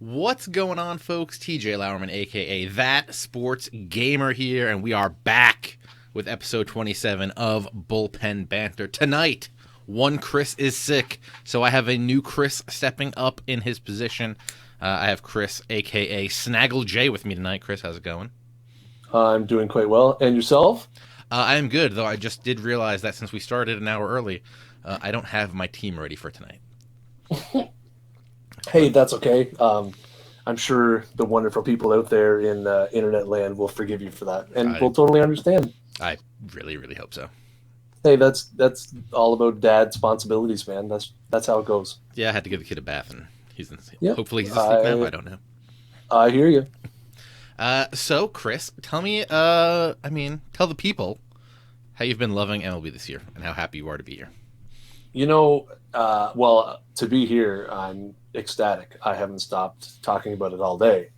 What's going on, folks? TJ Lauerman, aka ThatSportsGamer here, and we are back with episode 27 of Bullpen Banter. Tonight, one Chris is sick, so I have a new Chris stepping up in his position. I have Chris, aka Snaggle J, with me tonight. Chris, how's it going? I'm doing quite well. And yourself? I am good, though I just did realize that since we started an hour early, I don't have my team ready for tonight. Hey, that's okay. I'm sure the wonderful people out there in internet land will forgive you for that, and we'll totally understand. I really, really hope so. Hey, that's all about dad responsibilities, man. That's how it goes. Yeah, I had to give the kid a bath, and Yep. hopefully he's asleep now. I don't know. I hear you. So, Chris, tell me, tell the people how you've been loving MLB this year and how happy you are to be here. Well, to be here, I'm ecstatic. I haven't stopped talking about it all day.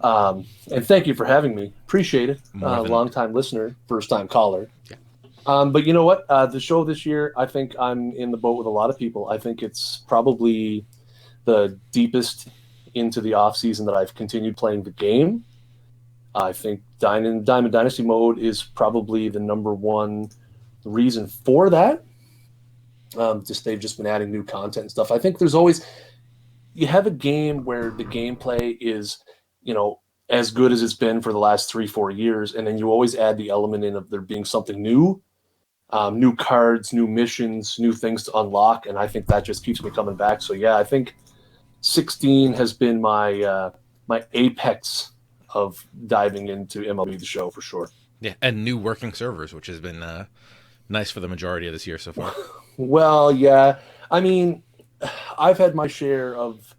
And thank you for having me. Appreciate it. Long-time listener, first-time caller. Yeah. But you know what? The show this year, I think I'm in the boat with a lot of people. I think it's probably the deepest into the off-season that I've continued playing the game. I think Diamond Dynasty mode is probably the number one reason for that. They've just been adding new content and stuff. I think you have a game where the gameplay is, as good as it's been for the last 3-4 years, and then you always add the element in of there being something new, new cards, new missions, new things to unlock, and I think that just keeps me coming back. So yeah, I think 16 has been my apex of diving into MLB The Show for sure. Yeah, and new working servers, which has been nice for the majority of this year so far. Well, yeah. I mean, I've had my share of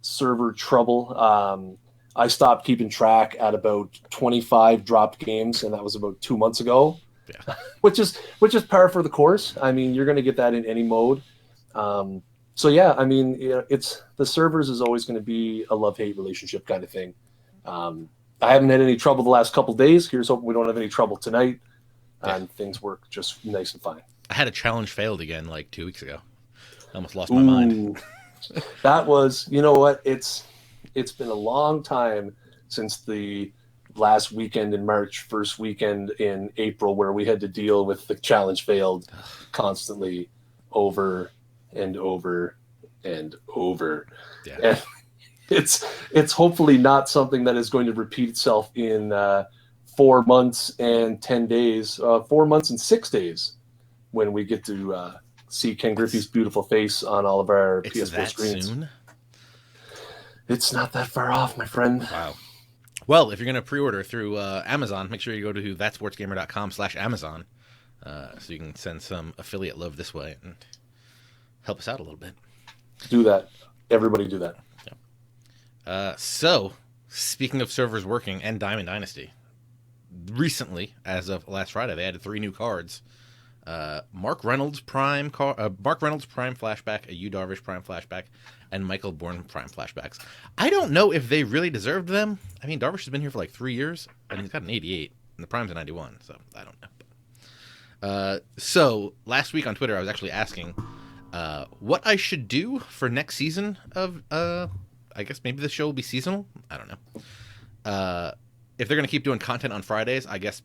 server trouble. I stopped keeping track at about 25 dropped games, and that was about 2 months ago. Yeah. which is par for the course. I mean, you're going to get that in any mode. So yeah, I mean, it's the servers is always going to be a love-hate relationship kind of thing. I haven't had any trouble the last couple days. Here's hoping we don't have any trouble tonight, and things work just nice and fine. I had a challenge failed again like 2 weeks ago. I almost lost my mind. That was, you know what? It's been a long time since the last weekend in March, first weekend in April, where we had to deal with the challenge failed constantly over and over and over. Yeah. And it's hopefully not something that is going to repeat itself in 4 months and 10 days, 4 months and 6 days, when we get to see Ken Griffey's beautiful face on all of our PS4 screens. Soon? It's not that far off, my friend. Wow. Well, if you're going to pre-order through Amazon, make sure you go to thatsportsgamer.com/Amazon so you can send some affiliate love this way and help us out a little bit. Do that. Everybody do that. Yeah. So, speaking of servers working and Diamond Dynasty, recently, as of last Friday, they added 3 new cards. Mark Reynolds Prime Flashback, a Yu Darvish Prime Flashback, and Michael Bourne Prime Flashbacks. I don't know if they really deserved them. I mean, Darvish has been here for like 3 years, and he's got an 88, and the Prime's a 91, so I don't know. So, last week on Twitter, I was actually asking what I should do for next season of, I guess maybe the show will be seasonal? I don't know. If they're going to keep doing content on Fridays, I guess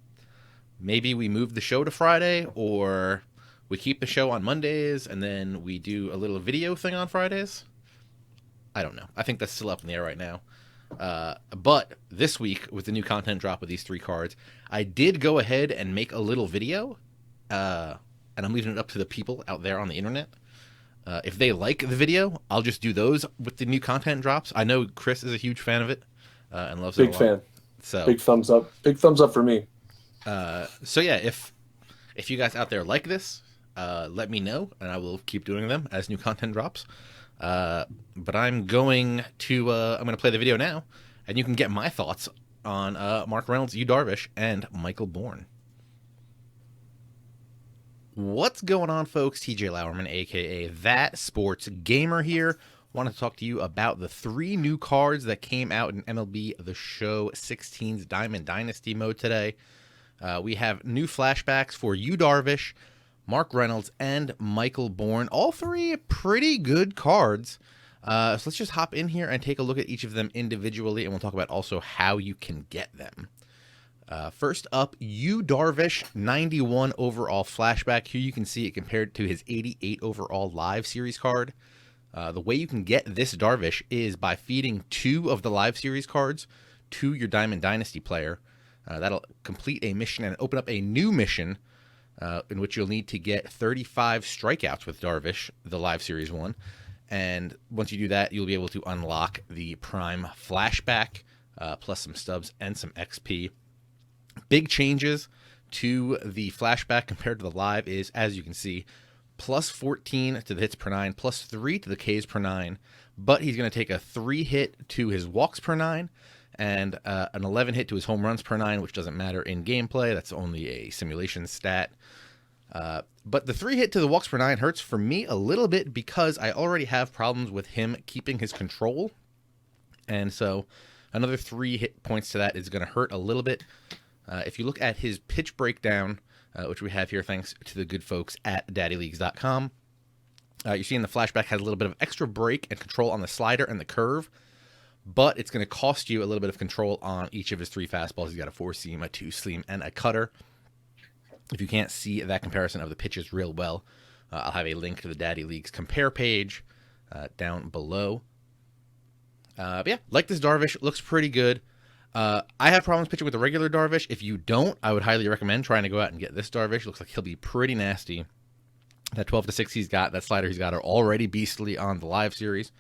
maybe we move the show to Friday, or we keep the show on Mondays and then we do a little video thing on Fridays. I don't know. I think that's still up in the air right now. But this week, with the new content drop of these 3 cards, I did go ahead and make a little video, and I'm leaving it up to the people out there on the internet. If they like the video, I'll just do those with the new content drops. I know Chris is a huge fan of it and loves it a lot. Big fan. So big thumbs up. Big thumbs up for me. So yeah, if you guys out there like this, let me know, and I will keep doing them as new content drops. But I'm going to play the video now, and you can get my thoughts on Mark Reynolds, Yu Darvish, and Michael Bourne. What's going on, folks? TJ Lauerman, aka ThatSportsGamer here. Wanted to talk to you about the 3 new cards that came out in MLB The Show 16's Diamond Dynasty mode today. We have new flashbacks for Yu Darvish, Mark Reynolds, and Michael Bourne. All 3 pretty good cards. So let's just hop in here and take a look at each of them individually, and we'll talk about also how you can get them. First up, Yu Darvish, 91 overall flashback. Here you can see it compared to his 88 overall live series card. The way you can get this Darvish is by feeding 2 of the live series cards to your Diamond Dynasty player. That'll complete a mission and open up a new mission in which you'll need to get 35 strikeouts with Darvish, the live series one. And once you do that, you'll be able to unlock the Prime flashback, plus some stubs and some XP. Big changes to the flashback compared to the live is, as you can see, plus 14 to the hits per 9, plus 3 to the Ks per 9, but he's going to take a 3 hit to his walks per 9, and an 11 hit to his home runs per 9, which doesn't matter in gameplay. That's only a simulation stat. But the 3 hit to the walks per 9 hurts for me a little bit because I already have problems with him keeping his control, and so another 3 hit points to that is going to hurt a little bit. If you look at his pitch breakdown, which we have here thanks to the good folks at daddyleagues.com, you're seeing the flashback has a little bit of extra break and control on the slider and the curve, but it's going to cost you a little bit of control on each of his 3 fastballs. He's got a 4-seam, a 2-seam, and a cutter. If you can't see that comparison of the pitches real well, I'll have a link to the Daddy Leagues compare page down below. But yeah, like this Darvish, looks pretty good. I have problems pitching with the regular Darvish. If you don't, I would highly recommend trying to go out and get this Darvish. Looks like he'll be pretty nasty. That 12-6 he's got, that slider he's got are already beastly on the live series.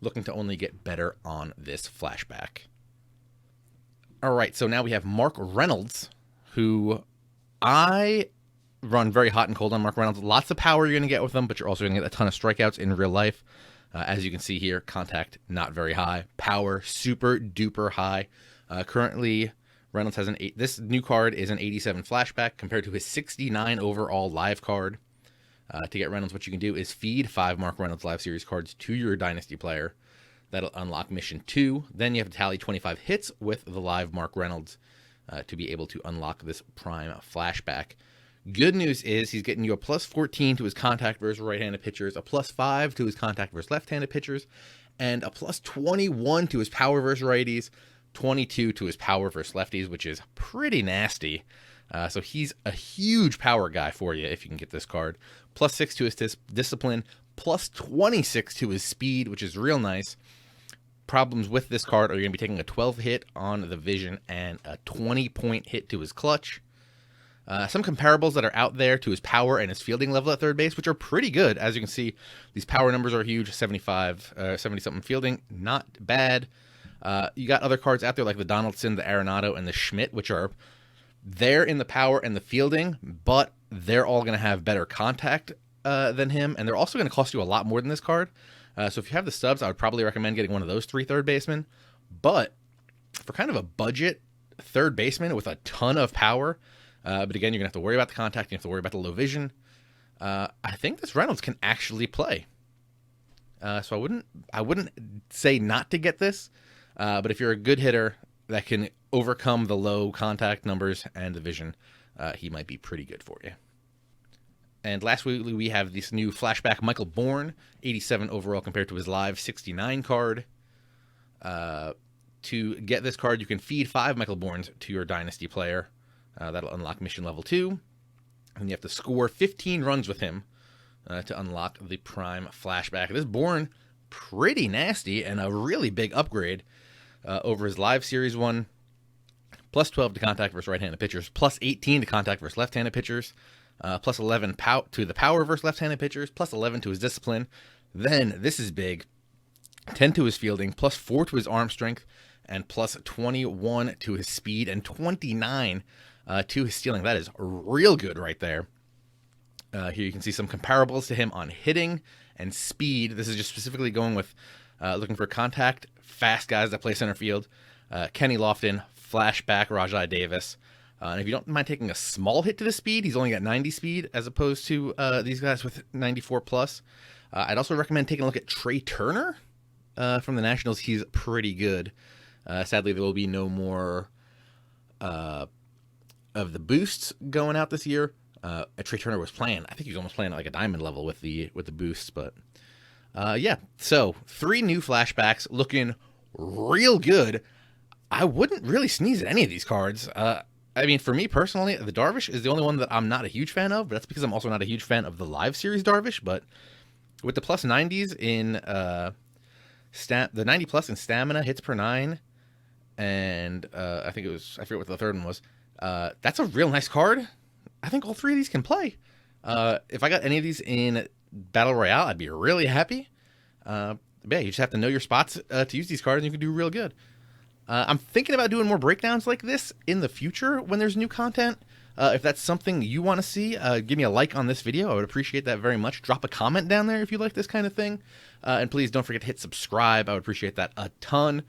Looking to only get better on this flashback. All right, so now we have Mark Reynolds, who I run very hot and cold on Mark Reynolds. Lots of power you're going to get with him, but you're also going to get a ton of strikeouts in real life. As you can see here, contact not very high. Power super duper high. Currently, Reynolds has this new card is an 87 flashback compared to his 69 overall live card. To get Reynolds, what you can do is feed 5 Mark Reynolds live series cards to your Dynasty player. That'll unlock mission 2. Then you have to tally 25 hits with the live Mark Reynolds to be able to unlock this Prime flashback. Good news is he's getting you a plus 14 to his contact versus right-handed pitchers, a plus 5 to his contact versus left-handed pitchers, and a plus 21 to his power versus righties, 22 to his power versus lefties, which is pretty nasty. So he's a huge power guy for you if you can get this card. Plus 6 to his discipline, plus 26 to his speed, which is real nice. Problems with this card are you're going to be taking a 12 hit on the vision and a 20-point hit to his clutch. Some comparables that are out there to his power and his fielding level at third base, which are pretty good. As you can see, these power numbers are huge, 70-something fielding, not bad. You got other cards out there like the Donaldson, the Arenado, and the Schmidt, which are there in the power and the fielding, but they're all going to have better contact than him, and they're also going to cost you a lot more than this card. So if you have the stubs, I would probably recommend getting one of those 3 third basemen. But for kind of a budget third baseman with a ton of power, but again, you're going to have to worry about the contact, you have to worry about the low vision, I think this Reynolds can actually play. So I wouldn't say not to get this, but if you're a good hitter that can overcome the low contact numbers and the vision, he might be pretty good for you. And lastly, we have this new flashback Michael Bourne, 87 overall compared to his live 69 card. To get this card, you can feed 5 Michael Bournes to your Dynasty player. That'll unlock mission level 2. And you have to score 15 runs with him to unlock the Prime flashback. This Bourne, pretty nasty and a really big upgrade over his live series one. Plus 12 to contact versus right-handed pitchers. Plus 18 to contact versus left-handed pitchers. Plus 11 to the power versus left-handed pitchers. Plus 11 to his discipline. Then, this is big, 10 to his fielding. Plus 4 to his arm strength. And plus 21 to his speed. And 29 to his stealing. That is real good right there. Here you can see some comparables to him on hitting and speed. This is just specifically going with looking for contact, fast guys that play center field. Kenny Lofton, flashback Rajai Davis. And if you don't mind taking a small hit to the speed, he's only got 90 speed as opposed to these guys with 94 plus. I'd also recommend taking a look at Trey Turner from the Nationals. He's pretty good. Sadly, there will be no more of the boosts going out this year. Trey Turner was playing. I think he was almost playing at like a diamond level with the boosts, but Yeah, so 3 new flashbacks looking real good. I wouldn't really sneeze at any of these cards. I mean, for me personally, the Darvish is the only one that I'm not a huge fan of, but that's because I'm also not a huge fan of the live series Darvish. But with the plus 90s in the 90 plus in stamina, hits per 9, and I forget what the third one was. That's a real nice card. I think all 3 of these can play. If I got any of these in Battle Royale, I'd be really happy. Yeah, you just have to know your spots to use these cards, and you can do real good. I'm thinking about doing more breakdowns like this in the future when there's new content. If that's something you want to see, give me a like on this video. I would appreciate that very much. Drop a comment down there if you like this kind of thing. And please don't forget to hit subscribe. I would appreciate that a ton.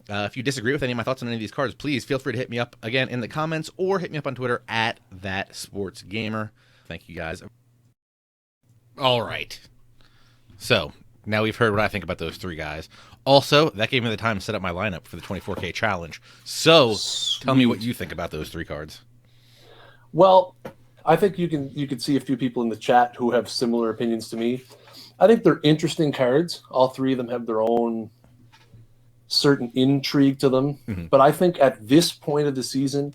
If you disagree with any of my thoughts on any of these cards, please feel free to hit me up again in the comments or hit me up on Twitter at ThatSportsGamer. Thank you guys. All right. So now we've heard what I think about those 3 guys. Also, that gave me the time to set up my lineup for the 24K challenge. So tell me what you think about those 3 cards. Well, I think you can see a few people in the chat who have similar opinions to me. I think they're interesting cards. All 3 of them have their own certain intrigue to them. Mm-hmm. But I think at this point of the season,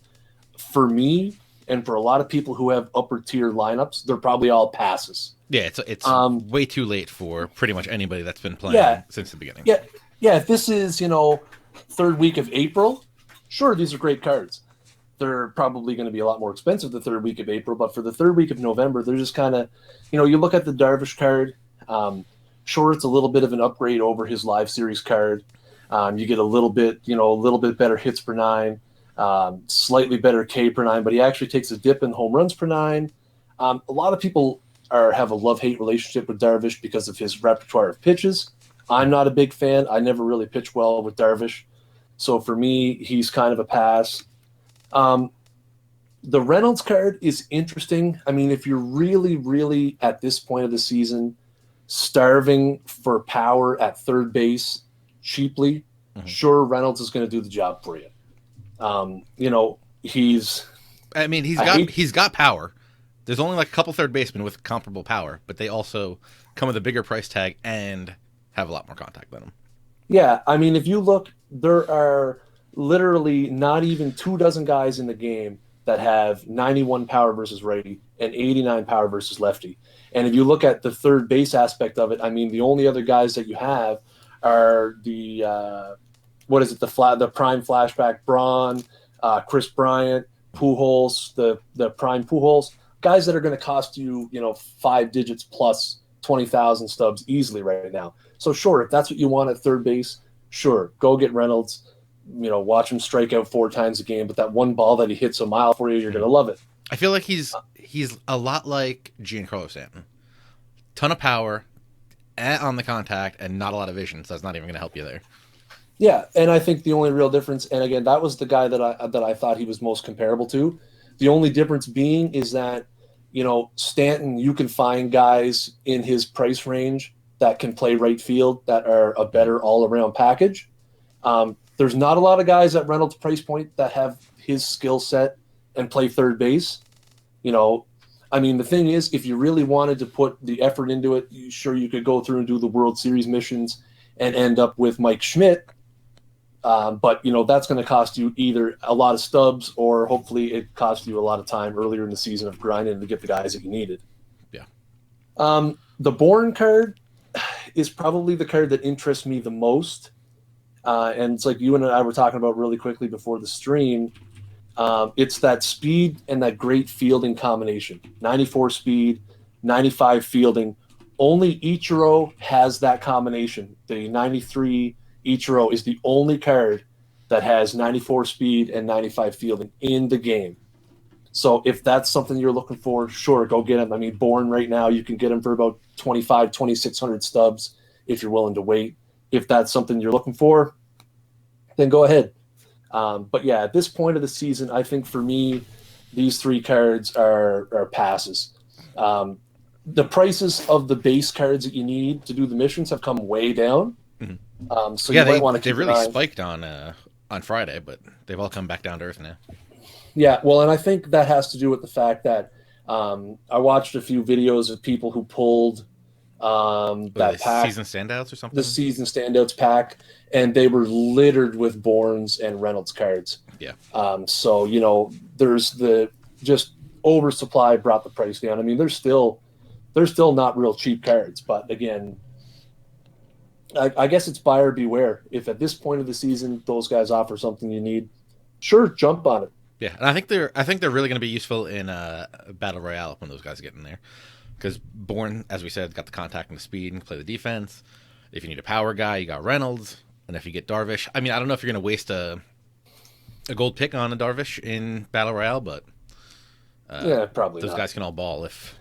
for me and for a lot of people who have upper tier lineups, they're probably all passes. Yeah, it's way too late for pretty much anybody that's been playing since the beginning. Yeah. If this is, 3rd week of April, sure, these are great cards. They're probably going to be a lot more expensive the 3rd week of April, but for the 3rd week of November, they're just kind of, you look at the Darvish card, sure, it's a little bit of an upgrade over his live series card. You get a little bit better hits per 9, slightly better K per 9, but he actually takes a dip in home runs per 9. A lot of people have a love-hate relationship with Darvish because of his repertoire of pitches. I'm not a big fan. I never really pitch well with Darvish. So for me, he's kind of a pass. The Reynolds card is interesting. I mean, if you're really, really at this point of the season starving for power at third base cheaply, sure, Reynolds is going to do the job for you. He's got power. There's only like a couple third basemen with comparable power, but they also come with a bigger price tag and have a lot more contact than him. Yeah, I mean, if you look, there are literally not even 24 guys in the game that have 91 power versus righty and 89 power versus lefty. And if you look at the third base aspect of it, I mean, the only other guys that you have are the prime flashback Braun, Chris Bryant, Pujols, the prime Pujols, guys that are going to cost you, 5 digits plus 20,000 stubs easily right now. So sure, if that's what you want at third base, sure, go get Reynolds. Watch him strike out 4 times a game, but that one ball that he hits a mile for you, you're going to love it. I feel like he's a lot like Giancarlo Stanton. Ton of power on the contact and not a lot of vision, so that's not even going to help you there. Yeah, and I think the only real difference, and again, that was the guy that I thought he was most comparable to. The only difference being is that, Stanton, you can find guys in his price range that can play right field that are a better all-around package. There's not a lot of guys at Reynolds' price point that have his skill set and play third base. The thing is, if you really wanted to put the effort into it, sure, you could go through and do the World Series missions and end up with Mike Schmidt. But that's going to cost you either a lot of stubs or hopefully it cost you a lot of time earlier in the season of grinding to get the guys that you needed. Yeah. The Bourne card is probably the card that interests me the most. And it's like you and I were talking about really quickly before the stream. It's that speed and that great fielding combination. 94 speed, 95 fielding. Only Ichiro has that combination. The 93 Ichiro is the only card that has 94 speed and 95 fielding in the game. So if that's something you're looking for, sure, go get him. I mean, Bourne right now, you can get him for about 2,600 stubs if you're willing to wait. If that's something you're looking for, then go ahead. But yeah, at this point of the season, I think for me, these 3 cards are passes. The prices of the base cards that you need to do the missions have come way down. Mm-hmm. So you might want to keep they really spiked on Friday, but they've all come back down to earth now. Yeah, well, and I think that has to do with the fact that I watched a few videos of people who pulled That pack, season standouts or the something? season standouts pack, and they were littered with Bournes and Reynolds cards. Yeah. So there's the just oversupply brought the price down. I mean, they're still not real cheap cards, but again, I guess it's buyer beware. If at this point of the season those guys offer something you need, sure, jump on it. Yeah, and I think they're really going to be useful in battle royale when those guys get in there, because Bourne, as we said, got the contact and the speed and can play the defense. If you need a power guy, you got Reynolds, and if you get Darvish, I mean, I don't know if you're going to waste a gold pick on a Darvish in battle royale, but Yeah, probably those not. guys can all ball if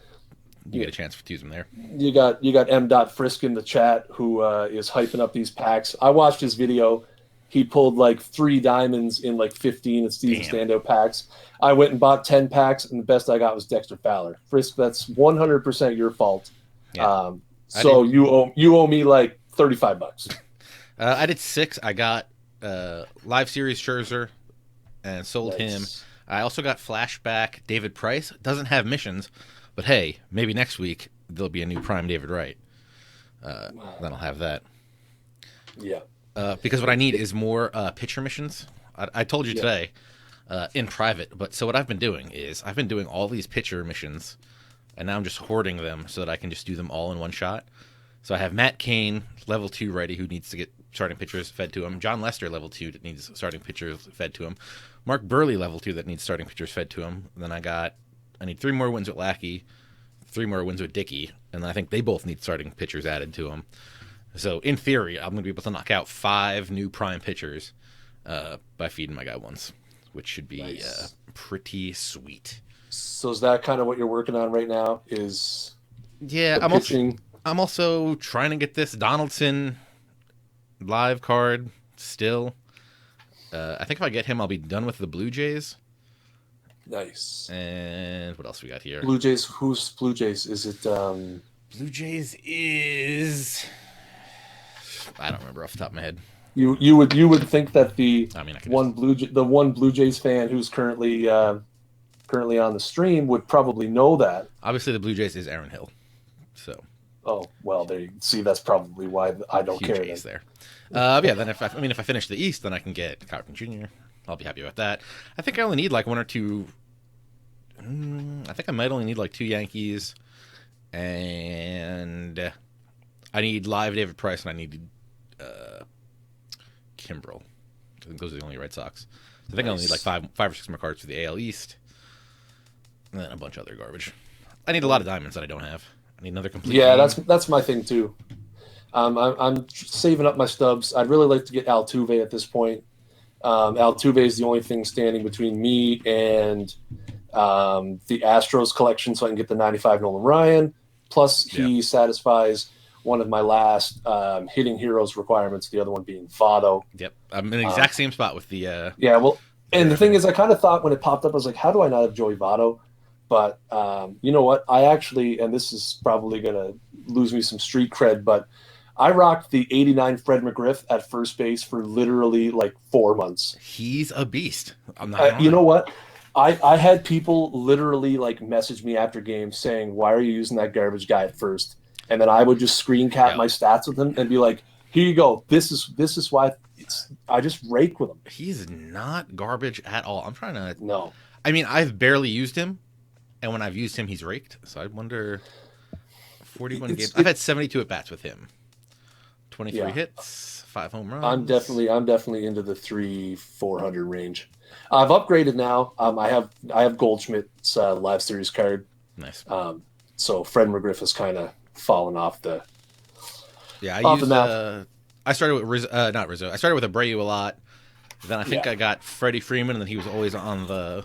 you Yeah. get a chance to use them there. You got M. Frisk in the chat who is hyping up these packs. I watched his video. He pulled like 3 diamonds in like 15 of season Damn. standout packs. I went and bought 10 packs, and the best I got was Dexter Fowler. Frisk, that's 100% your fault. Yeah, So you owe me like $35. I did 6. I got live series Scherzer and sold him. Nice. I also got flashback David Price. Doesn't have missions, but hey, maybe next week there'll be a new Prime David Wright. Then I'll have that. Yeah. Because what I need is more pitcher missions. I told you today in private, but so what I've been doing is I've been doing all these pitcher missions, and now I'm just hoarding them so that I can just do them all in one shot. So I have Matt Cain, level 2 righty, who needs to get starting pitchers fed to him. John Lester, level 2, that needs starting pitchers fed to him. Mark Burley, level 2, that needs starting pitchers fed to him. And then I need 3 more wins with Lackey, 3 more wins with Dickey, and I think they both need starting pitchers added to them. So in theory, I'm going to be able to knock out 5 new prime pitchers by feeding my guy once, which should be Nice. pretty sweet. So is that kind of what you're working on right now? Is Yeah, the pitching? I'm also trying to get this Donaldson live card still. I think if I get him, I'll be done with the Blue Jays. Nice. And what else we got here? Blue Jays. Who's Blue Jays? Is it? Blue Jays is I don't remember off the top of my head. You would think that the I mean, I can one Blue Jays fan who's currently on the stream would probably know that. obviously the Blue Jays is Aaron Hill, so Oh well, there you see. That's probably why I don't huge care. A's Then. there. Yeah, then if I finish the East, then I can get Cotton Jr. I'll be happy with that. I think I only need like 1 or 2. I think I might only need like 2 Yankees, and I need live David Price, and I need Kimbrel. I think those are the only Red Sox. So I think I only need like 5 or 6 more cards for the AL East, and then a bunch of other garbage. I need a lot of diamonds that I don't have. I need another complete. Yeah, game. that's my thing too. I'm saving up my stubs. I'd really like to get Altuve at this point. Altuve is the only thing standing between me and the Astros collection, so I can get the 95 Nolan Ryan. Plus, he satisfies one of my last hitting heroes requirements. The other one being Votto. Yep, I'm in the exact same spot with the. Yeah, well, and the thing is, I kind of thought when it popped up, I was like, how do I not have Joey Votto? But you know what? I actually, and this is probably going to lose me some street cred, but I rocked the 89 Fred McGriff at first base for literally like 4 months. He's a beast. I'm not. You know what? I had people literally like message me after games saying, why are you using that garbage guy at first? And then I would just screen cap my stats with him and be like, here you go. This is why I just rake with him. He's not garbage at all. I'm trying to. No. I mean, I've barely used him, and when I've used him, he's raked. So I wonder. 41 games. I've had 72 at bats with him. 23 hits, 5 home runs. I'm definitely into the 300-400 range. I've upgraded now. I have Goldschmidt's live series card. Nice. So Fred McGriff has kind of fallen off the. Yeah, off the map. I started with not Rizzo. I started with Abreu a lot. Then I think I got Freddie Freeman, and then he was always on the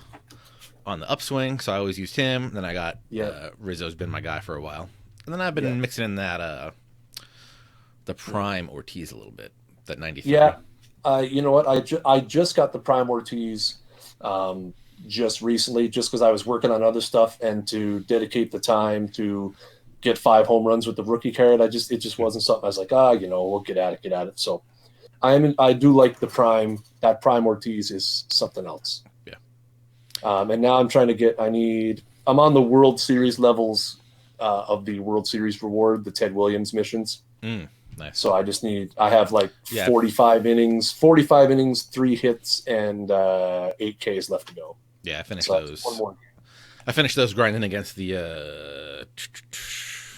upswing, so I always used him. Then I got Rizzo's been my guy for a while, and then I've been mixing in that the prime Ortiz a little bit. That 93. Yeah, you know what? I just got the prime Ortiz just recently, just because I was working on other stuff and to dedicate the time to get 5 home runs with the rookie card. It just wasn't something I was like, we'll get at it. So I do like the prime. That prime Ortiz is something else. Yeah. And now I'm trying to get. I'm on the World Series levels of the World Series reward, the Ted Williams missions. Nice. So I have like 45 innings, 3 hits, and 8 Ks left to go. Yeah, I finished so those. One more. I finished those grinding against the.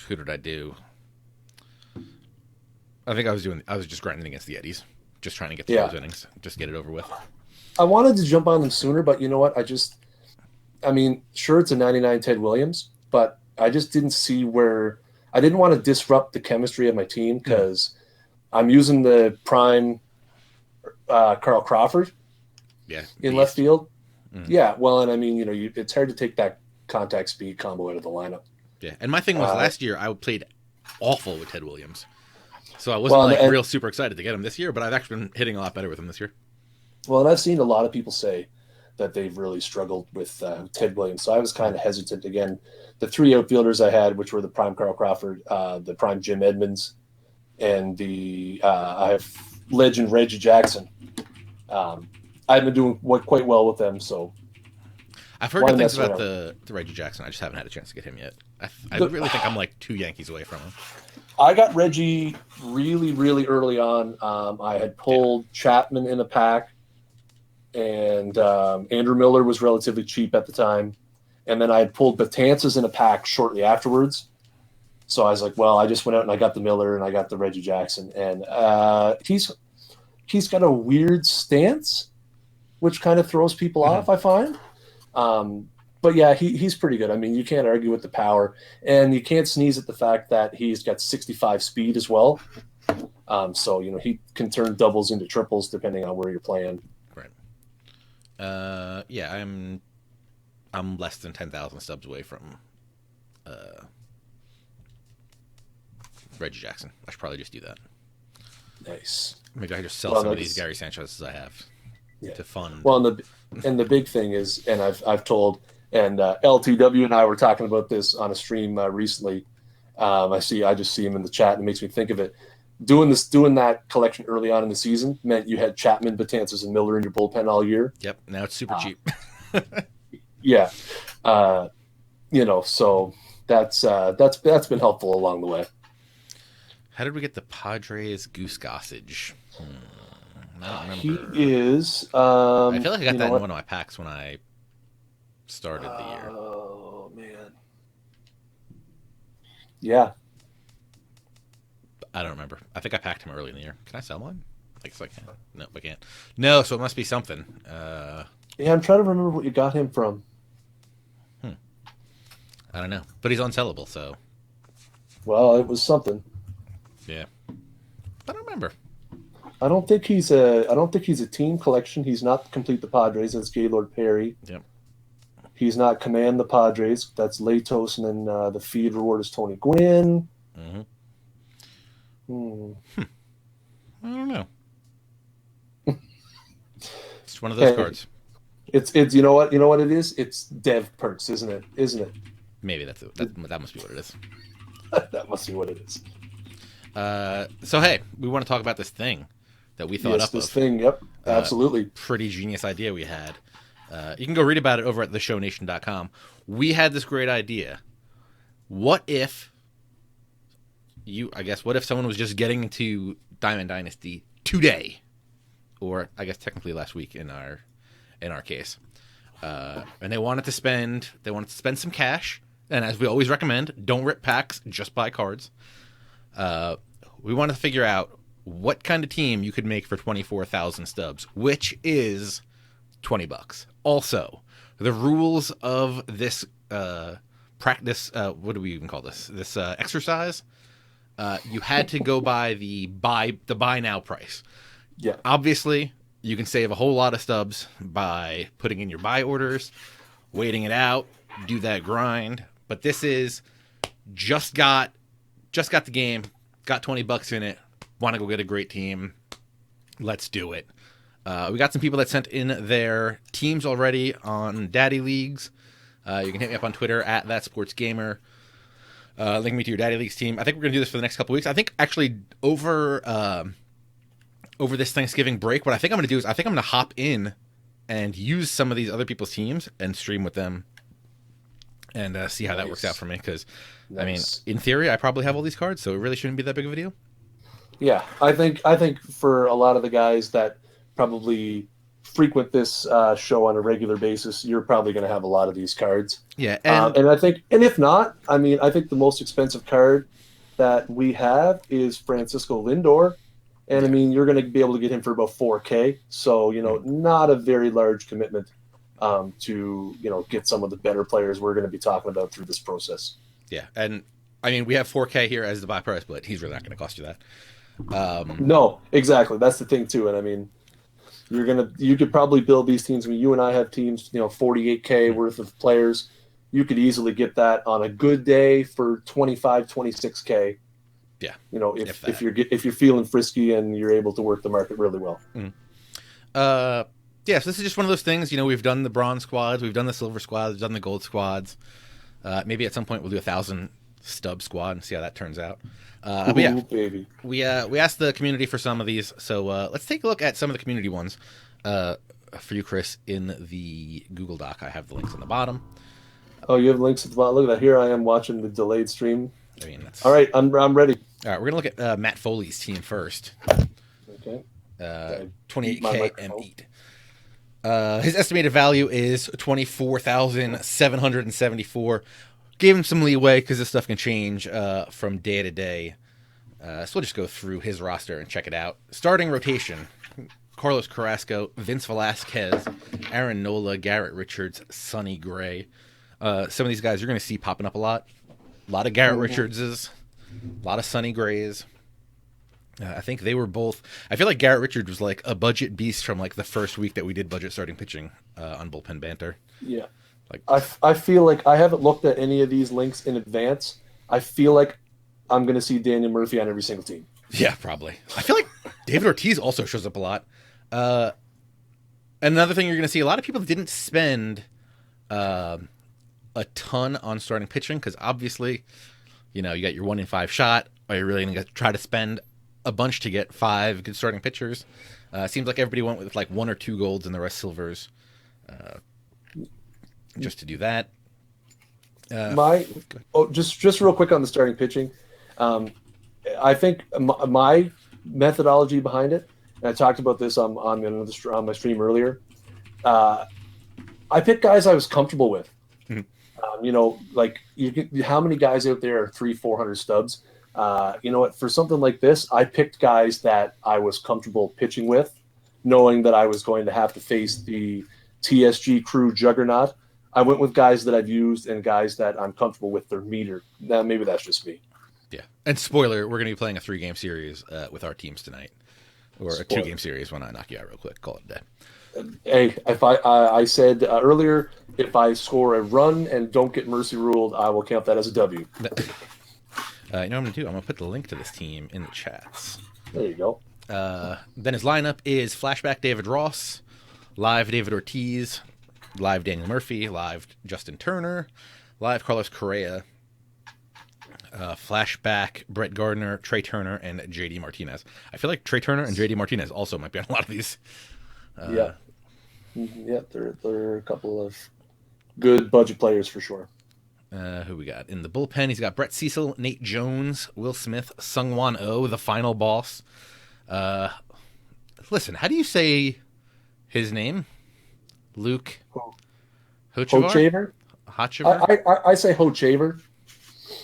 Who did I do? I think I was just grinding against the Eddies, just trying to get through those innings, just get it over with. I wanted to jump on them sooner, but you know what? Sure, it's a 99 Ted Williams, but I just didn't see where. I didn't want to disrupt the chemistry of my team because I'm using the prime Carl Crawford in left field. Yeah, well, and it's hard to take that contact speed combo out of the lineup. Yeah, and my thing was last year I played awful with Ted Williams, so I wasn't real super excited to get him this year. But I've actually been hitting a lot better with him this year. Well, and I've seen a lot of people say that they've really struggled with Ted Williams, so I was kind of hesitant. Again, the 3 outfielders I had, which were the prime Carl Crawford, the prime Jim Edmonds, and I have legend Reggie Jackson. I've been doing quite well with them, so I've heard good things about the Reggie Jackson. I just haven't had a chance to get him yet. I really think I'm like 2 Yankees away from him. I got Reggie really, really early on. I had pulled Chapman in a pack, and Andrew Miller was relatively cheap at the time. And then I had pulled Betances in a pack shortly afterwards. So I was like, well, I just went out and I got the Miller and I got the Reggie Jackson. And he's got a weird stance, which kind of throws people off, I find. But yeah, he's pretty good. I mean, you can't argue with the power, and you can't sneeze at the fact that he's got 65 speed as well. So he can turn doubles into triples depending on where you're playing. Right. Yeah, I'm less than 10,000 stubs away from Reggie Jackson. I should probably just do that. Nice. Maybe I just sell some of these Gary Sanchez's I have to fund. Well, and the big thing is, and I've told, and LTW and I were talking about this on a stream recently. I just see him in the chat, and it makes me think of it. Doing that collection early on in the season meant you had Chapman, Betances, and Miller in your bullpen all year. Yep. Now it's super cheap. Yeah. So that's been helpful along the way. How did we get the Padres Goose Gossage? I don't He remember. is. I feel like I got that in one of my packs when I started the year. Oh man. Yeah. I don't remember. I think I packed him early in the year. Can I sell one? I guess I can. No, I can't. No, so it must be something. Yeah, I'm trying to remember what you got him from. I don't know, but he's unsellable, so. Well, it was something. Yeah, I don't remember. I don't think he's a team collection. He's not Complete the Padres. That's Gaylord Perry. Yep. He's not Command the Padres. That's Latos, and then the feed reward is Tony Gwynn. I don't know. It's one of those cards. It's you know what it is. It's Dev Perks, isn't it? Maybe that must be what it is. That must be what it is. So hey, we want to talk about this thing that we thought up. This thing, yep, absolutely. Pretty genius idea we had. You can go read about it over at theshownation.com. We had this great idea. What if someone was just getting into Diamond Dynasty today, or I guess technically last week in our case, and they wanted to spend some cash. And as we always recommend, don't rip packs, just buy cards. We wanted to figure out what kind of team you could make for 24,000 stubs, which is $20. Also, the rules of this practice, what do we even call this? This exercise, you had to go by the buy now price. Yeah. Obviously, you can save a whole lot of stubs by putting in your buy orders, waiting it out, do that grind. But this is just got the game, got $20 in it, want to go get a great team. Let's do it. We got some people that sent in their teams already on Daddy Leagues. You can hit me up on Twitter at ThatSportsGamer. Link me to your Daddy Leagues team. I think we're going to do this for the next couple weeks. I think actually over this Thanksgiving break, what I think I'm going to do is I think I'm going to hop in and use some of these other people's teams and stream with them and see how that works out for me. Because, I mean, Nice. in theory, I probably have all these cards, so it really shouldn't be that big of a deal. Yeah, I think for a lot of the guys that probably frequent this show on a regular basis, you're probably going to have a lot of these cards. Yeah, and And I think, and if not, I mean, I think the most expensive card that we have is Francisco Lindor, and I yeah, mean, you're going to be able to get him for about 4K. So not a very large commitment to get some of the better players we're going to be talking about through this process. yeah, and I mean, we have 4K here as the buy price, but he's really not going to cost you that. No, exactly. That's the thing too. And I mean, you could probably build these teams. I mean, you and I have teams, 48K worth of players. You could easily get that on a good day for 25, 26K. Yeah, If you're feeling frisky and you're able to work the market really well. Yeah, so this is just one of those things. We've done the bronze squads, we've done the silver squads, we've done the gold squads. Maybe at some point we'll do 1,000 Stub squad and see how that turns out. But yeah, baby. we asked the community for some of these, so let's take a look at some of the community ones for you, Chris, in the Google Doc. I have the links on the bottom. Oh, you have links at the bottom. Look at that. Here I am watching the delayed stream. I mean, that's... All right, I'm ready. All right, we're gonna look at Matt Foley's team first. Okay. 28K M8. His estimated value is 24,774. Gave him some leeway because this stuff can change from day to day. So we'll just go through his roster and check it out. Starting rotation: Carlos Carrasco, Vince Velasquez, Aaron Nola, Garrett Richards, Sonny Gray. Some of these guys you're going to see popping up a lot. A lot of Garrett Richardses, a lot of Sonny Grays. I think they were both... I feel like Garrett Richards was like a budget beast from like the first week that we did budget starting pitching on Bullpen Banter. Yeah. I feel like I haven't looked at any of these links in advance. I feel like I'm going to see Daniel Murphy on every single team. Yeah, probably. I feel like David Ortiz also shows up a lot. Another thing you're going to see, a lot of people didn't spend a ton on starting pitching because obviously, you got your 1 in 5 shot. Are you really going to try to spend a bunch to get 5 good starting pitchers? Seems like everybody went with like 1 or 2 golds and the rest silvers. Just to do that. Just real quick on the starting pitching. I think my methodology behind it, and I talked about this on my stream earlier. I picked guys I was comfortable with. How many guys out there are 300-400 stubs? You know what? For something like this, I picked guys that I was comfortable pitching with, knowing that I was going to have to face the TSG crew juggernaut. I went with guys that I've used and guys that I'm comfortable with their meter. Now, maybe that's just me. Yeah. And spoiler, we're going to be playing a 3-game series with our teams tonight. Or a 2-game series when I knock you out real quick. Call it a day. Hey, if I said earlier, if I score a run and don't get mercy ruled, I will count that as a W. You know what I'm going to do? I'm going to put the link to this team in the chats. There you go. Then his lineup is Flashback David Ross, Live David Ortiz, Live Daniel Murphy, Live Justin Turner, Live Carlos Correa, Flashback Brett Gardner, Trey Turner, and JD Martinez. I feel like Trey Turner and JD Martinez also might be on a lot of these. Yeah, they're a couple of good budget players for sure. Who we got in the bullpen? He's got Brett Cecil, Nate Jones, Will Smith, Sungwon Oh, the final boss. Listen, how do you say his name? Luke Hochevar? I say Hochevar.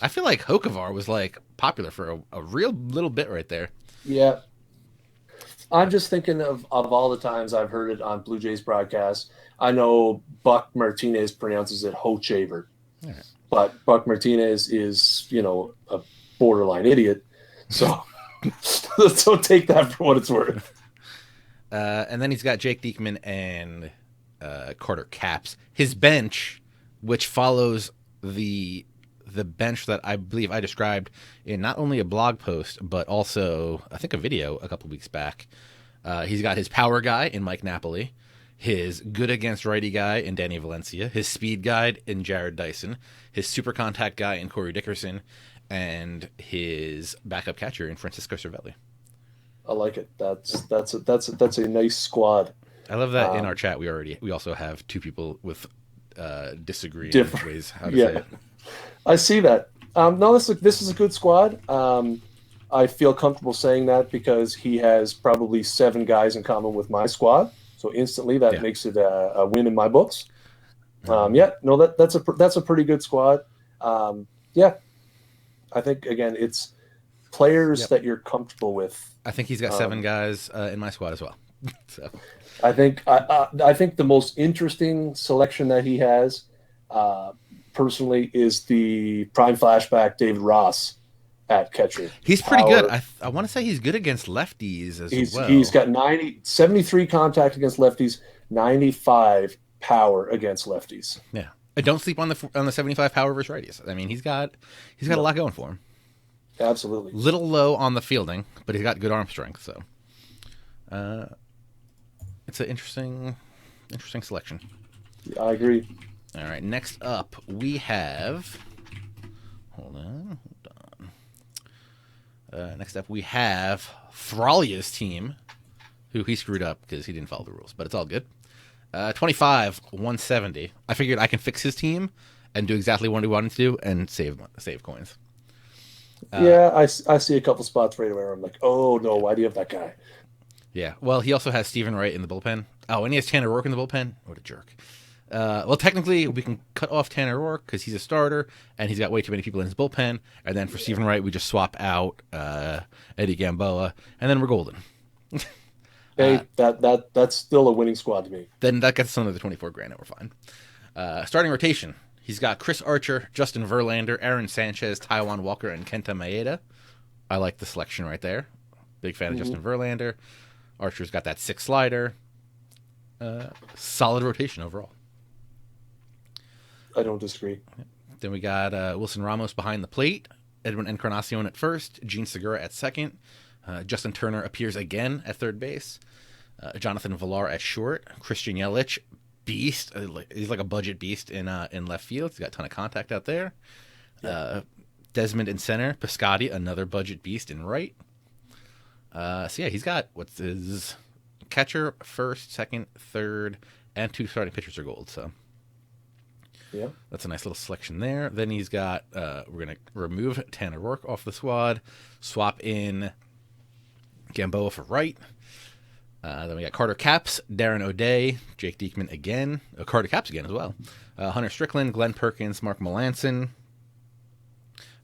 I feel like Hochevar was like popular for a real little bit right there. Yeah. I'm just thinking of all the times I've heard it on Blue Jays broadcasts. I know Buck Martinez pronounces it Hochevar. Right. But Buck Martinez is, a borderline idiot. So so take that for what it's worth. And then he's got Jake Diekman and Carter Capps. His bench, which follows the bench that I believe I described in not only a blog post, but also, I think, a video a couple weeks back. He's got his power guy in Mike Napoli, his good against righty guy in Danny Valencia, his speed guide in Jared Dyson, his super contact guy in Corey Dickerson, and his backup catcher in Francisco Cervelli. I like it. That's a nice squad. I love that in our chat we also have 2 people with disagree in Different. ways how to say Yeah, it. I see that. No, this is a good squad. I feel comfortable saying that because he has probably 7 guys in common with my squad. So instantly that Yeah. makes it a win in my books. Um, Yeah, no, that's a pretty good squad. Yeah, I think again it's players yep. that you're comfortable with. I think he's got 7 Um, guys in my squad as well. So I think the most interesting selection that he has, uh, personally, is the prime flashback David Ross at catcher. he's pretty good. Power. I want to say he's good against lefties as He's well. got 73 contact against lefties, 95 power against lefties. Yeah. I don't sleep on the 75 power versus righties. I mean, he's got a No, lot going for him. absolutely. Little low on the fielding, but he's got good arm strength. So it's an interesting selection. I agree. All right. Next up, we have. Hold on. Next up, we have Thralia's team, who he screwed up because he didn't follow the rules, but it's all good. 25, 170. I figured I can fix his team and do exactly what he wanted to do and save coins. Yeah, I see a couple spots right where I'm like, oh no, why do you have that guy? Yeah. Well, he also has Stephen Wright in the bullpen. Oh, and he has Tanner Rourke in the bullpen. What a jerk. Well, technically, we can cut off Tanner Rourke because he's a starter and he's got way too many people in his bullpen. And then for Stephen Wright, we just swap out Eddie Gamboa, and then we're golden. Hey, that's still a winning squad to me. Then that gets us another 24 grand, and we're fine. Starting rotation. He's got Chris Archer, Justin Verlander, Aaron Sanchez, Taiwan Walker, and Kenta Maeda. I like the selection right there. Big fan of Justin Verlander. Archer's got that 6 slider. Solid rotation overall. I don't disagree. Then we got Wilson Ramos behind the plate, Edwin Encarnacion at first, Gene Segura at second. Justin Turner appears again at third base. Jonathan Villar at short. Christian Yelich, beast. He's like a budget beast in left field. He's got a ton of contact out there. Desmond in center. Piscotty, another budget beast in right. So yeah, he's got what's his catcher, first, second, third, and 2 starting pitchers are gold. So Yeah. that's a nice little selection there. Then he's got we're gonna remove Tanner Rourke off the squad, swap in Gamboa for right. Then we got Carter Capps, Darren O'Day, Jake Diekman again, Carter Capps again as well. Hunter Strickland, Glenn Perkins, Mark Melanson,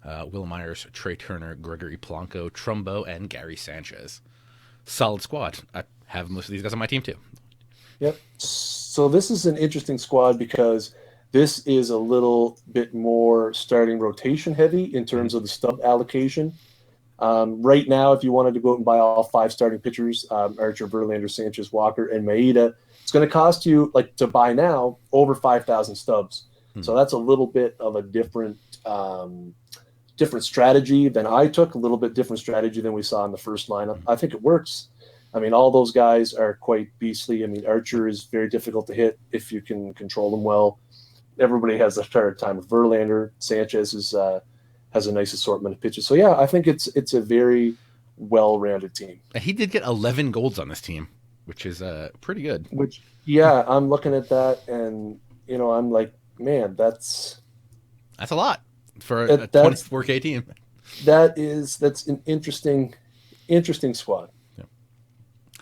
Will Myers, Trey Turner, Gregory Polanco, Trumbo, and Gary Sanchez. Solid squad. I have most of these guys on my team too. Yep. So this is an interesting squad because this is a little bit more starting rotation heavy in terms of the stub allocation. Right now, if you wanted to go out and buy all 5 starting pitchers, Archer, Verlander, Sanchez, Walker, and Maeda, it's going to cost you, like, to buy now, over 5,000 stubs. So that's a little bit of a different strategy than I took, a little bit different strategy than we saw in the first lineup. I think it works. I mean, all those guys are quite beastly. I mean, Archer is very difficult to hit if you can control them well. Everybody has a hard time with Verlander. Sanchez has a nice assortment of pitches. So yeah, I think it's a very well-rounded team. And he did get 11 golds on this team, which is pretty good. Which, yeah, I'm looking at that, and I'm like, man, that's a lot for a 24K team. That's an interesting squad. Yeah.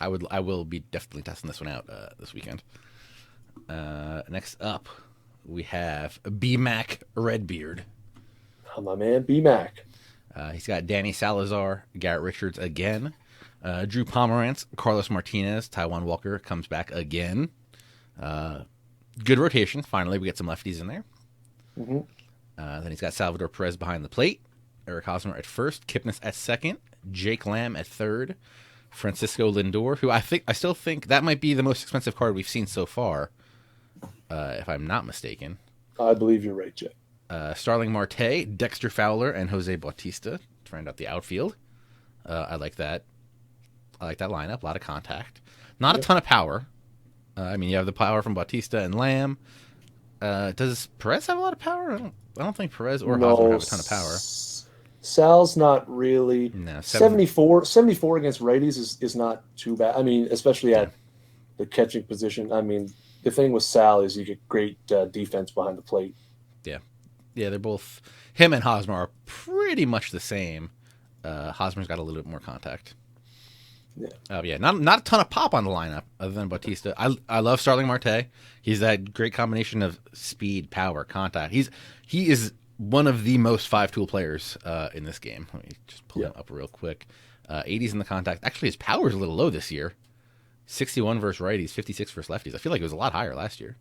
I will be definitely testing this one out this weekend. Next up, we have B-Mac Redbeard. Oh, my man, B-Mac. He's got Danny Salazar, Garrett Richards again, Drew Pomerantz, Carlos Martinez, Taiwan Walker comes back again. Good rotation. Finally, we get some lefties in there. Mm-hmm. Then he's got Salvador Perez behind the plate, Eric Hosmer at first, Kipnis at second, Jake Lamb at third, Francisco Lindor, who I still think that might be the most expensive card we've seen so far, if I'm not mistaken. I believe you're right, Jeff. Starling Marte, Dexter Fowler, and Jose Bautista to round out the outfield. I like that. I like that lineup. A lot of contact. Not a ton of power. I mean, you have the power from Bautista and Lamb. Does Perez have a lot of power? I don't think Perez or Hosmer have a ton of power. Sal's not really. No, 74 against righties is not too bad. I mean, especially at the catching position. I mean, the thing with Sal is you get great defense behind the plate. Yeah, yeah, they're both him and Hosmer are pretty much the same. Hosmer's got a little bit more contact. Yeah, not a ton of pop on the lineup other than Bautista. I love Starling Marte. He's that great combination of speed, power, contact. He is one of the most 5-tool players in this game. Let me just pull him up real quick. 80s in the contact. Actually, his power is a little low this year. 61 versus righties, 56 versus lefties. I feel like it was a lot higher last year.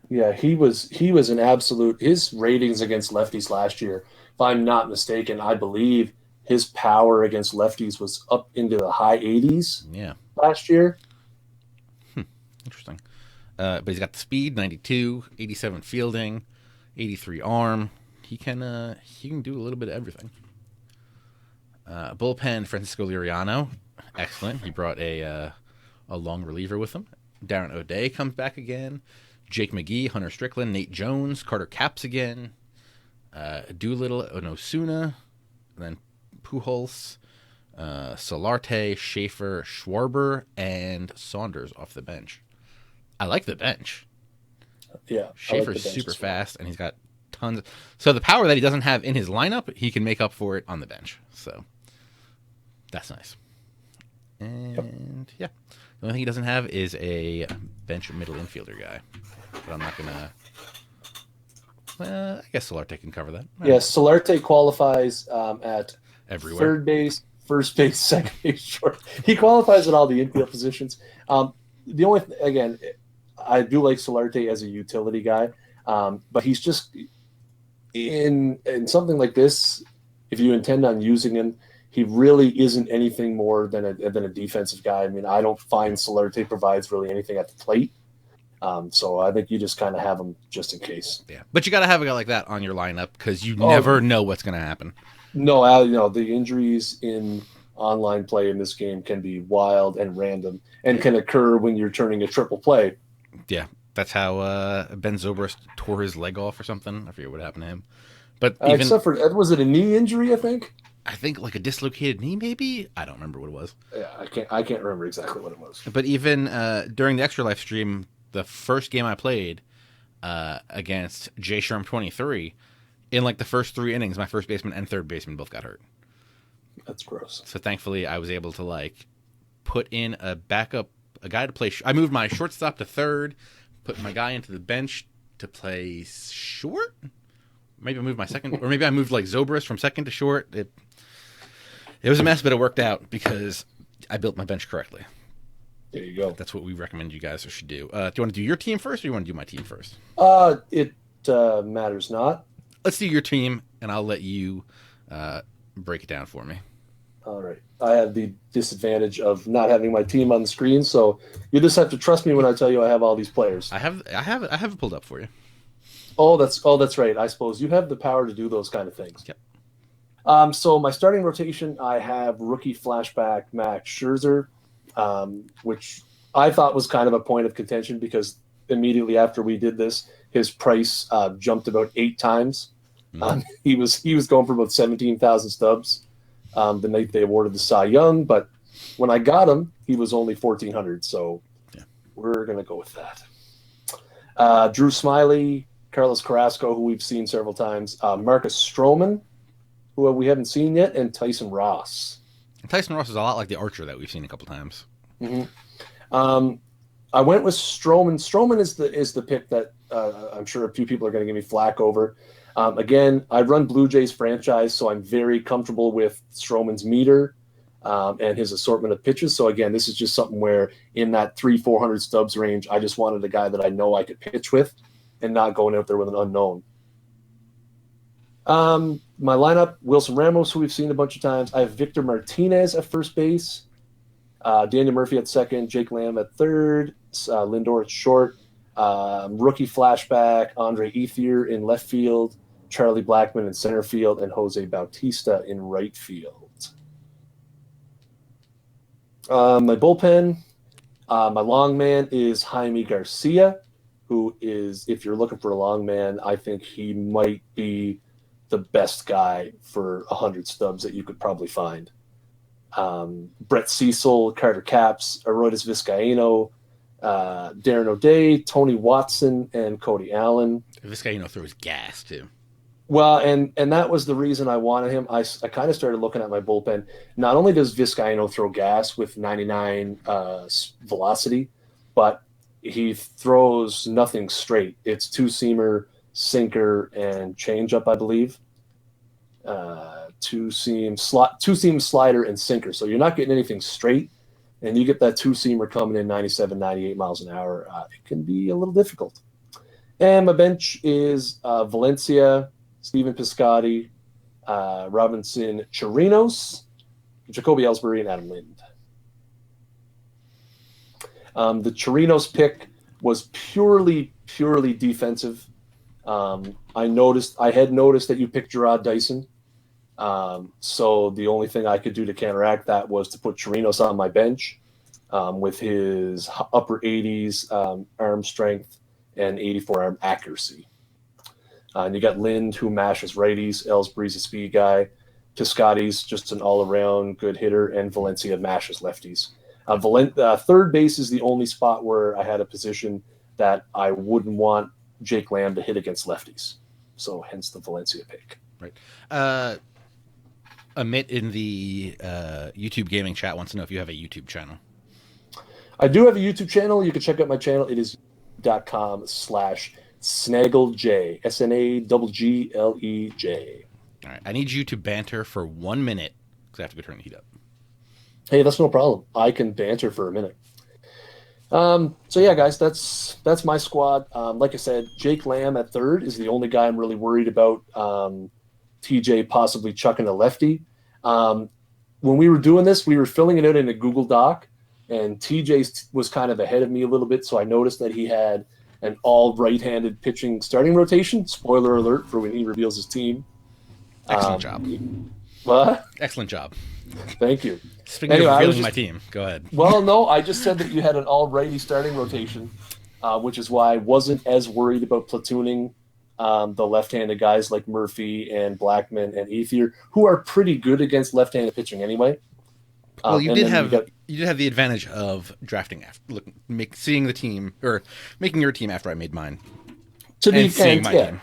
Yeah, he was an absolute. His ratings against lefties last year, if I'm not mistaken, I believe his power against lefties was up into the high 80s. Yeah, last year. Interesting. But he's got the speed, 92, 87 fielding, 83 arm. He can do a little bit of everything. Bullpen, Francisco Liriano, excellent. He brought a long reliever with him. Darren O'Day comes back again. Jake McGee, Hunter Strickland, Nate Jones, Carter Capps again. Doolittle, Onosuna, and then Pujols, Solarte, Schaefer, Schwarber, and Saunders off the bench. I like the bench. Yeah, Schaefer's super fast, and he's got tons. So the power that he doesn't have in his lineup, he can make up for it on the bench. So that's nice. And yeah, the only thing he doesn't have is a bench middle infielder guy. But I'm not gonna. I guess Solarte can cover that. Yes, Solarte qualifies at everywhere. Third base, first base, second base, short. He qualifies at all the infield positions. The only again, I do like Solarte as a utility guy, but he's just in something like this. If you intend on using him, he really isn't anything more than a defensive guy. I mean, I don't find Solarte provides really anything at the plate. So I think you just kind of have him just in case. Yeah, but you got to have a guy like that on your lineup because you never know what's going to happen. No, the injuries in online play in this game can be wild and random and can occur when you're turning a triple play. Yeah, that's how Ben Zobrist tore his leg off or something. I forget what happened to him. But except for, was it a knee injury, I think? I think like a dislocated knee, maybe? I don't remember what it was. Yeah, I can't remember exactly what it was. But even during the Extra Life stream, the first game I played against J Sherm 23, in like the first 3 innings, my first baseman and third baseman both got hurt. That's gross. So thankfully, I was able to like put in a backup, a guy to play. I moved my shortstop to third, put my guy into the bench to play short. Maybe I moved my second, or maybe I moved like Zobrist from second to short. It was a mess, but it worked out because I built my bench correctly. There you go. That's what we recommend you guys should do. Do you want to do your team first, or do you want to do my team first? It matters not. Let's do your team, and I'll let you break it down for me. All right. I have the disadvantage of not having my team on the screen, so you just have to trust me when I tell you I have all these players. I have it pulled up for you. Oh, that's right. I suppose you have the power to do those kind of things. Yep. So my starting rotation, I have rookie flashback Max Scherzer, which I thought was kind of a point of contention because immediately after we did this, his price jumped about 8 times. Mm-hmm. He was going for about 17,000 stubs the night they awarded the Cy Young, but when I got him, he was only 1,400. So we're gonna go with that. Drew Smiley, Carlos Carrasco, who we've seen several times, Marcus Stroman, who we haven't seen yet, and Tyson Ross. And Tyson Ross is a lot like the Archer that we've seen a couple times. Mm-hmm. I went with Stroman. Stroman is the pick that I'm sure a few people are going to give me flack over. Again, I run Blue Jays franchise, so I'm very comfortable with Stroman's meter and his assortment of pitches. So again, this is just something where in that 300-400 stubs range, I just wanted a guy that I know I could pitch with and not going out there with an unknown. My lineup, Wilson Ramos, who we've seen a bunch of times. I have Victor Martinez at first base, Daniel Murphy at second, Jake Lamb at third, Lindor at short, rookie flashback, Andre Ethier in left field, Charlie Blackmon in center field, and Jose Bautista in right field. My bullpen, my long man is Jaime Garcia, who is, if you're looking for a long man, I think he might be the best guy for 100 stubs that you could probably find. Brett Cecil, Carter Capps, Aroldis Vizcaíno, Darren O'Day, Tony Watson, and Cody Allen. This guy, throws gas too. Well, and that was the reason I wanted him. I kind of started looking at my bullpen. Not only does Vizcaino throw gas with 99 velocity, but he throws nothing straight. It's two-seamer, sinker, and changeup, I believe. Two-seam slider and sinker. So you're not getting anything straight, and you get that two-seamer coming in 97, 98 miles an hour. It can be a little difficult. And my bench is Valencia, Stephen Piscotty, Robinson Chirinos, Jacoby Ellsbury, and Adam Lind. The Chirinos pick was purely defensive. I had noticed that you picked Gerard Dyson. So the only thing I could do to counteract that was to put Chirinos on my bench with his upper 80s arm strength and 84 arm accuracy. And you got Lind, who mashes righties. Ellsbury's a speed guy. Piscotty's just an all-around good hitter. And Valencia mashes lefties. Third base is the only spot where I had a position that I wouldn't want Jake Lamb to hit against lefties. So hence the Valencia pick. Right. Amit in the YouTube gaming chat wants to know if you have a YouTube channel. I do have a YouTube channel. You can check out my channel. It is .com/SnaggleJ, SNAGGLEJ. All right. I need you to banter for 1 minute because I have to go turn the heat up. Hey, that's no problem. I can banter for a minute. So yeah, guys, that's my squad. Like I said, Jake Lamb at third is the only guy I'm really worried about. TJ possibly chucking a lefty. When we were doing this, we were filling it out in a Google Doc, and TJ was kind of ahead of me a little bit, so I noticed that he had an all right-handed pitching starting rotation. Spoiler alert for when he reveals his team. Excellent job. What? Excellent job. Thank you. Speaking of revealing my team, go ahead. Well, no, I just said that you had an all-righty starting rotation, which is why I wasn't as worried about platooning the left-handed guys like Murphy and Blackman and Ethier, who are pretty good against left-handed pitching anyway. Well, you did have the advantage of drafting after seeing the team or making your team after I made mine. Seeing my team.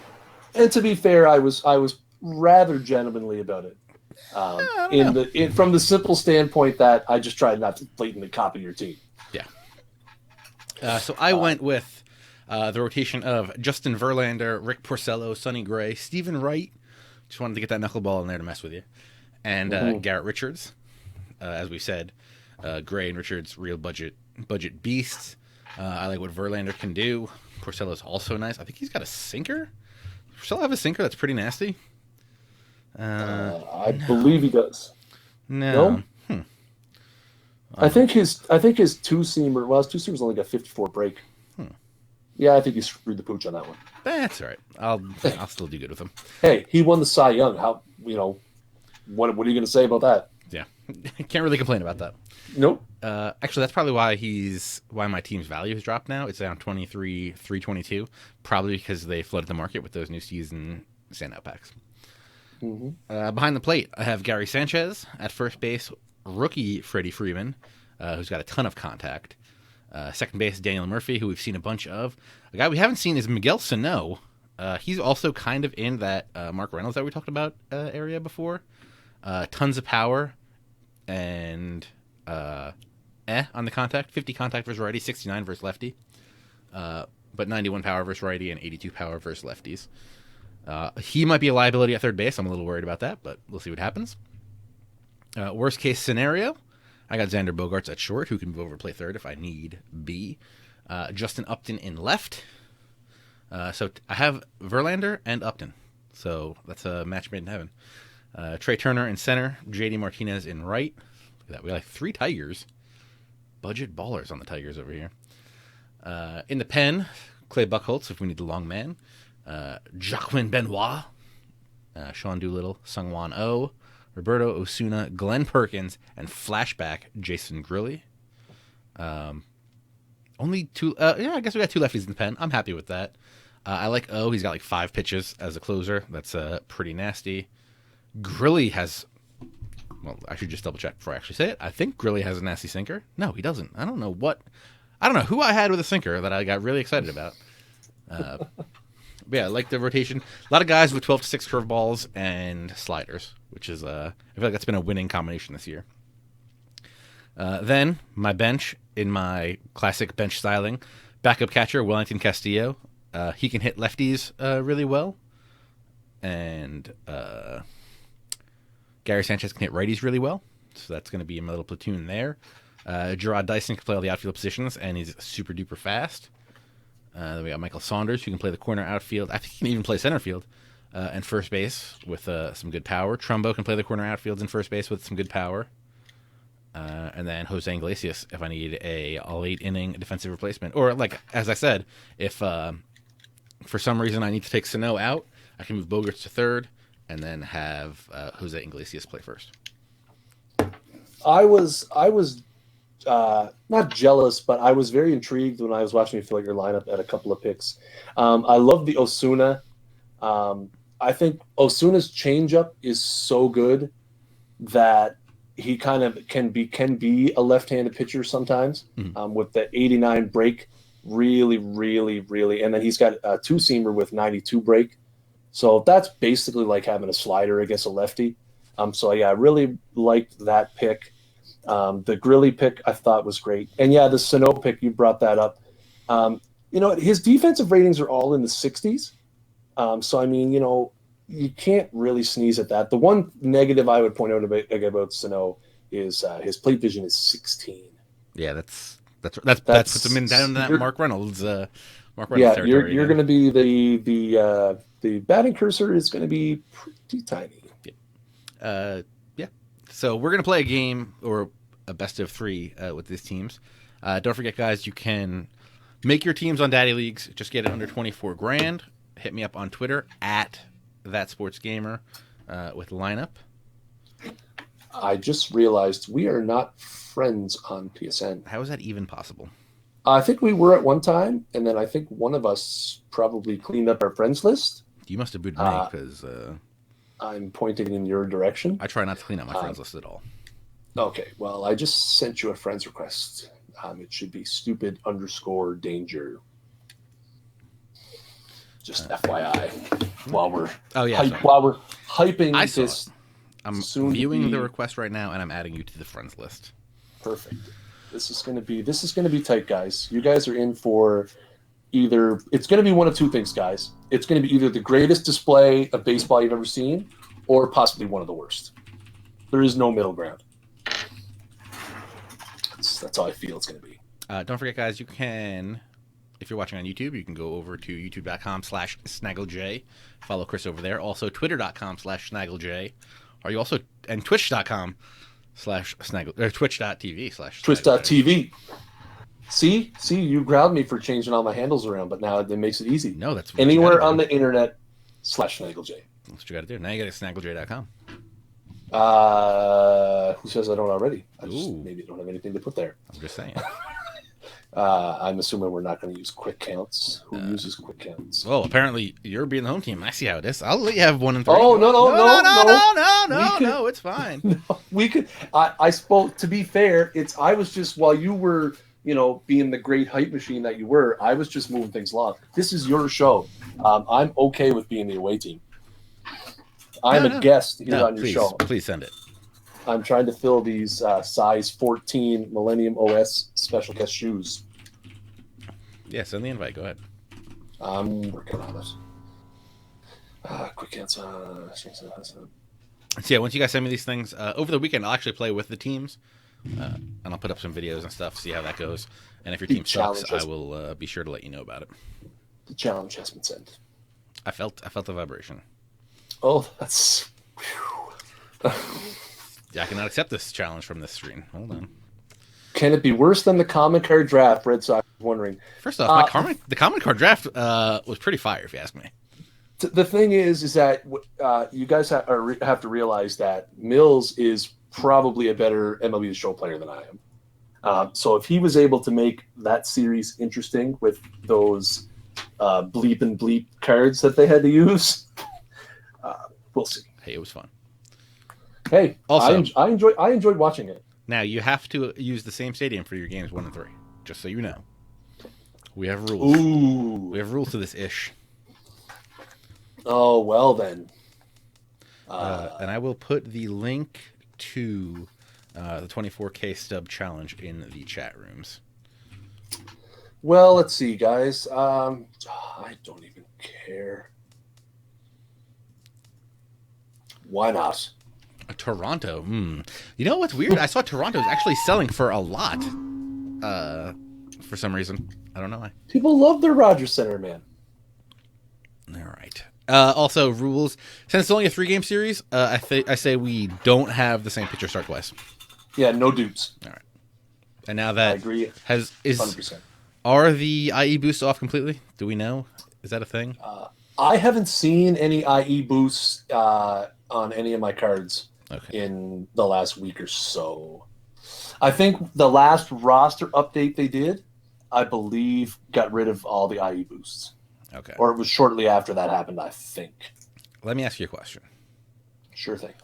And to be fair, I was rather gentlemanly about it. From the simple standpoint that I just tried not to blatantly copy your team. Yeah. So I went with the rotation of Justin Verlander, Rick Porcello, Sonny Gray, Stephen Wright. Just wanted to get that knuckleball in there to mess with you. And Garrett Richards. As we said, Gray and Richards, real budget beasts. I like what Verlander can do. Porcello's also nice. I think he's got a sinker. Porcello have a sinker that's pretty nasty. I believe he does. No. I think his two-seamer. Well, his two-seamer's only got 54 break. Yeah, I think he screwed the pooch on that one. That's all right. I'll still do good with him. Hey, he won the Cy Young. How what are you going to say about that? Yeah, can't really complain about that. Nope. Actually, that's probably why my team's value has dropped now. It's down 322, probably because they flooded the market with those new season standout packs. Behind the plate, I have Gary Sanchez at first base, rookie Freddie Freeman, who's got a ton of contact. Second base, Daniel Murphy, who we've seen a bunch of. A guy we haven't seen is Miguel Sano. He's also kind of in that Mark Reynolds that we talked about area before. Tons of power and on the contact. 50 contact versus righty, 69 versus lefty. But 91 power versus righty and 82 power versus lefties. He might be a liability at third base. I'm a little worried about that, but we'll see what happens. Worst case scenario, I got Xander Bogaerts at short, who can move over and play third if I need be. Justin Upton in left. So I have Verlander and Upton. So that's a match made in heaven. Trey Turner in center. JD Martinez in right. Look at that. We got like 3 Tigers. Budget ballers on the Tigers over here. In the pen, Clay Buchholz if we need the long man. Jacqueline Benoit. Sean Doolittle. Sungwon Oh. Roberto Osuna, Glenn Perkins, and flashback Jason Grilly. Only 2. I guess we got 2 lefties in the pen. I'm happy with that. I like O. He's got like 5 pitches as a closer. That's pretty nasty. Grilly has. Well, I should just double check before I actually say it. I think Grilly has a nasty sinker. No, he doesn't. I don't know what. I don't know who I had with a sinker that I got really excited about. But yeah, I like the rotation. A lot of guys with 12 to 6 curveballs and sliders, which is I feel like that's been a winning combination this year. Then my bench in my classic bench styling, backup catcher Wellington Castillo. He can hit lefties really well, and Gary Sanchez can hit righties really well. So that's going to be in my little platoon there. Gerard Dyson can play all the outfield positions, and he's super duper fast. Then we got Michael Saunders, who can play the corner outfield. I think he can even play center field and first base with some good power. Trumbo can play the corner outfields and first base with some good power. And then Jose Iglesias, if I need a late inning defensive replacement. Or, like, as I said, if for some reason I need to take Sano out, I can move Bogarts to third and then have Jose Iglesias play first. I was not jealous, but I was very intrigued when I was watching you fill out your lineup at a couple of picks. I love the Osuna. I think Osuna's changeup is so good that he kind of can be a left-handed pitcher sometimes. With the 89 break, really, and then he's got a two-seamer with 92 break. So that's basically like having a slider against a lefty. So yeah, I really liked that pick. The Grilly pick I thought was great. And yeah, the Sano pick, you brought that up. His defensive ratings are all in the 60s. So, I mean, you can't really sneeze at that. The one negative I would point out about Sano is his plate vision is 16. Yeah, that's puts him down in that Mark Reynolds. Territory. You're going to be the batting cursor is going to be pretty tiny. Yeah. So we're going to play a game or a best of 3 with these teams. Don't forget, guys, you can make your teams on Daddy Leagues. Just get it under 24 grand. Hit me up on Twitter at ThatSportsGamer with lineup. I just realized we are not friends on PSN. How is that even possible? I think we were at one time, and then I think one of us probably cleaned up our friends list. You must have booted me because... I'm pointing in your direction. I try not to clean up my friends list at all. Okay, well, I just sent you a friends request. It should be stupid_danger. Just FYI, while we're hyping this. I'm viewing the request right now, and I'm adding you to the friends list. Perfect. This is gonna be tight, guys. You guys are in for it's going to be one of two things, guys. It's going to be either the greatest display of baseball you've ever seen or possibly one of the worst. There is no middle ground. That's how I feel it's going to be. Don't forget, guys, you can, if you're watching on YouTube, you can go over to youtube.com/SnaggleJ. Follow Chris over there. Also, twitter.com/SnaggleJ. And twitch.com/Snaggle, or twitch.tv/SnaggleJ. Twitch.tv. See, you growled me for changing all my handles around, but now it makes it easy. No, that's anywhere on the internet /SnaggleJ. That's what you got to do. Now you got to snagglej.com. Who says I don't already? Maybe I don't have anything to put there. I'm just saying. I'm assuming we're not going to use quick counts. Who uses quick counts? Well, apparently you're being the home team. I see how it is. I'll let you have 1 and 3. Oh, no, it's fine. No, we could. I spoke. To be fair, I was just while you were. Being the great hype machine that you were, I was just moving things along. This is your show. I'm okay with being the away team. I'm a guest here on your show. Please send it. I'm trying to fill these size 14 Millennium OS special guest shoes. Yeah, send the invite. Go ahead. I'm working on it. Quick answer. So yeah, once you guys send me these things, over the weekend I'll actually play with the teams. And I'll put up some videos and stuff, see how that goes. And if your team sucks, I will be sure to let you know about it. The challenge has been sent. I felt the vibration. Oh, that's... Yeah, I cannot accept this challenge from this screen. Hold on. Can it be worse than the common card draft, Red Sox? Wondering. First off, the common card draft was pretty fire, if you ask me. The thing is that you guys have to realize that Mills is probably a better MLB The Show player than I am. So if he was able to make that series interesting with those bleep and bleep cards that they had to use, we'll see. Hey, it was fun. Hey, also, I enjoyed watching it. Now you have to use the same stadium for your games 1 and 3, just so you know. We have rules. Ooh. We have rules to this ish. Oh, well then. And I will put the link to the 24K Stub challenge in the chat rooms. Well, let's see, guys. I don't even care. Why not? Toronto. You know what's weird? I saw Toronto's actually selling for a lot. For some reason. I don't know why. People love their Rogers Center, man. All right. Also, rules. Since it's only a 3-game series, I say we don't have the same pitcher start twice. Yeah, no dupes. All right. And now that I agree. 100%. Are the IE boosts off completely? Do we know? Is that a thing? I haven't seen any IE boosts on any of my cards in the last week or so. I think the last roster update they did, I believe, got rid of all the IE boosts. Okay. Or it was shortly after that happened, I think. Let me ask you a question. Sure thing.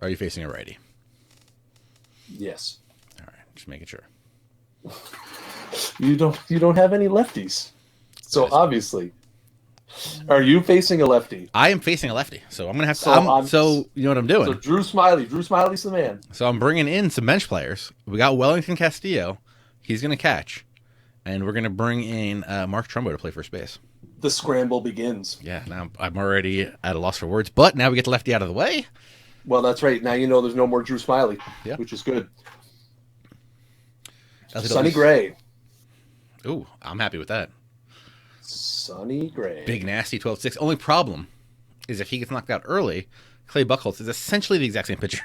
Are you facing a righty? Yes. All right, just making sure. You don't have any lefties. So obviously. Are you facing a lefty? I am facing a lefty, so I'm gonna have to. So you know what I'm doing. So Drew Smiley's the man. So I'm bringing in some bench players. We got Wellington Castillo. He's gonna catch, and we're gonna bring in Mark Trumbo to play first base. The scramble begins. Yeah, now I'm already at a loss for words, but now we get the lefty out of the way. Well, that's right. Now you know there's no more Drew Smiley, which is good. Sonny Gray. Ooh, I'm happy with that. Sonny Gray. Big nasty 12-6. Only problem is if he gets knocked out early, Clay Buchholz is essentially the exact same pitcher.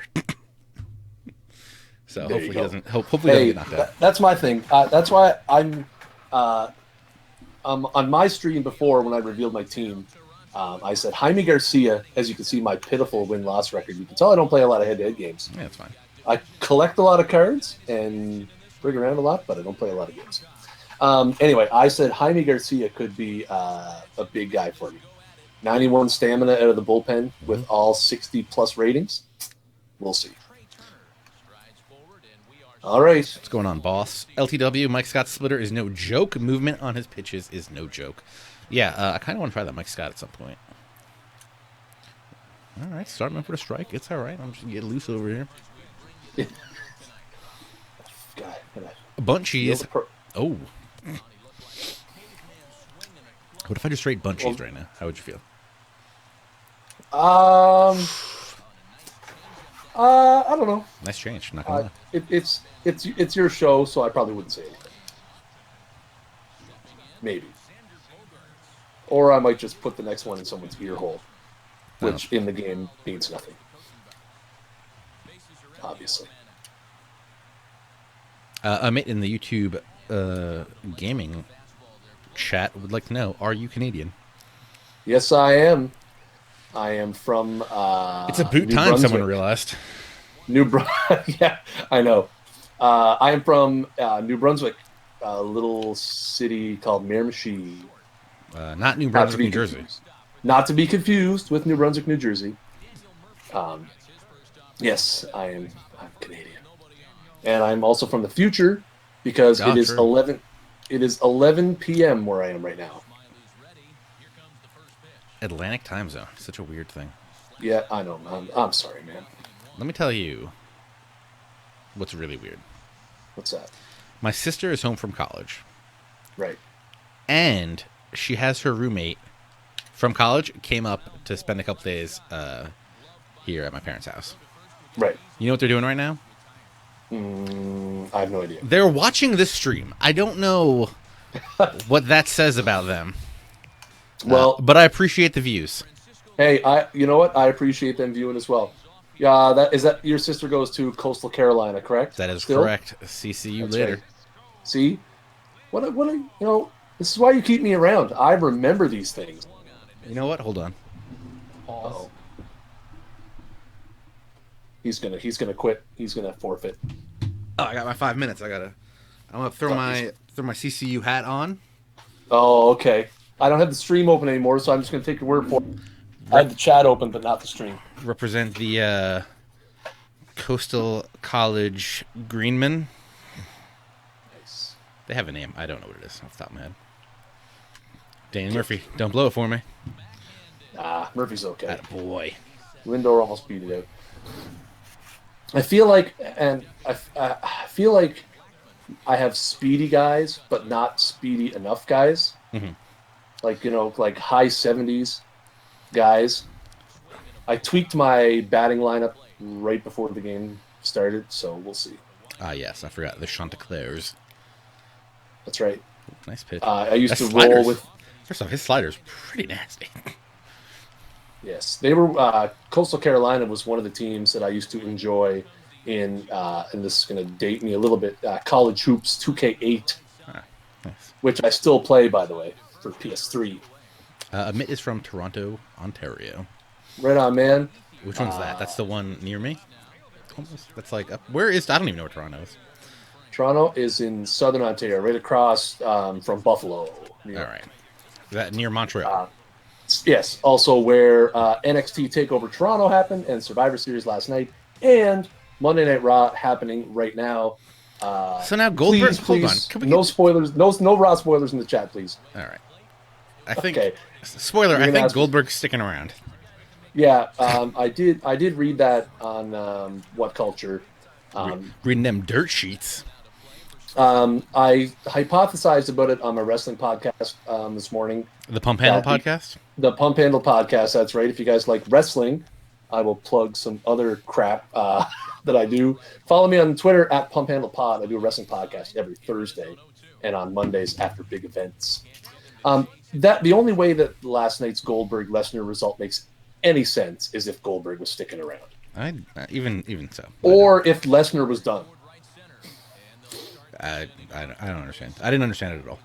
So hopefully he doesn't. Hopefully he doesn't get knocked out. That's my thing. That's why I'm on my stream before when I revealed my team. I said Jaime Garcia. As you can see, my pitiful win-loss record. You can tell I don't play a lot of head-to-head games. Yeah, that's fine. I collect a lot of cards and bring around a lot, but I don't play a lot of games. Anyway, I said Jaime Garcia could be a big guy for me. 91 stamina out of the bullpen with all 60-plus ratings. We'll see. All right. What's going on, boss? LTW, Mike Scott's splitter is no joke. Movement on his pitches is no joke. Yeah, I kind of want to try that Mike Scott at some point. All right, start him for a strike. It's all right. I'm just going to get loose over here. Bunt cheese. Oh. What if I just straight bunt cheese right now? How would you feel? I don't know. Nice change. Not gonna lie. It's your show, so I probably wouldn't say anything. Maybe. Or I might just put the next one in someone's ear hole, which in the game means nothing. Obviously. A mate in the YouTube gaming chat would like to know, are you Canadian? Yes, I am. I am from it's a boot time, someone realized. Yeah, I know. I am from New Brunswick, a little city called Miramichi. Not New Brunswick, New Jersey. Not to be confused with New Brunswick, New Jersey. Yes, I'm Canadian. And I'm also from the future because it is 11 p.m. where I am right now. Atlantic time zone. Such a weird thing. Yeah, I know. I'm sorry, man. Let me tell you what's really weird. What's that? My sister is home from college. Right. And she has her roommate from college came up to spend a couple days here at my parents' house. Right. You know what they're doing right now? I have no idea. They're watching this stream. I don't know what that says about them. Well, but I appreciate the views. Hey, you know what? I appreciate them viewing as well. Yeah, that your sister goes to Coastal Carolina, correct? That is correct. See you later. Right. See, what this is why you keep me around. I remember these things. You know what? Hold on. Uh-oh. He's gonna quit. He's gonna forfeit. Oh, I got my 5 minutes. I'm gonna throw my CCU hat on. Oh, okay. I don't have the stream open anymore, so I'm just gonna take your word for it. I have the chat open, but not the stream. Represent the Coastal College Greenmen. Nice. They have a name. I don't know what it is off the top of my head. Danny Murphy, don't blow it for me. Murphy's okay. Boy. Lindor almost beat it out. I feel like I have speedy guys, but not speedy enough guys. Mm-hmm. Like high 70s guys. I tweaked my batting lineup right before the game started, so we'll see. Yes, I forgot the Chanticleers. That's right. Nice pitch. I used to sliders. roll with. First off, his slider's pretty nasty. Yes, they were. Coastal Carolina was one of the teams that I used to enjoy in, and this is going to date me a little bit. College Hoops 2K8, Nice. which I still play, by the way, for PS3. Amit is from Toronto, Ontario. Right on, man. Which one's that? That's the one near me. Almost. That's like up. Where is? I don't even know where Toronto is. Toronto is in southern Ontario, right across from Buffalo. All right. Is that near Montreal? Yes. Also, where NXT Takeover Toronto happened, and Survivor Series last night, and Monday Night Raw happening right now. So now Goldberg. Please, hold on. Can we no spoilers. No Raw spoilers in the chat, please. All right. I think. Okay. Spoiler. I think Goldberg's sticking around. Yeah, I did read that on What Culture. Reading them dirt sheets. I hypothesized about it on my wrestling podcast this morning. The Pump Handle podcast? The Pump Handle podcast, that's right. If you guys like wrestling, I will plug some other crap that I do. Follow me on Twitter at Pump Handle Pod. I do a wrestling podcast every Thursday and on Mondays after big events. The only way that last night's Goldberg-Lesnar result makes any sense is if Goldberg was sticking around. Even so. Or if Lesnar was done. I don't understand. I didn't understand it at all.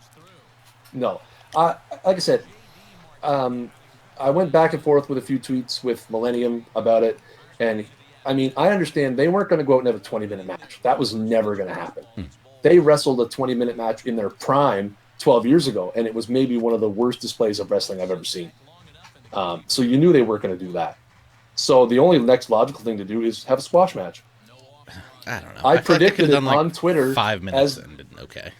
No. Like I said, I went back and forth with a few tweets with Millennium about it. And, I mean, I understand they weren't going to go out and have a 20-minute match. That was never going to happen. They wrestled a 20-minute match in their prime 12 years ago, and it was maybe one of the worst displays of wrestling I've ever seen. So you knew they weren't going to do that. So the only next logical thing to do is have a squash match. I don't know. I predicted it like on Twitter 5 minutes and did okay.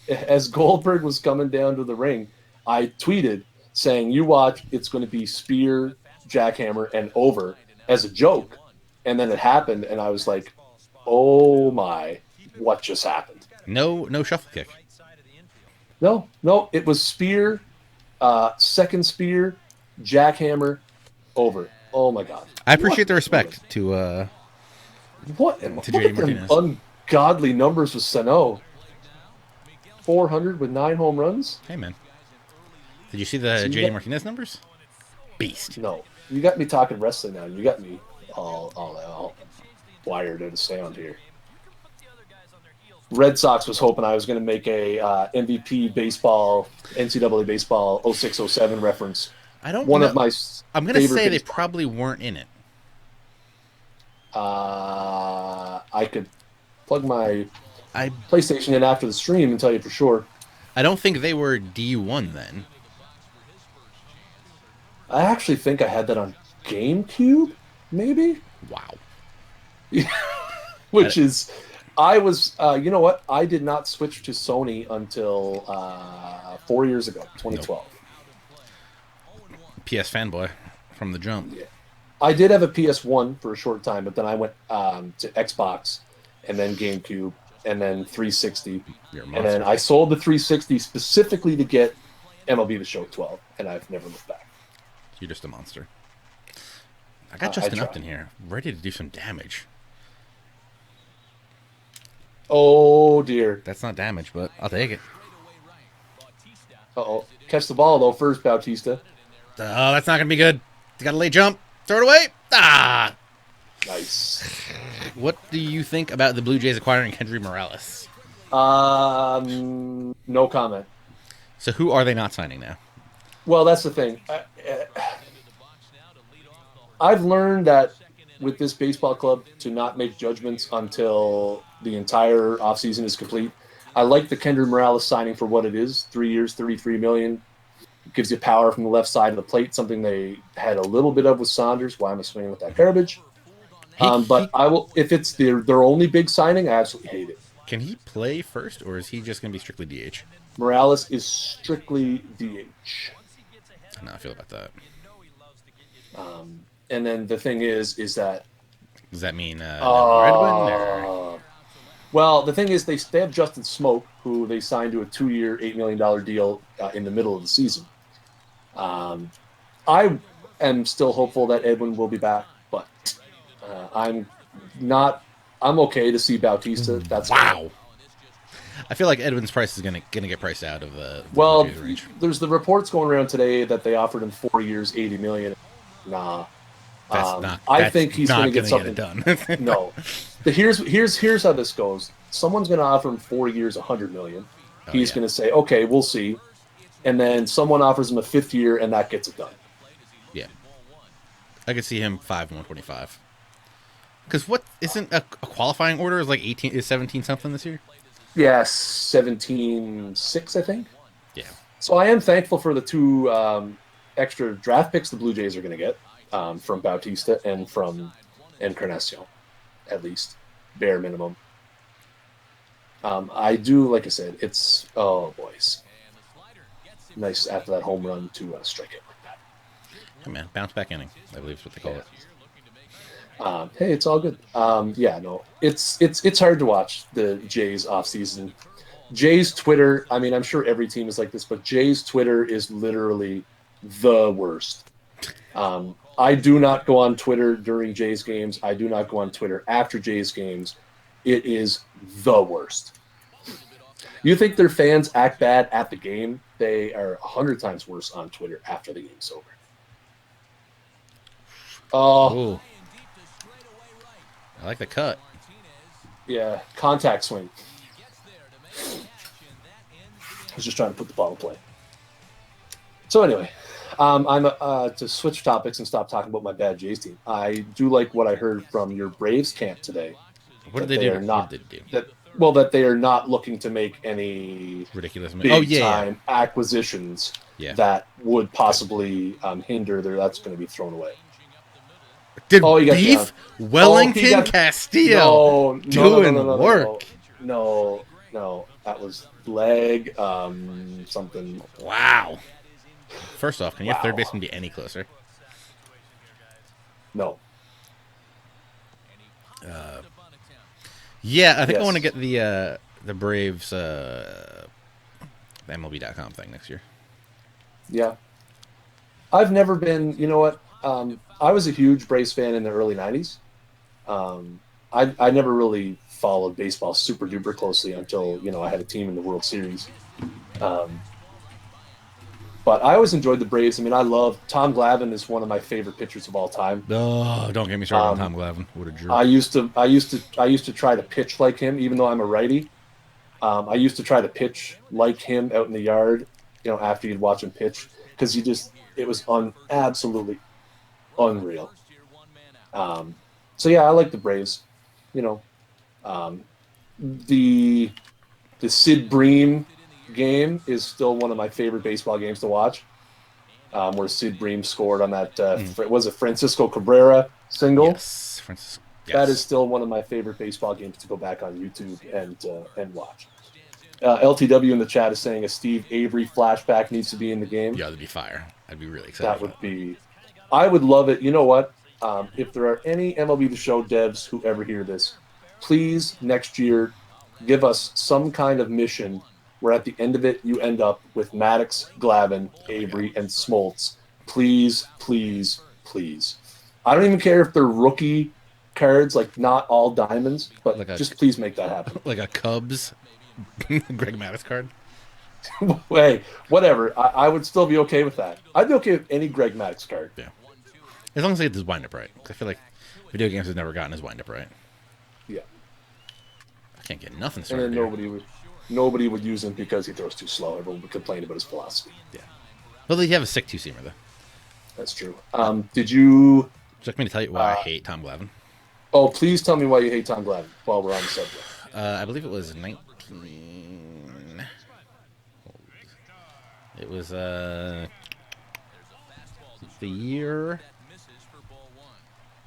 As Goldberg was coming down to the ring, I tweeted saying, "You watch, it's going to be spear, jackhammer, and over," as a joke. And then it happened, and I was like, "Oh my, what just happened?" No shuffle kick. No, it was spear, second spear, jackhammer, over. Oh my god! I appreciate the respect to what? to Look JD at them Martinez. ungodly numbers with Sano. 400 with 9 home runs. Hey man, did you see the JD Martinez numbers? Beast. No, you got me talking wrestling now. You got me all wired out of sound here. Red Sox was hoping I was going to make a MVP baseball, NCAA baseball 06-07 reference. I don't. One know. of my. I'm going to say they baseball. probably weren't in it. I could plug my I PlayStation in after the stream and tell you for sure. I don't think they were D1 then. I actually think I had that on GameCube, maybe. Wow. Which is, I was, you know what? I did not switch to Sony until 4 years ago, 2012. Nope. PS fanboy from the jump. Yeah. I did have a PS1 for a short time, but then I went to Xbox and then GameCube and then 360. And then I sold the 360 specifically to get MLB The Show 12, and I've never looked back. You're just a monster. I got Justin Upton here, ready to do some damage. Oh, dear. That's not damage, but I'll take it. Uh-oh. Catch the ball, though, first, Bautista. Oh, that's not going to be good. You got a late jump. Throw it away. Ah! Nice. What do you think about the Blue Jays acquiring Kendry Morales? No comment. So who are they not signing now? Well, that's the thing. I've learned that with this baseball club to not make judgments until the entire offseason is complete. I like the Kendry Morales signing for what it is. 3 years, $33 million. Gives you power from the left side of the plate, something they had a little bit of with Saunders. Why am I swinging with that garbage? But I will, if it's their only big signing, I absolutely hate it. Can he play first, or is he just going to be strictly DH? Morales is strictly DH. I don't know how I feel about that. And then the thing is that Does that mean no more Edwin? Or... well, the thing is they have Justin Smoke, who they signed to a 2-year, $8 million deal in the middle of the season. I am still hopeful that Edwin will be back, but I'm not. I'm okay to see Bautista. That's wow. I feel like Edwin's price is gonna get priced out of the Blue well. Jays range. There's the reports going around today that they offered him 4 years, $80 million. Nah, That's not. I That's think he's going to not get something. Get it done. No, but here's how this goes. Someone's going to offer him 4 years, $100 million. Oh, He's yeah. going to say, "Okay, we'll see," and then someone offers him a 5th year, and that gets it done. Yeah, I could see him 5-125. Because what isn't a qualifying order is like 18 is 17 something this year? Yeah, 17-6, I think. Yeah. So I am thankful for the 2 extra draft picks the Blue Jays are going to get from Bautista and from Encarnacion, at least bare minimum. I do, like I said, it's boys, nice after that home run to strike it like that. Hey man, bounce back inning, I believe is what they call it. Hey, it's all good. Yeah, no, it's hard to watch the Jays offseason. Jays Twitter, I mean, I'm sure every team is like this, but Jays Twitter is literally the worst. I do not go on Twitter during Jays games. I do not go on Twitter after Jays games. It is the worst. You think their fans act bad at the game? They are 100 times worse on Twitter after the game's over. Oh, Ooh. I like the cut. yeah, contact swing. I was just trying to put the ball in play. So anyway, I'm to switch topics and stop talking about my bad Jays team. I do like what I heard from your Braves camp today. What did they do? What did they do? That they are not looking to make any Ridiculous. big time acquisitions Yeah. that would possibly hinder their. That's going to be thrown away. Did you got Beef Wellington Castillo doing work? No, that was leg something. Wow. First off, can your third baseman be any closer? No. Yeah, I think I want to get the Braves the MLB.com thing next year. Yeah. I've never been, you know what? I was a huge Braves fan in the early 90s. I never really followed baseball super duper closely until, I had a team in the World Series. But I always enjoyed the Braves. I mean, I love Tom Glavine is one of my favorite pitchers of all time. Oh, don't get me started on Tom Glavine. What a jerk. I used to try to pitch like him, even though I'm a righty. I used to try to pitch like him out in the yard, after you'd watch him pitch, because it was absolutely unreal. So yeah, I like the Braves. The Sid Bream game is still one of my favorite baseball games to watch. Where Sid Bream scored on that was it Francisco Cabrera single? Yes, Francisco. Yes. That is still one of my favorite baseball games to go back on YouTube and watch. LTW in the chat is saying a Steve Avery flashback needs to be in the game. Yeah, that'd be fire. I'd be really excited. That would be. I would love it. You know what? If there are any MLB The Show devs who ever hear this, please next year give us some kind of mission where at the end of it you end up with Maddox, Glavine, Avery, and Smoltz. Please, please, please. I don't even care if they're rookie cards, like not all diamonds, but just please make that happen. Like a Cubs Greg Maddux card? Hey, whatever. I would still be okay with that. I'd be okay with any Greg Maddux card. Yeah. As long as they get his wind-up right. I feel like video games has never gotten his wind-up right. Yeah. I can't get nothing started. And then nobody would use him because he throws too slow. Everyone would complain about his philosophy. Yeah. Well, they have a sick two-seamer, though. That's true. Did you... Would you like me to tell you why I hate Tom Glavine? Oh, please tell me why you hate Tom Glavine while we're on the subject. I believe it was 19... It was the year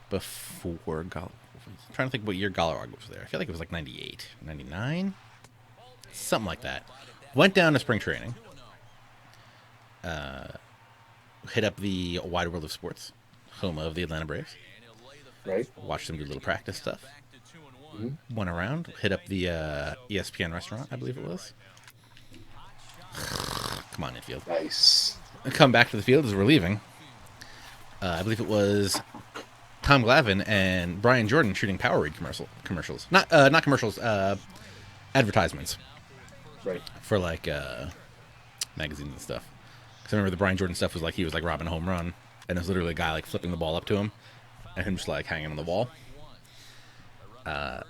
before I'm trying to think what year Galarog was there. I feel like it was like 98, 99, something like that. Went down to spring training. Hit up the Wide World of Sports, home of the Atlanta Braves. Right. Watched them do a little practice stuff. Mm-hmm. Went around, hit up the ESPN restaurant, I believe it was. Come on, infield. Nice. Come back to the field as we're leaving. I believe it was Tom Glavine and Brian Jordan shooting Powerade commercials. Not commercials, advertisements. Right. For like magazines and stuff. Because I remember the Brian Jordan stuff was like he was like robbing a home run, and it was literally a guy like flipping the ball up to him, and him just like hanging on the wall. Tom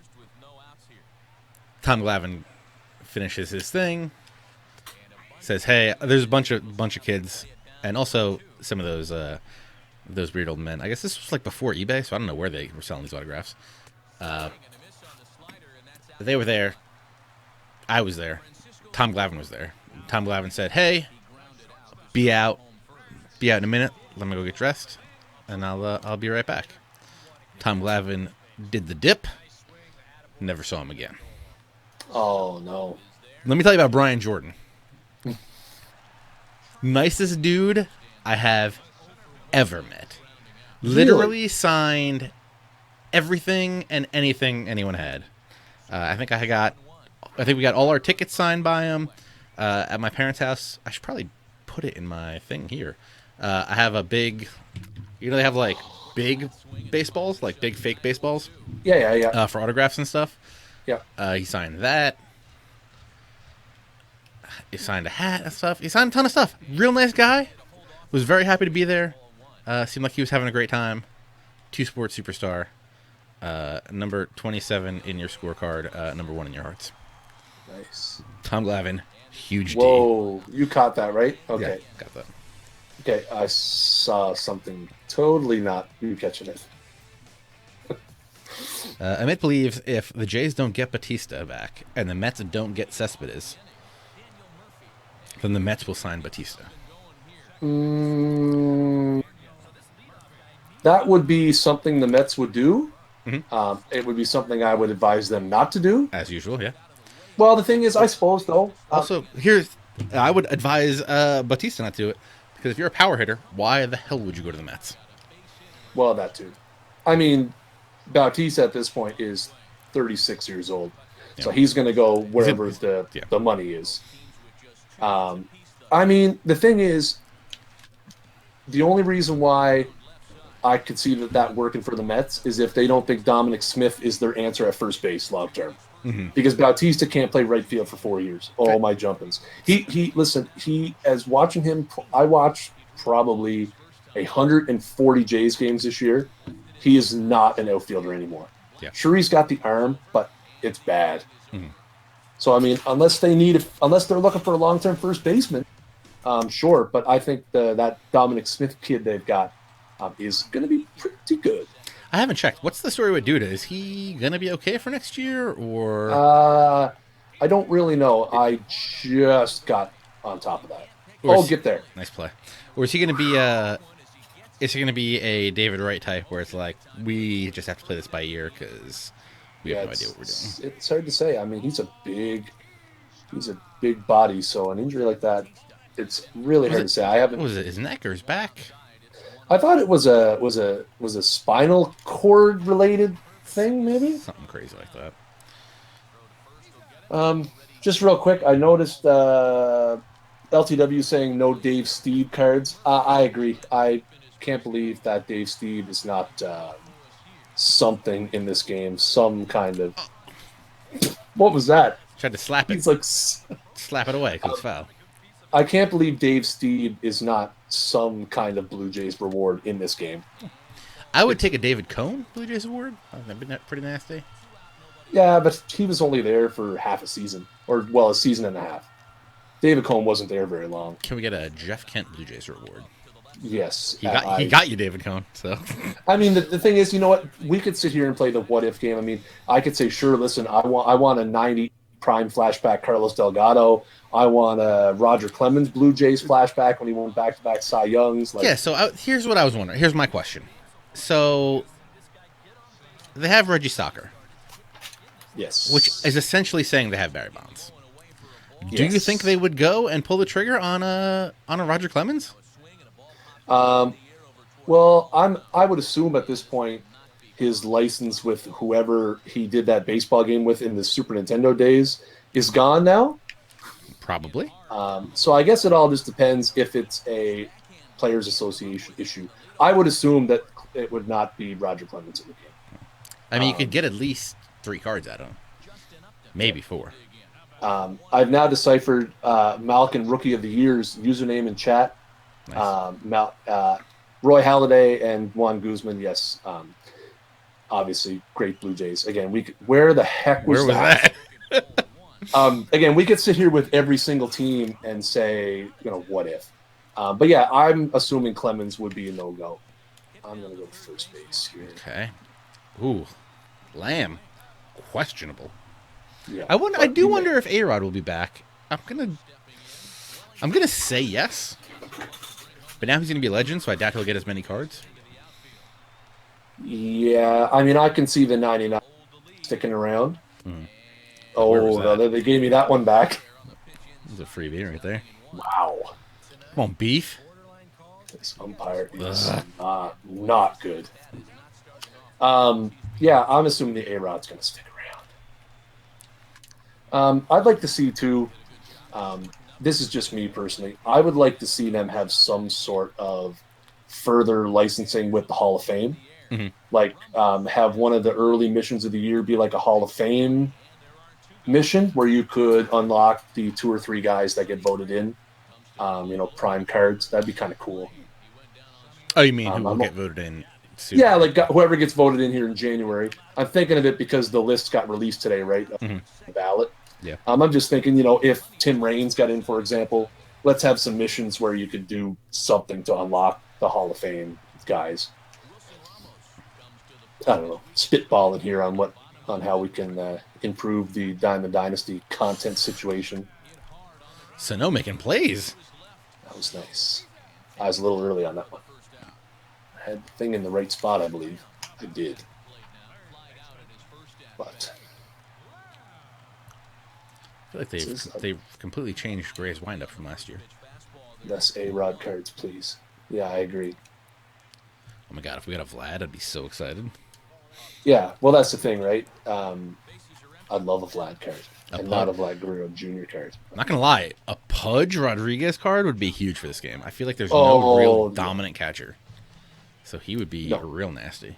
Glavine finishes his thing, says, "Hey, there's a bunch of kids, and also some of those weird old men. I guess this was like before eBay, so I don't know where they were selling these autographs. They were there. I was there. Tom Glavine was there. Tom Glavine said, "Hey, be out in a minute. Let me go get dressed, and I'll be right back." Tom Glavine did the dip. Never saw him again. Oh no. Let me tell you about Brian Jordan. Nicest dude I have ever met. Literally signed everything and anything anyone had. I think we got all our tickets signed by him at my parents' house. I should probably put it in my thing here. I have a big, they have like big baseballs, like big fake baseballs. Yeah. For autographs and stuff. Yeah. He signed that. He signed a hat and stuff. He signed a ton of stuff. Real nice guy. Was very happy to be there. Seemed like he was having a great time. Two-sport superstar. Number 27 in your scorecard. Number 1 in your hearts. Nice. Tom Glavine, huge D. Whoa, you caught that, right? Okay. Yeah, got that. Okay, I saw something totally not you catching it. Amit believes if the Jays don't get Batista back and the Mets don't get Cespedes, then the Mets will sign Batista. That would be something the Mets would do. Mm-hmm. It would be something I would advise them not to do. As usual, yeah. Well, the thing is, I suppose, though. Also, I would advise Batista not to do it, because if you're a power hitter, why the hell would you go to the Mets? Well, that too. I mean, Bautista at this point is 36 years old. Yeah. So he's going to go wherever the money is. I mean, the thing is, the only reason why I could see that working for the Mets is if they don't think Dominic Smith is their answer at first base long term. Mm-hmm. Because Bautista can't play right field for 4 years. Oh, my jumpins. As watching him, I watched probably 140 Jays games this year. He is not an outfielder anymore. Yeah. Sure, he's got the arm, but it's bad. Mm-hmm. So, I mean, unless they're looking for a long-term first baseman, sure. But I think that Dominic Smith kid they've got is going to be pretty good. I haven't checked. What's the story with Duda? Is he going to be okay for next year, or? I don't really know. I just got on top of that. I'll get there. Nice play. Or is he going to be Is he going to be a David Wright type where it's like, we just have to play this by ear because we have no idea what we're doing? It's hard to say. I mean, he's a big body, so an injury like that, it's really hard to say. What was it? His neck or his back? I thought it was a spinal cord related thing, maybe something crazy like that. Just real quick, I noticed LTW saying no Dave Steve cards. I agree. I can't believe that Dave Steve is not something in this game. Some kind of. What was that? Tried to slap it. He's like slap it away because it's foul. I can't believe Dave Steve is not some kind of Blue Jays reward in this game. I would take a David Cone Blue Jays award. That'd be pretty nasty. Yeah, but he was only there for half a season, a season and a half. David Cone wasn't there very long. Can we get a Jeff Kent Blue Jays reward? Yes. He got you, David Cone. So. I mean, the thing is, you know what? We could sit here and play the what-if game. I mean, I could say, sure, listen, I want a 90 prime flashback Carlos Delgado. I want a Roger Clemens Blue Jays flashback when he won back-to-back Cy Youngs. So here's what I was wondering. Here's my question. So They have Reggie Soccer, Yes. which is essentially saying they have Barry Bonds. Do you Yes. think they would go and pull the trigger on a Roger Clemens? Well, I would assume at this point his license with whoever he did that baseball game with in the Super Nintendo days is gone now. Probably. So I guess it all just depends if it's a players association issue. I would assume that it would not be Roger Clemens in the game. I mean, you could get at least 3 cards out of him. Maybe 4. I've now deciphered Malkin Rookie of the Year's username in chat. Nice. Roy Halladay and Juan Guzman, yes. Obviously, great Blue Jays. Again, where the heck was that? Again, we could sit here with every single team and say, what if? But yeah, I'm assuming Clemens would be a no-go. I'm going to go to first base here. Okay. Ooh, Lamb, questionable. Yeah, I do wonder if A-Rod will be back. I'm gonna say yes, but now he's gonna be a legend, so I doubt he'll get as many cards. Yeah, I mean, I can see the 99 sticking around. Oh, no, they gave me that one back. There's a freebie right there. Wow. Come on, beef. This umpire is not good. Yeah, I'm assuming the A-Rod's going to stick around. I'd like to see, too, this is just me personally, I would like to see them have some sort of further licensing with the Hall of Fame. Mm-hmm. Like, have one of the early missions of the year be like a Hall of Fame mission where you could unlock the 2 or 3 guys that get voted in, prime cards. That'd be kind of cool. Oh, you mean who will get voted in soon? Yeah, like whoever gets voted in here in January. I'm thinking of it because the list got released today, right? The ballot. Yeah. I'm just thinking, if Tim Raines got in, for example, let's have some missions where you could do something to unlock the Hall of Fame guys. I don't know, spitballing here on how we can improve the Diamond Dynasty content situation. Sano making plays. That was nice. I was a little early on that one. I had the thing in the right spot, I believe. I did. But I feel like they've completely changed Gray's windup from last year. Less A-Rod cards, please. Yeah, I agree. Oh my god, if we got a Vlad, I'd be so excited. Yeah, well, that's the thing, right? I'd love a Vlad card, not a Vlad Guerrero Jr. card. I'm not gonna lie, a Pudge Rodriguez card would be huge for this game. I feel like there's no real dominant catcher, so he would be real nasty.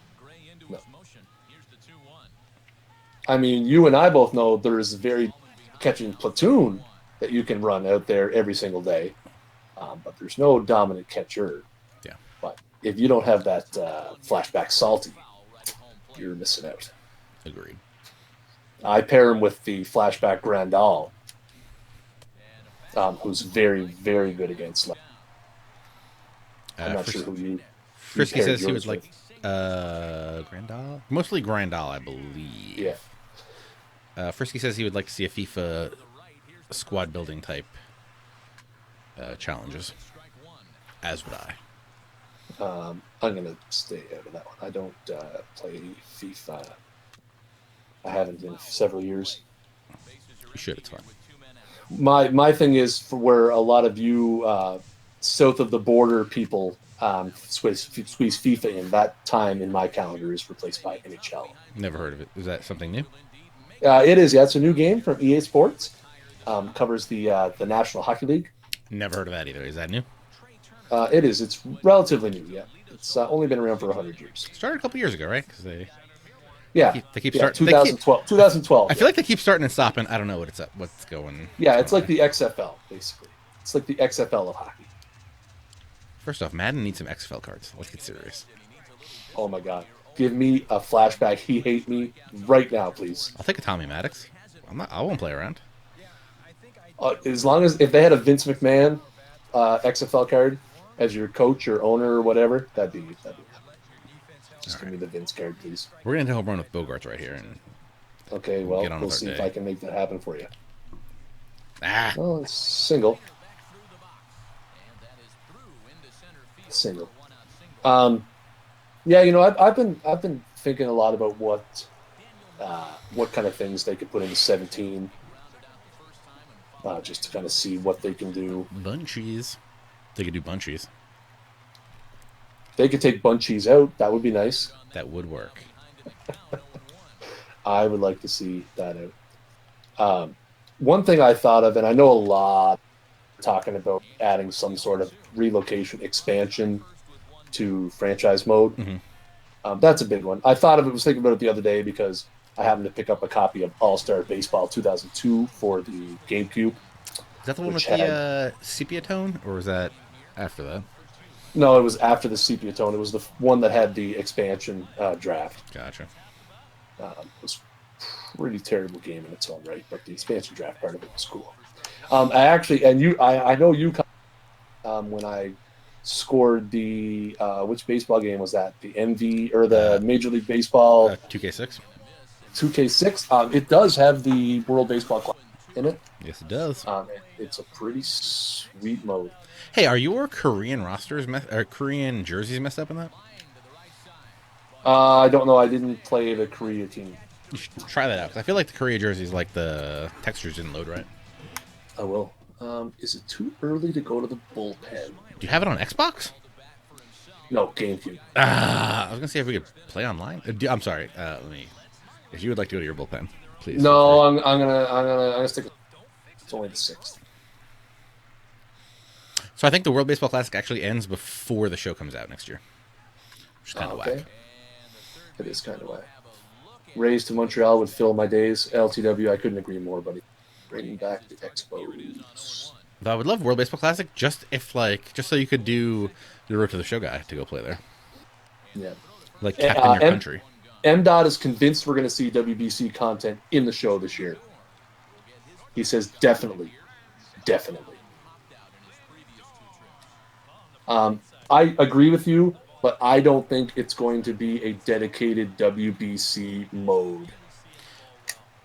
No. I mean, you and I both know there is a very catching platoon that you can run out there every single day, but there's no dominant catcher. Yeah. But if you don't have that flashback salty, you're missing out. Agreed. I pair him with the flashback Grandal, who's very, very good against. I'm not sure who you. Frisky says he would like Grandal, mostly Grandal, I believe. Yeah. Frisky says he would like to see a FIFA squad building type challenges. As would I. I'm going to stay out of that one. I don't play FIFA. I haven't in several years. You should. It's fun. My thing is for where a lot of you south of the border people squeeze FIFA in. That time in my calendar is replaced by NHL. Never heard of it. Is that something new? It is. Yeah, it's a new game from EA Sports. Covers the National Hockey League. Never heard of that either. Is that new? It is. It's relatively new. Yeah, it's only been around for 100 years. Started a couple years ago, right? Because they keep starting. 2012. 2012. I feel like they keep starting and stopping. I don't know what's going. Yeah, it's like the XFL basically. It's like the XFL of hockey. First off, Madden needs some XFL cards. Let's get serious. Oh my god, give me a flashback. He hate me right now, please. I'll take a Tommy Maddox. I won't play around. As long as if they had a Vince McMahon XFL card as your coach or owner or whatever, that'd be just give me the Vince card, please. We're gonna hit a home run with Bogarts right here, and okay, well, we'll see if I can make that happen for you. Oh, it's single. Yeah, I've been thinking a lot about what kind of things they could put into 17, just to kind of see what they can do. Bunchies. They could do bunchies. They could take bunchies out. That would be nice. That would work. I would like to see that out. One thing I thought of, and I know a lot talking about adding some sort of relocation expansion to franchise mode. Mm-hmm. That's a big one. I was thinking about it the other day because I happened to pick up a copy of All-Star Baseball 2002 for the GameCube. Is that the one with the sepia tone, or was that after that? No, it was after the sepia tone. It was the one that had the expansion draft. Gotcha. It was a pretty terrible game in its own right, but the expansion draft part of it was cool. I know you when I scored the which baseball game was that? The MV or the Major League Baseball 2K6. 2K6. It does have the World Baseball Classic in it. Yes, it does. It's a pretty sweet mode. Hey, are your Korean rosters or Korean jerseys messed up in that? I don't know. I didn't play the Korea team. You should try that out, because I feel like the Korea jerseys, like the textures didn't load right. I will. Is it too early to go to the bullpen? Do you have it on Xbox? No, GameCube. I was gonna see if we could play online. I'm sorry. Let me. If you would like to go to your bullpen, please. No, I'm gonna stick. It's only the 6th. So I think the World Baseball Classic actually ends before the show comes out next year, which is kind of whack. It is kind of whack. Raised to Montreal would fill my days. LTW, I couldn't agree more, buddy. Bringing back the Expos. Though I would love World Baseball Classic just so you could do the Road to the Show guy to go play there. Yeah. Like captain your country. MDOT is convinced we're going to see WBC content in the show this year. He says definitely. Definitely. I agree with you, but I don't think it's going to be a dedicated WBC mode.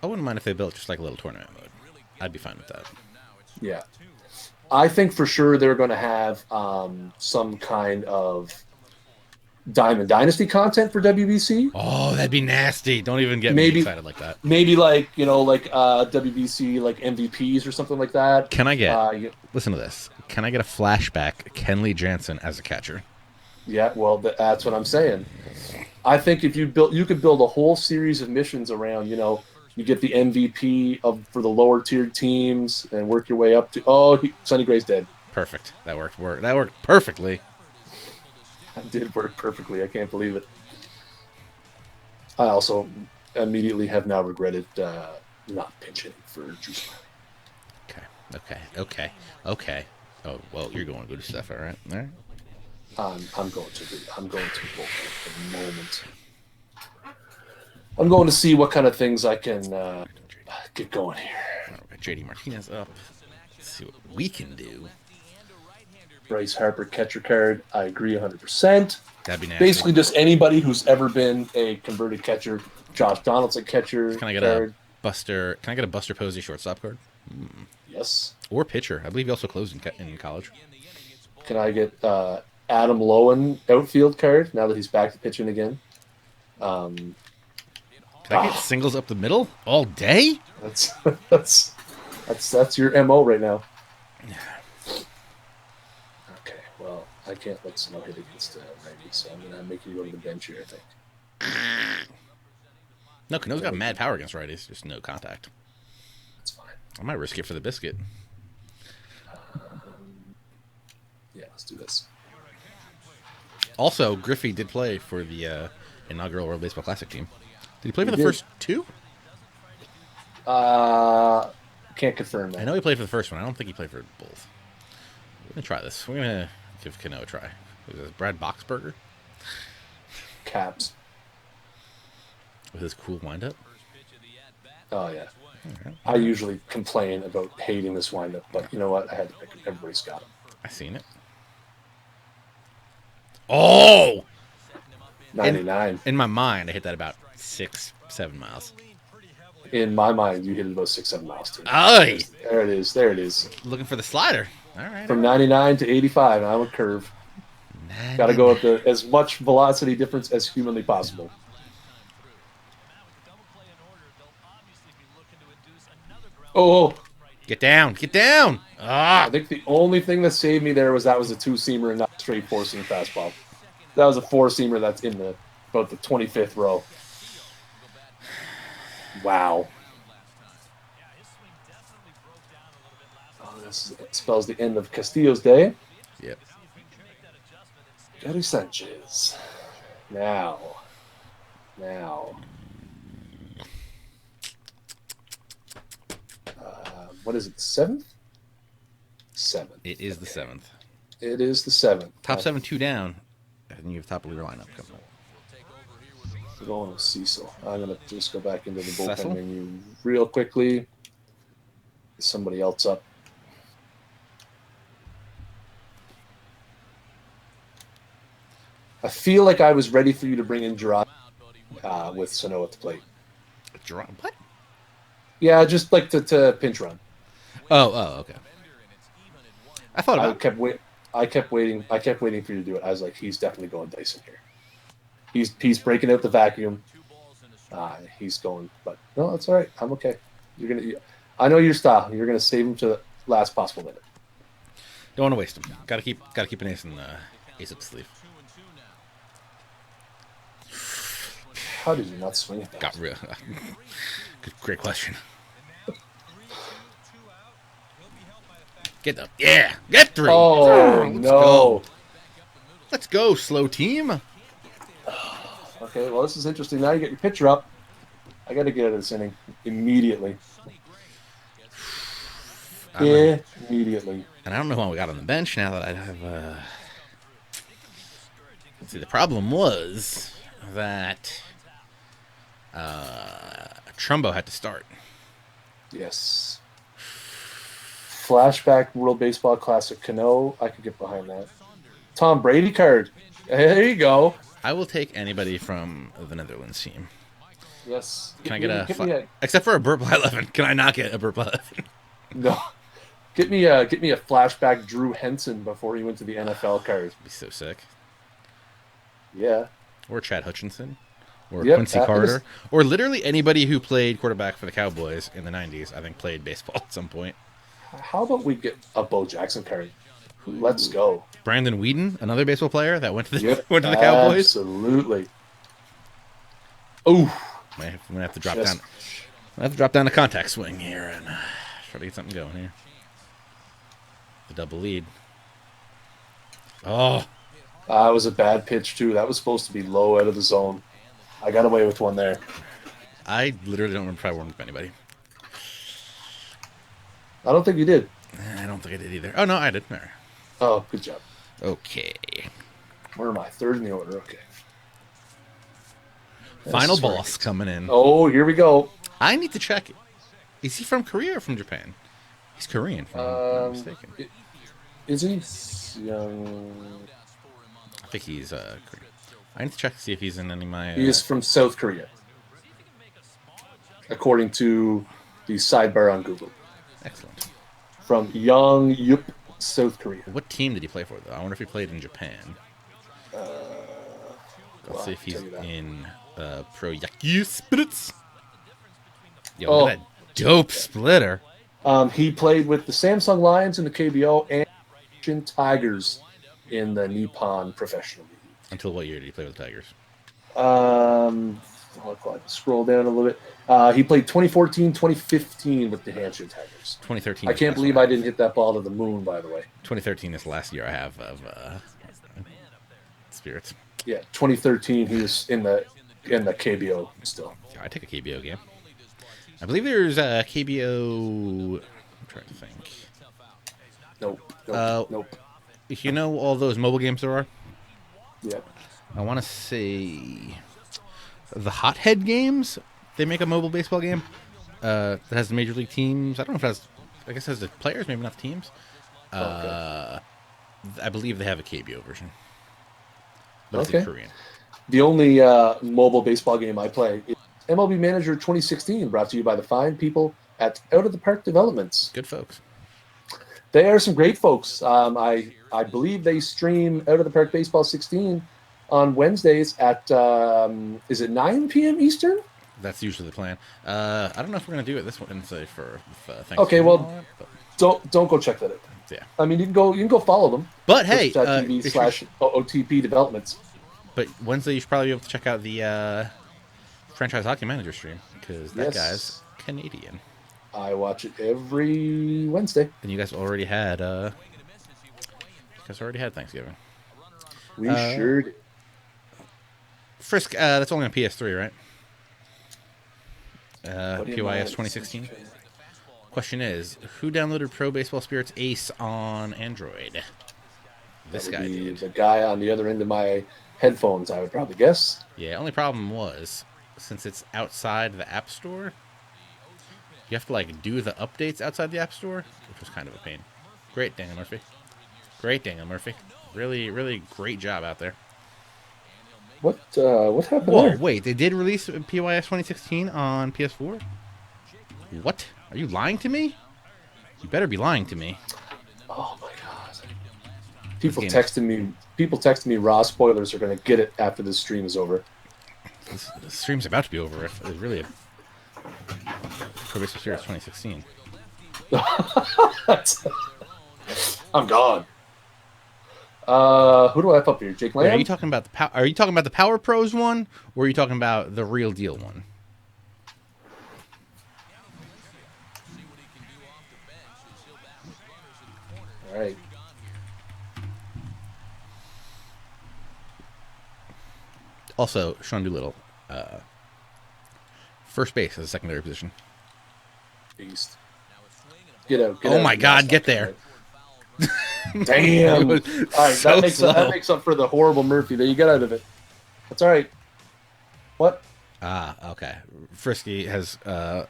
I wouldn't mind if they built just like a little tournament mode. I'd be fine with that. Yeah. I think for sure they're going to have some kind of Diamond Dynasty content for WBC. Oh, that'd be nasty. Don't even get me excited like that. Maybe like WBC like MVPs or something like that. Can I get listen to this. Can I get a flashback Kenley Jansen as a catcher? Yeah, well that's what I'm saying. I think if you could build a whole series of missions around, you get the MVP for the lower tiered teams and work your way up to Sonny Gray's dead. Perfect. That worked perfectly. That did work perfectly. I can't believe it. I also immediately have now regretted not pinch hitting for Drew Smiley. Okay. Oh well, you're going to go to stuff, all right? I'm going to Bullpen for the moment. I'm going to see what kind of things I can get going here. Got JD Martinez up. Let's see what we can do. Bryce Harper catcher card. I agree 100%. That'd be nasty. Basically, just anybody who's ever been a converted catcher. Josh Donaldson catcher. Can I get a Buster Posey shortstop card? Yes. Or pitcher. I believe he also closed in college. Can I get Adam Lowen outfield card now that he's back to pitching again? Can I get singles up the middle all day? That's your MO right now. Okay, well, I can't let Snow hit against Randy, so I'm gonna make you go to the bench here, I think. No, Cano's got mad power against righties, just no contact. That's fine. I might risk it for the biscuit. Yeah, let's do this. Also, Griffey did play for the inaugural World Baseball Classic team. Did he play for the first two? Can't confirm that. I know he played for the first one. I don't think he played for both. We're going to try this. We're going to give Cano a try. What is this, Brad Boxberger? Caps. With his cool windup? Oh, yeah. Okay. I usually complain about hating this windup, but you know what? I had to pick him. Everybody's got him. I seen it. Oh! 99. In my mind, I hit that about 6-7 miles. In my mind, you hit it about 6-7 miles too. Aye. There it is. There it is. Looking for the slider. All right. From 99 to 85, I would curve. Got to go with as much velocity difference as humanly possible. Oh, Get down. Get down. I think the only thing that saved me there was that was a two-seamer and not a straight four-seam fastball. That was a four-seamer that's in about the 25th row. Wow. Oh, this spells the end of Castillo's day. Yep. Gary Sanchez. Now. What is it, the 7th? 7th. It is the 7th. It is the 7th. Top 7, 2 down. And you have top of your lineup coming up. We're going with Cecil. I'm going to just go back into the bullpen Cecil? menu real quickly. Get somebody else up. I feel like I was ready for you to bring in Gerard with Sano at the plate. Gerard, what? Yeah, just like to pinch run. Oh, okay. I thought about it. I kept waiting for you to do it. I was like, he's definitely going Dyson here. He's breaking out the vacuum. He's going, but no, that's all right. I'm okay. I know your style. You're gonna save him to the last possible minute. Don't want to waste him. Gotta keep an ace up the sleeve. How did you not swing at that? Got real. Great question. Get up. Yeah. Get 3. Oh, no. Let's go, slow team. Okay, well, this is interesting. Now you get your pitcher up. I got to get out of this inning immediately. Immediately. And I don't know who we got on the bench now that I have. Let's see, the problem was that Trumbo had to start. Yes. Flashback World Baseball Classic Cano. I could get behind that. Tom Brady card. There you go. I will take anybody from the Netherlands team. Yes. Can I get except for a Burple 11? Can I not get a Burple 11? No. Get me a flashback Drew Henson before he went to the NFL card. That'd be so sick. Yeah. Or Chad Hutchinson. Or Quincy Carter. Or literally anybody who played quarterback for the Cowboys in the 90s, I think played baseball at some point. How about we get a Bo Jackson card? Let's go. Brandon Whedon, another baseball player that went to the Cowboys. Absolutely. Oh, I'm gonna have to drop down. I have to drop down the contact swing here and try to get something going here. The double lead. Oh, that was a bad pitch too. That was supposed to be low out of the zone. I got away with one there. I literally don't remember if I warmed up anybody. I don't think you did. I don't think I did either. Oh no, I did. All right. Oh, good job. Okay. Where am I? Third in the order. Okay. Final boss coming in. Oh, here we go. I need to check. Is he from Korea or from Japan? He's Korean, if I'm not mistaken. Is he? Young. I think he's Korean. I need to check to see if he's in any of my... He is from South Korea, according to the sidebar on Google. Excellent. From Yongyup, South Korea. What team did he play for, though? I wonder if he played in Japan. Let's see if he's in Pro Yaku Spirits. Yo, look at that dope splitter. He played with the Samsung Lions in the KBO and Asian Tigers in the Nippon Professional League. Until what year did he play with the Tigers? I'll scroll down a little bit. He played 2014, 2015 with the Hanshin Tigers. 2013. I can't believe I didn't hit that ball to the moon, by the way. 2013 is the last year I have of Spirits. Yeah, 2013 he was in the KBO still. Yeah, I take a KBO game. I believe there's a KBO... I'm trying to think. Nope. You know all those mobile games there are? Yeah. I want to say the Hothead games. They make a mobile baseball game that has the major league teams. I don't know if it has. I guess it has the players, maybe not the teams. Okay. I believe they have a KBO version, but it's in Korean. The only mobile baseball game I play is MLB Manager 2016, brought to you by the fine people at Out of the Park Developments. Good folks. They are some great folks. I believe they stream Out of the Park Baseball 16 on Wednesdays at, is it 9 p.m. Eastern? That's usually the plan. I don't know if we're gonna do it this Wednesday for Thanksgiving. Okay, and all well, that, but, don't go check that out. yeah. I mean, you can go follow them. But hey, Twitch.tv if you're, / OTP developments. but Wednesday you should probably be able to check out the franchise hockey manager stream because that guy's Yes, Canadian. I watch it every Wednesday. And you guys already had Thanksgiving. We sure did. Frisk, that's only on PS3, right? What am I- PYS 2016. Question is, who downloaded Pro Baseball Spirits Ace on Android? This That would guy be did. the guy on the other end of my headphones, I would probably guess. Yeah, only problem was, since it's outside the App Store, you have to like do the updates outside the App Store, which was kind of a pain. Great, Daniel Murphy. Great, Daniel Murphy. Really, really great job out there. What happened Whoa, there? wait, they did release PYS 2016 on PS4? What? Are you lying to me? You better be lying to me. Oh my god! People texting me raw spoilers are going to get it after this stream is over. This stream's about to be over. If it's really a Pro Baseball Spirits 2016. I'm gone. Who do I have up here? Jake Lamb? Wait, are you talking about the Power Pros one, or are you talking about the real deal one? All right. Also, Sean Doolittle, first base as a secondary position. Beast. Get out. Oh my God, get there. Damn. All right, so that makes up for the horrible Murphy that you get out of it. That's all right. What? Okay. Frisky has got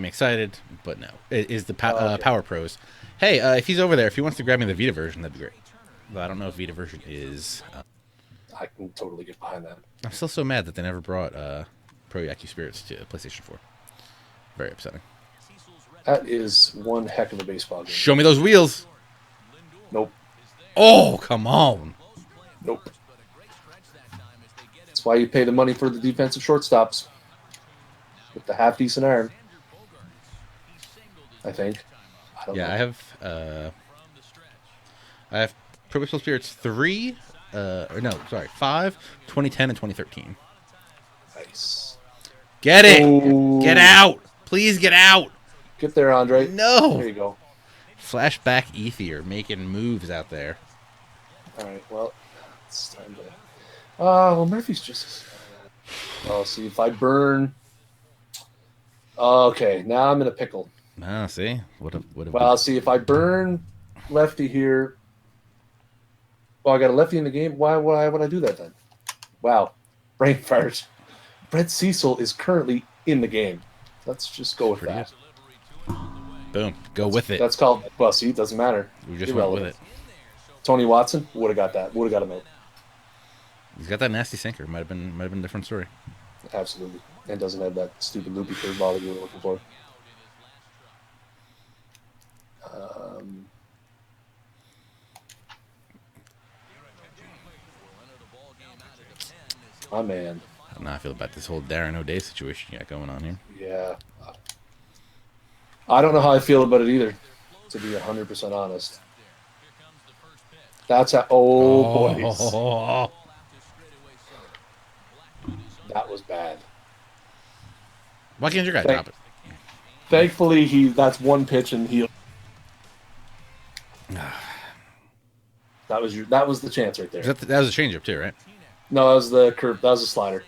me excited, but no. It is the Okay. Power Pros. Hey, if he's over there, if he wants to grab me the Vita version, that'd be great. But I don't know if Vita version is... I can totally get behind that. I'm still so mad that they never brought Pro Yaku Spirits to PlayStation 4. Very upsetting. That is one heck of a baseball game. Show me those wheels! Nope. Oh, come on! Nope. That's why you pay the money for the defensive shortstops. With the half-decent arm. I think. I don't know. I have Pro Baseball Spirits 3, 5, 2010, and 2013. Nice. Get it! Oh. Get out! Please get out! Get there, Andre. No! There you go. Flashback Ether making moves out there. All right, well, it's time to... well, Murphy's just... I'll see if I burn... Okay, now I'm in a pickle. Ah, see? Well, I'll see if I burn lefty here... Well, I got a lefty in the game. Why would I do that then? Wow. Brain fart. Brett Cecil is currently in the game. Let's just go with that. Boom. Go with it. That's called... Well, see, it doesn't matter. We just went with it. Tony Watson would have got that. Would have got him out. He's got that nasty sinker. Might have been a different story. Absolutely. And doesn't have that stupid loopy curveball that you were looking for. My man. I don't know how I feel about this whole Darren O'Day situation you got going on here. Yeah. I don't know how I feel about it either, to be 100% honest. That's how... Oh, boys. That was bad. Why can't your guy drop it? Thankfully, that's one pitch and he... That was the chance right there. That was a changeup too, right? No, that was the curve. That was a slider.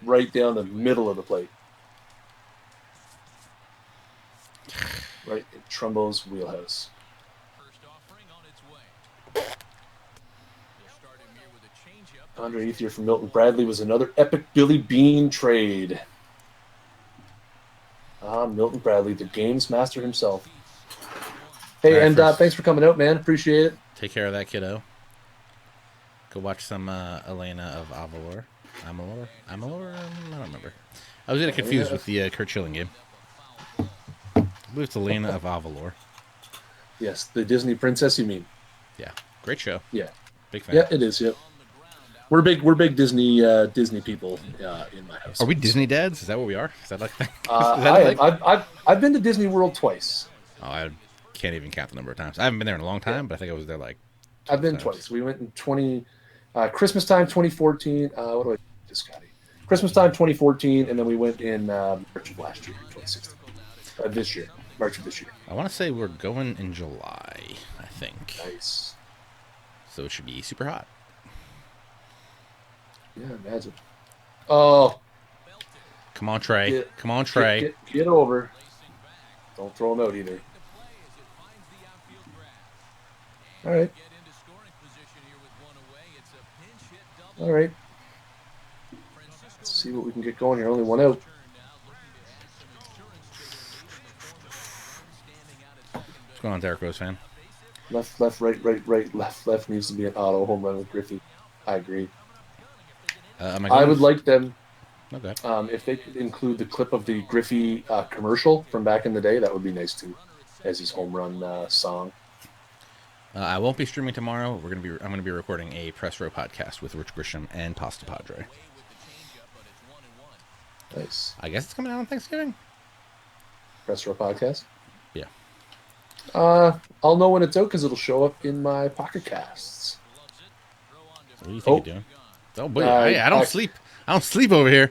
Right down the middle of the plate. Right in Trumbo's wheelhouse. Andre Ethier from Milton Bradley was another epic Billy Bean trade. Milton Bradley, the games master himself. Hey, right, and thanks for coming out, man. Appreciate it. Take care of that kiddo. Go watch some Elena of Avalor. Amalur? I don't remember. I was getting confused with the Kurt Schilling game. I believe it's Elena of Avalor. Yes, the Disney princess, you mean? Yeah. Great show. Yeah. Big fan. Yeah, it is, yep. we're big Disney people in my Are house. we Disney dads? Is that what we are? Is that like is that a I am. thing? I've been to Disney World twice. Oh, I can't even count the number of times. I haven't been there in a long Yeah, time, but I think I was there like I've 12 been times. twice. We went in Christmas time 2014. What do I do, Scotty? Christmas time 2014, and then we went in March of last year, 2016. This year, March of this year. I want to say we're going in July, I think. Nice. So it should be super hot. Yeah, imagine. Oh, Come on, Trey. get Come on, get Trey. get get over. Don't throw him out either. All right. All right. Let's see what we can get going here. Only one out. What's going on, Derek Rose fan? Left, left, right, right, right, left, left needs to be an auto home run with Griffey. I agree. I would like them Okay. if they could include the clip of the Griffey commercial from back in the day. That would be nice too, as his home run song. I won't be streaming tomorrow. I'm gonna be recording a press row podcast with Rich Grisham and Pasta Padre. Nice. I guess it's coming out on Thanksgiving. Press row podcast. Yeah. I'll know when it's out because it'll show up in my pocket casts. So what do you think you're doing? Oh boy, I don't sleep. I don't sleep over here.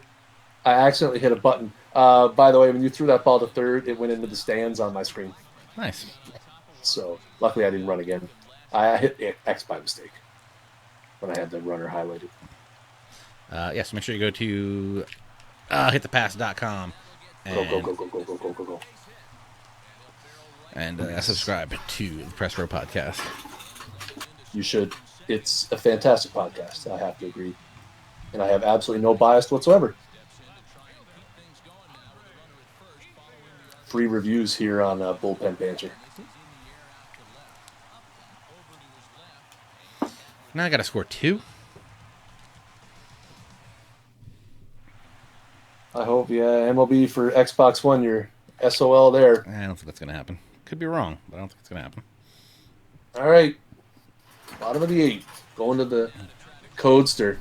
I accidentally hit a button. By the way, when you threw that ball to third, it went into the stands on my screen. Nice. So luckily I didn't run again. I hit X by mistake when I had the runner highlighted. Yes, make sure you go to hitthepass.com and Go. And subscribe to the Press Row Podcast. You should. It's a fantastic podcast. I have to agree. And I have absolutely no bias whatsoever. Free reviews here on Bullpen Banter. Now I got to score 2. I hope, MLB for Xbox One, your SOL there. I don't think that's going to happen. Could be wrong, but I don't think it's going to happen. All right. Bottom of the 8th. Going to the Codester.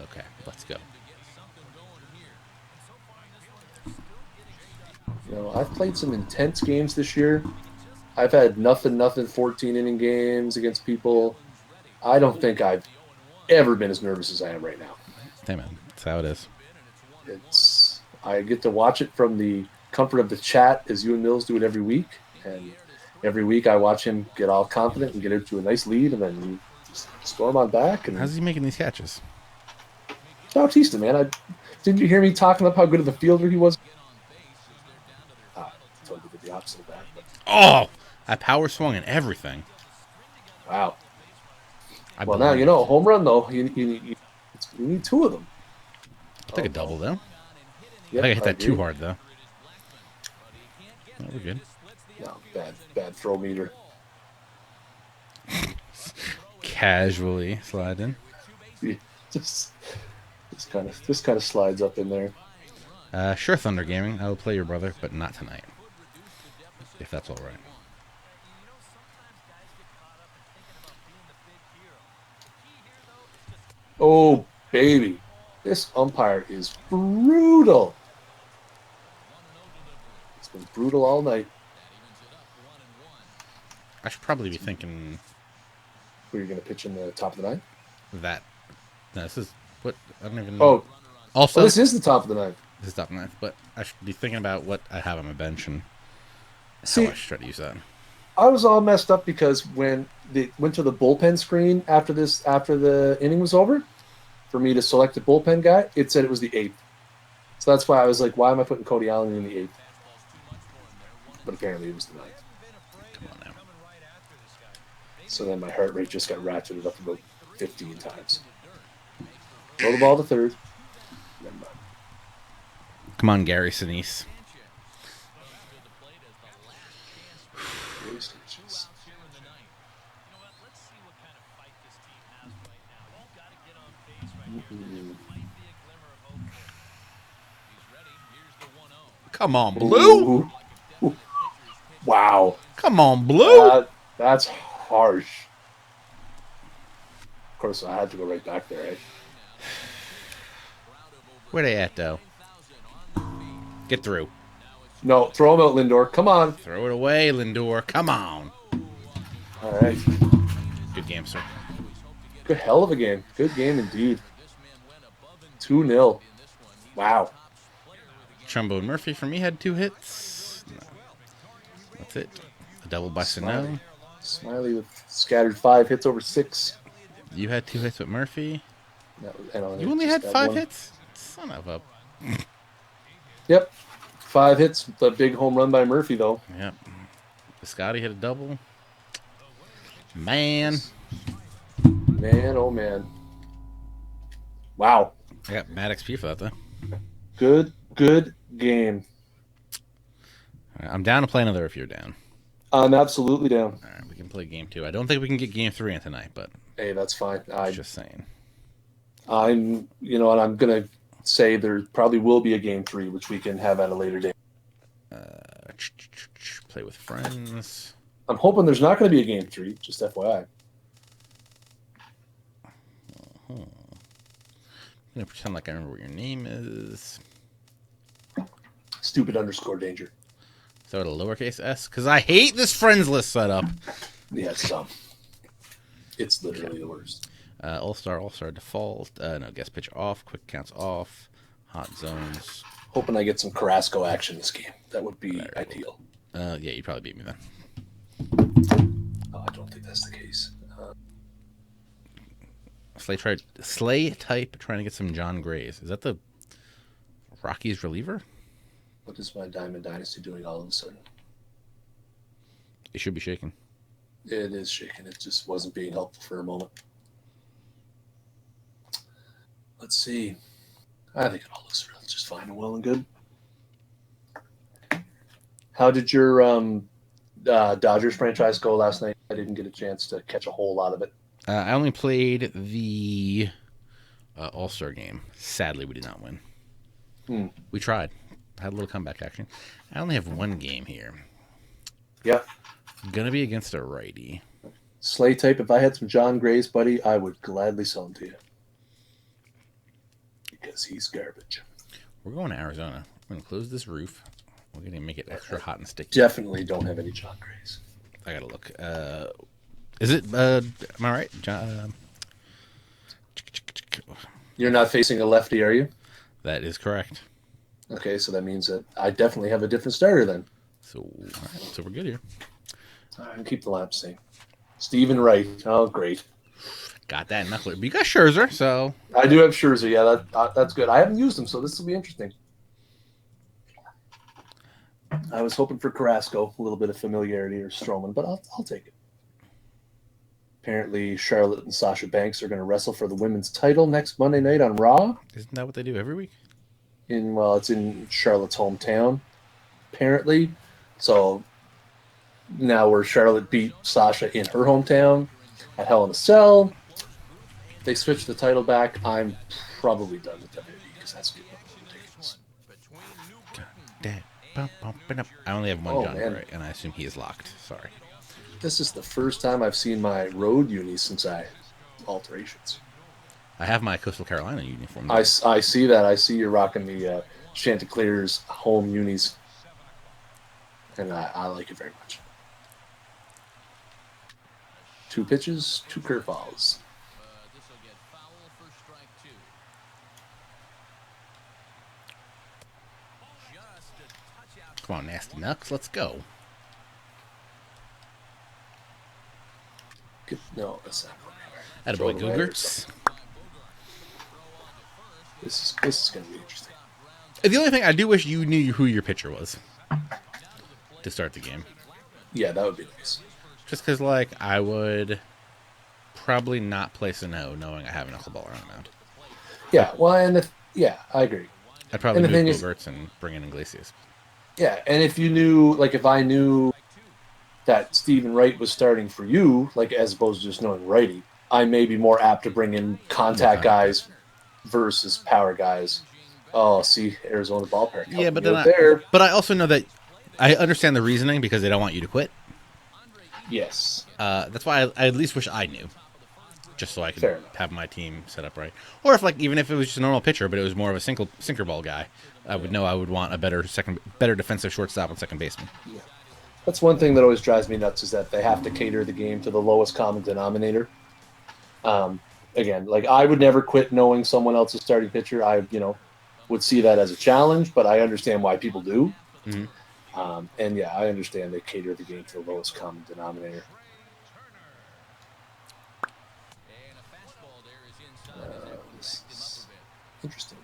Okay, let's go. I've played some intense games this year. I've had nothing 14-inning games against people. I don't think I've ever been as nervous as I am right now. Hey, man. That's how it is. I get to watch it from the comfort of the chat as you and Mills do it every week. And every week I watch him get all confident and get into a nice lead and then just storm on back. And how's he making these catches? Bautista, man. Didn't you hear me talking about how good of a fielder he was? I totally did the opposite of that. But. Oh! I power swung and everything. Wow. Well, now, home run, though, you need 2 of them. I'll take a double, though. Yep, I think I hit that too hard, though. No, we're good. No, bad throw meter. Casually slide in. Just kind of slides up in there. Sure, Thunder Gaming. I will play your brother, but not tonight. If that's all right. Oh, baby. This umpire is brutal. It's been brutal all night. I should probably be thinking... Who are you going to pitch in the top of the 9th? That... No, this is... What? I don't even know. Also... this is the top of the 9th. This is top of the 9th, but I should be thinking about what I have on my bench and how I should try to use that. I was all messed up because when they went to the bullpen screen after the inning was over, for me to select a bullpen guy, it said it was the 8th. So that's why I was like, why am I putting Cody Allen in the 8th? But apparently it was the 9th. Come on now. So then my heart rate just got ratcheted up about 15 times. Throw the ball to third. Come on, Gary Sinise. Come on, Blue. Ooh. Wow. Come on, Blue. That's harsh. Of course, I had to go right back there, right? Where they at, though? Get through. No, throw him out, Lindor. Come on. Throw it away, Lindor. Come on. All right. Good game, sir. Good hell of a game. Good game indeed. 2-0. Wow. Trumbo and Murphy for me had 2 hits. No, that's it. A double by Sano. Smiley with scattered 5 hits over 6. You had 2 hits with Murphy. You only just had 5 one. hits? Son of a... Yep. 5 hits. The big home run by Murphy, though. Yep. Scotty hit a double. Man. Man, oh man. Wow. I got mad XP for that, though. Good game. I'm down to play another if you're down. I'm absolutely down. All right, we can play game 2. I don't think we can get game 3 in tonight, but... Hey, that's fine. Just saying. And I'm going to say there probably will be a game 3, which we can have at a later date. Play with friends. I'm hoping there's not going to be a game 3, just FYI. I'm going to pretend like I remember what your name is. Stupid _danger. So a lowercase s? Because I hate this friends list setup. Yeah, it's dumb. It's literally the worst. All-star default. No, guest pitch off. Quick counts off. Hot zones. Hoping I get some Carrasco action this game. That would be ideal. Yeah, you probably beat me then. Oh, I don't think that's the case. Slay type trying to get some John Grays. Is that the Rockies reliever? What is my Diamond Dynasty doing all of a sudden? It should be shaking. It is shaking. It just wasn't being helpful for a moment. Let's see. I think it all looks just fine and well and good. How did your Dodgers franchise go last night? I didn't get a chance to catch a whole lot of it. I only played the All-Star game. Sadly, we did not win. We tried. Had a little comeback action. I only have one game here. Yeah. Gonna be against a righty. Slay type, if I had some John Grays, buddy, I would gladly sell them to you. Because he's garbage. We're going to Arizona. We're going to close this roof. We're going to make it extra hot and sticky. Definitely don't have any John Grays. I got to look. Is it, am I right? You're not facing a lefty, are you? That is correct. Okay, so that means that I definitely have a different starter then. So we're good here. I can keep the lamp same. Steven Wright. Oh, great. Got that knuckler. But you got Scherzer, so... I do have Scherzer, yeah. That's good. I haven't used him, so this will be interesting. I was hoping for Carrasco, a little bit of familiarity, or Stroman, but I'll take it. Apparently, Charlotte and Sasha Banks are going to wrestle for the women's title next Monday night on Raw. Isn't that what they do every week? It's in Charlotte's hometown, apparently. So now where Charlotte beat Sasha in her hometown at Hell in a Cell, they switch the title back. I'm probably done with WWE because that's getting ridiculous. I only have one John Gray, and I assume he is locked. Sorry. This is the first time I've seen my road unis since alterations. I have my Coastal Carolina uniform. I see that. I see you're rocking the Chanticleer's home unis. And I like it very much. 2 pitches, 2 curveballs. Come on, Nasty Knucks. Let's go. No, that's not Attaboy Googurts. This is going to be interesting. The only thing I do wish you knew who your pitcher was to start the game. Yeah, that would be nice. Just because, I would probably not play Sano knowing I have a knuckleball around the mound. Yeah, well, I agree. I'd probably move Googurts and bring in Iglesias. Yeah, and if you knew, if I knew that Steven Wright was starting for you, as opposed to just knowing righty, I may be more apt to bring in contact guys versus power guys. Oh, see, Arizona ballpark. Yeah, but I also know that I understand the reasoning because they don't want you to quit. Yes. That's why I at least wish I knew, just so I could Fair enough. have my team set up right. Or if even if it was just a normal pitcher, but it was more of a sinker ball guy, I would know I would want a better defensive shortstop and second baseman. Yeah. That's one thing that always drives me nuts is that they have to cater the game to the lowest common denominator. Again, like I would never quit knowing someone else's starting pitcher. I, would see that as a challenge, but I understand why people do. And yeah, I understand they cater the game to the lowest common denominator. This is interesting.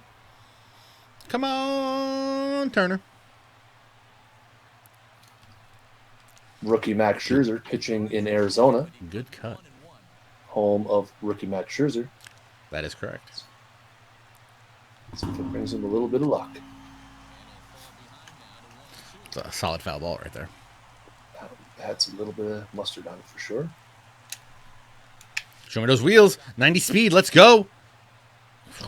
Come on, Turner. Rookie Max Scherzer pitching in Arizona, Good cut. home of rookie Max Scherzer. That is correct. So if it brings him a little bit of luck. It's a solid foul ball right there. Had some little bit of mustard on it for sure. Show me those wheels. 90 speed. Let's go.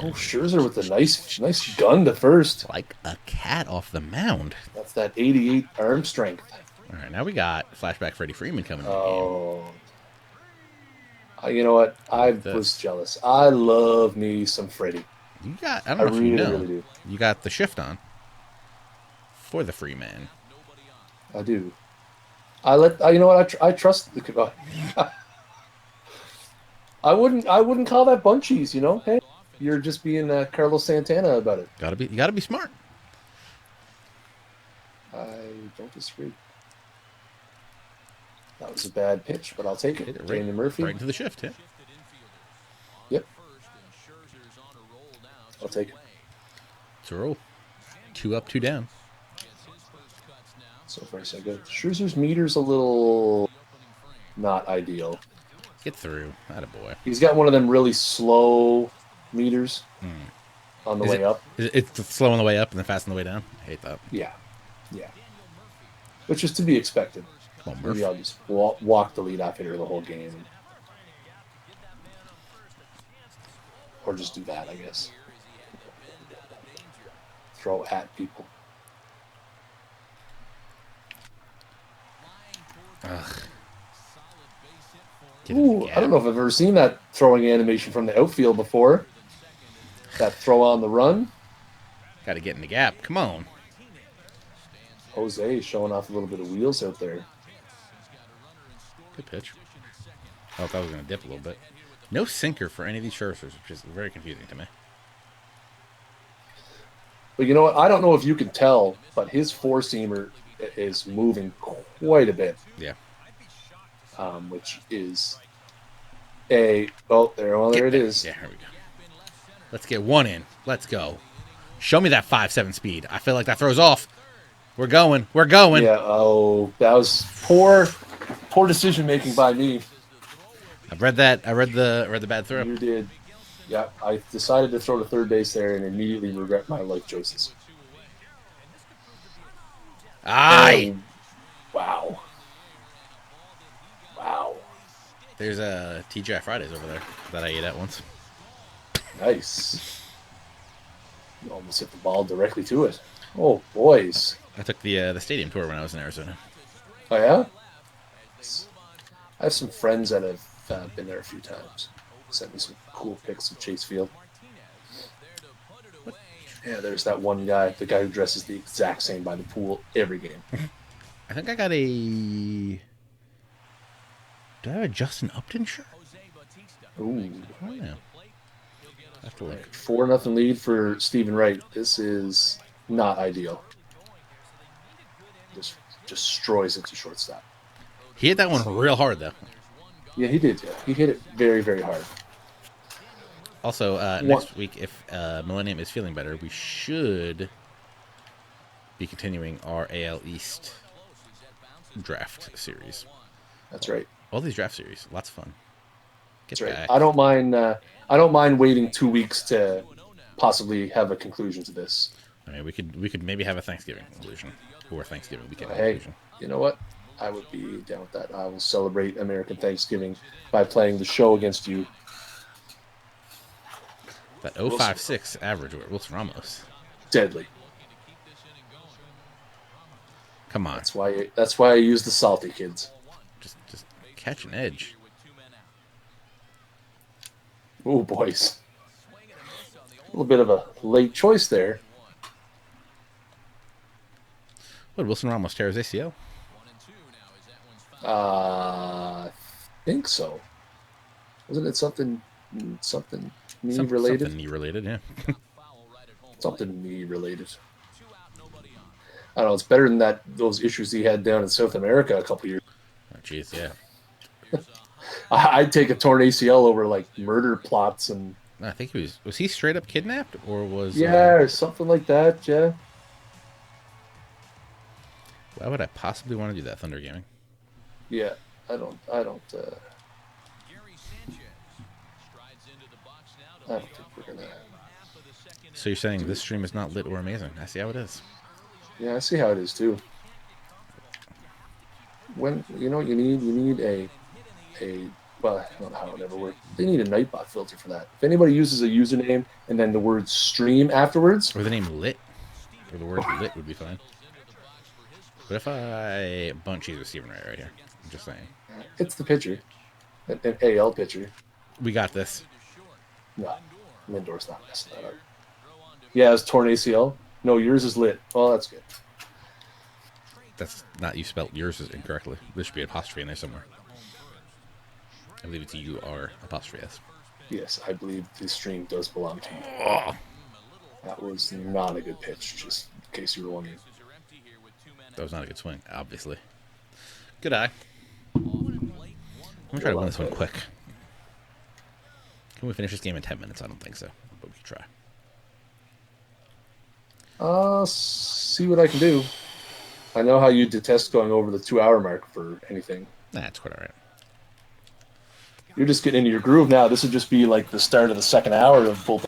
Oh, Scherzer with a nice gun to first. Like a cat off the mound. That's that 88 arm strength. All right, now we got flashback Freddie Freeman coming in the game. You know what? I was jealous. I love me some Freddie. You got, I don't know if really, you know, really do. You got the shift on for the free man. I do. You know what? I trust the. I wouldn't call that bunchies. Hey, you're just being Carlos Santana about it. You gotta be smart. I don't disagree. That was a bad pitch, but I'll take it. Danny Murphy. Right into the shift, yeah. Yep. I'll take it. It's a roll. 2 up, 2 down. So far, so good. Scherzer's meter's a little not ideal. Get through. Attaboy. He's got one of them really slow meters on the way up. It's slow on the way up and then fast on the way down? I hate that. Yeah. Which is to be expected. Come on, Maybe Murph. I'll just walk the leadoff hitter the whole game. Or just do that, I guess. Throw at people. Ugh. Ooh, I don't know if I've ever seen that throwing animation from the outfield before. That throw on the run. Got to get in the gap. Come on. Jose showing off a little bit of wheels out there. Good pitch. I thought I was going to dip a little bit. No sinker for any of these Scherzers, which is very confusing to me. But you know what? I don't know if you can tell, but his four-seamer is moving quite a bit. Yeah. Which is there it is. Yeah, here we go. Let's get one in. Let's go. Show me that 5.7 speed. I feel like that throws off. We're going. Yeah, that was poor decision making by me. I've read that. I read the bad throw. You did. Yeah, I decided to throw to third base there and immediately regret my life choices. Aye. Wow. There's a TGI Fridays over there that I ate at once. Nice. You almost hit the ball directly to it. Oh, boys. I took the stadium tour when I was in Arizona. Oh, yeah? I have some friends that have been there a few times. Sent me some cool pics of Chase Field. Yeah, there's that one guy, the guy who dresses the exact same by the pool every game. I think I got a... Do I have a Justin Upton shirt? Ooh. I don't know. I have to look. 4-0 lead for Stephen Wright. This is not ideal. Just destroys it to shortstop. He hit that one real hard, though. Yeah, he did. Yeah. He hit it very, very hard. Also, next week, if Millennium is feeling better, we should be continuing our AL East draft series. That's right. All these draft series, lots of fun. That's right. I don't mind waiting 2 weeks to possibly have a conclusion to this. I mean, we could maybe have a Thanksgiving conclusion or Thanksgiving weekend Hey, conclusion. You know what? I would be down with that. I will celebrate American Thanksgiving by playing the show against you. That 0.56 average with Wilson Ramos. Deadly. Come on. That's why I use the salty kids. Just catch an edge. Oh, boys. A little bit of a late choice there. What, Wilson Ramos tears ACL? I think so. Wasn't it something knee related? Something knee related, yeah. Something knee related. I don't know. It's better than those issues he had down in South America a couple years. Oh, jeez, yeah. I'd take a torn ACL over like murder plots and. I think was he straight up kidnapped or was or something like that. Yeah. Why would I possibly want to do that, Thunder Gaming? Yeah, I don't. I don't think we're gonna. So you're saying this stream is not lit or amazing? I see how it is. Yeah, I see how it is too. When you know what you need? You need a well, I don't know how it ever works. They need a Nightbot filter for that. If anybody uses a username and then the word stream afterwards, or the name lit, or the word lit would be fine. But if I bunt cheese with Steven right here, I'm just saying. It's the pitcher, an AL pitcher. We got this. No, Lindor's not messing that up. Yeah, it's torn ACL. No, yours is lit. Oh, that's good. That's not, you spelled yours incorrectly. There should be an apostrophe in there somewhere. I believe it's UR apostrophe S. Yes, I believe this stream does belong to you. Oh. That was not a good pitch, just in case you were wondering. That was not a good swing, obviously. Good eye. I'm gonna try to win this one quick. Can we finish this game in 10 minutes? I don't think so, but we can try. See what I can do. I know how you detest going over the 2-hour mark for anything. Nah, it's quite all right. You're just getting into your groove now. This would just be like the start of the second hour of Bullpen.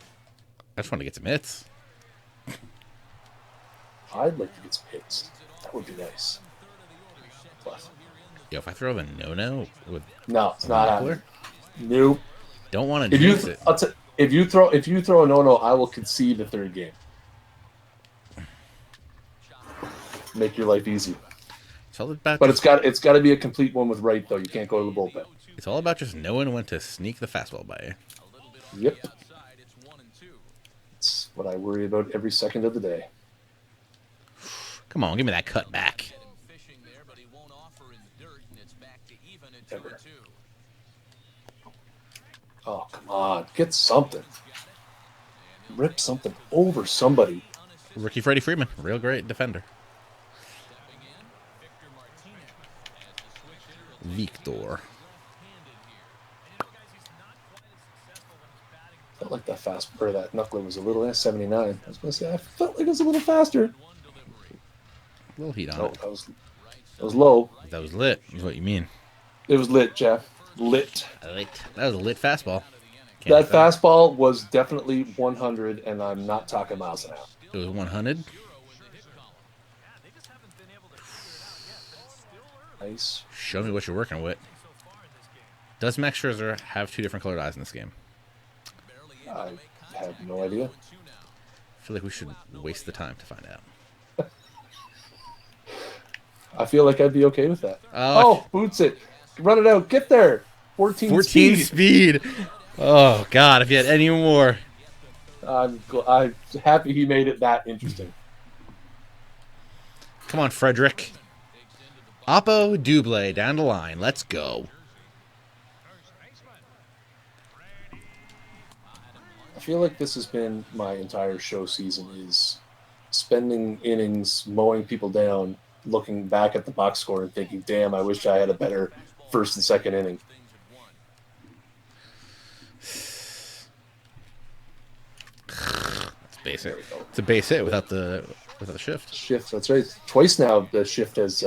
I just want to get some hits. I'd like to get some hits. That would be nice. But Yo, if I throw the no with no, it's not happening. Nope. Don't want to jinx it. If you throw a no, I will concede the third game. Make your life easy. It's all about. But it's got to be a complete one with right though. You can't go to the bullpen. It's all about just knowing when to sneak the fastball by you. Yep. It's what I worry about every second of the day. Come on, give me that cut back. Ever. Oh, come on. Get something. Rip something over somebody. Rookie Freddie Freeman, real great defender. Victor. Felt like that that knuckler was a little 79. I was going to say, I felt like it was a little faster. A little heat on it. That was low. That was lit, is what you mean. It was lit, Jeff. Lit. That was a lit fastball. That fastball was definitely 100, and I'm not talking miles an hour. It was 100? Nice. Show me what you're working with. Does Max Scherzer have 2 different colored eyes in this game? I have no idea. I feel like we should waste the time to find out. I feel like I'd be okay with that. Boots it. Run it out. Get there. 14 speed. Oh, God, if you had any more. I'm happy he made it that interesting. Come on, Frederick. Oppo Duble down the line. Let's go. I feel like this has been my entire show season, is spending innings mowing people down, looking back at the box score and thinking, damn, I wish I had a better first and second inning. That's basic. It's a base hit without the shift. Shift, that's right. Twice now the shift has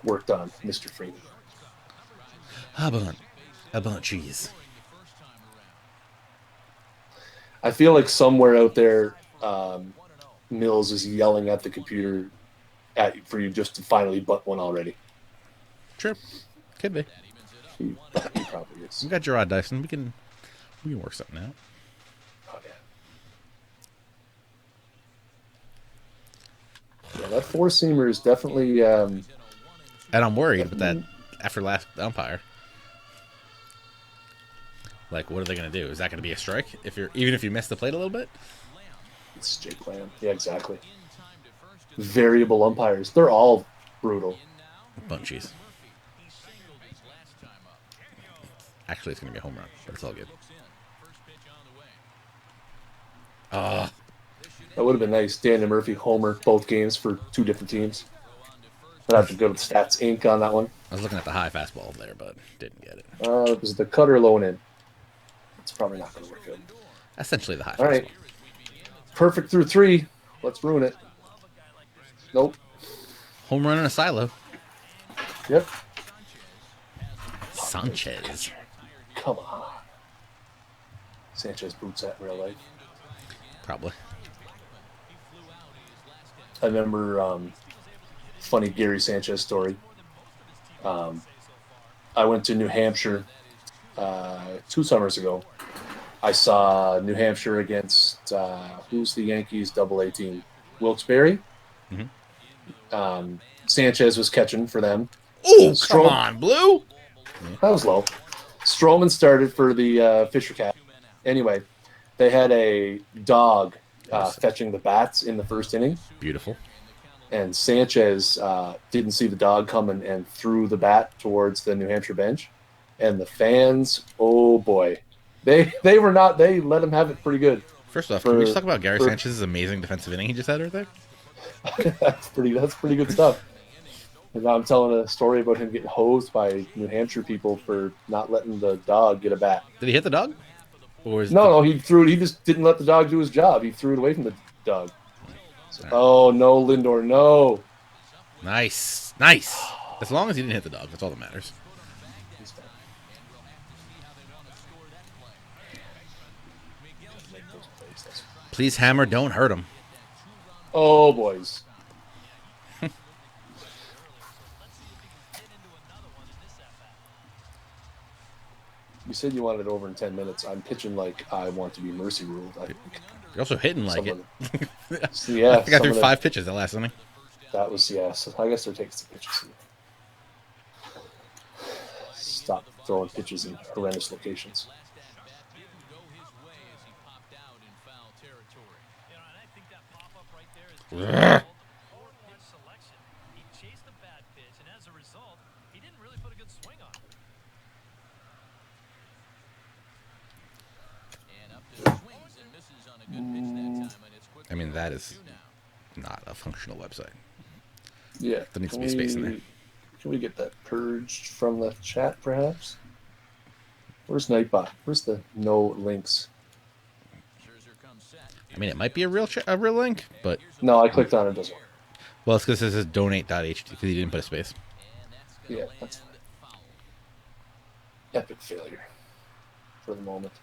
worked on Mr. Freeman. How about cheese? I feel like somewhere out there, Mills is yelling at the computer for you just to finally butt one already. Sure, could be. He probably is. We got Gerard Dyson. We can work something out. Oh yeah. Yeah, that 4-seamer is definitely. And I'm worried with that after last umpire. Like, what are they going to do? Is that going to be a strike? Even if you miss the plate a little bit? It's Jake Lamb. Yeah, exactly. Variable umpires. They're all brutal. Bunchies. Actually, it's going to be a home run, but it's all good. That would have been nice. Dan and Murphy homer both games for 2 different teams. I'd have to go with Stats Inc. on that one. I was looking at the high fastball there, but didn't get it. It was the cutter low and in. It's probably not going to work out. Essentially the high fastball. All right. Perfect through 3. Let's ruin it. Nope. Home run in a silo. Yep. Sanchez. Come on. Sanchez boots that in real life. Probably. I remember funny Gary Sanchez story. I went to New Hampshire 2 summers ago. I saw New Hampshire against who's the Yankees AA team? Wilkes-Barre. Mm-hmm. Sanchez was catching for them. Oh, come on, Blue. That was low. Stroman started for the Fisher Cat. Anyway, they had a dog fetching the bats in the first inning. Beautiful. And Sanchez didn't see the dog coming and threw the bat towards the New Hampshire bench. And the fans, oh boy, they let him have it pretty good. First off, can we just talk about Gary Sanchez's amazing defensive inning he just had right there? That's pretty good stuff. And now I'm telling a story about him getting hosed by New Hampshire people for not letting the dog get a bat. Did he hit the dog? No, he threw it. He just didn't let the dog do his job. He threw it away from the dog. So, oh, no, Lindor, no. Nice. As long as he didn't hit the dog, that's all that matters. Please, Hammer, don't hurt him. Oh, boys. You said you wanted it over in 10 minutes. I'm pitching like I want to be mercy ruled. I think. You're also hitting like it. Yeah, I think I threw 5 pitches that last inning. That was, yeah. So I guess they're taking some pitches. Stop throwing pitches in horrendous locations. I mean, that is not a functional website. Yeah. There needs to be space in there. Can we get that purged from the chat, perhaps? Where's Nightbot? Where's the no links? I mean, it might be a real link, but... No, I clicked on it. It doesn't work. Well, it's because it says donate.ht because you didn't put a space. Yeah, that's fine. Epic failure for the moment.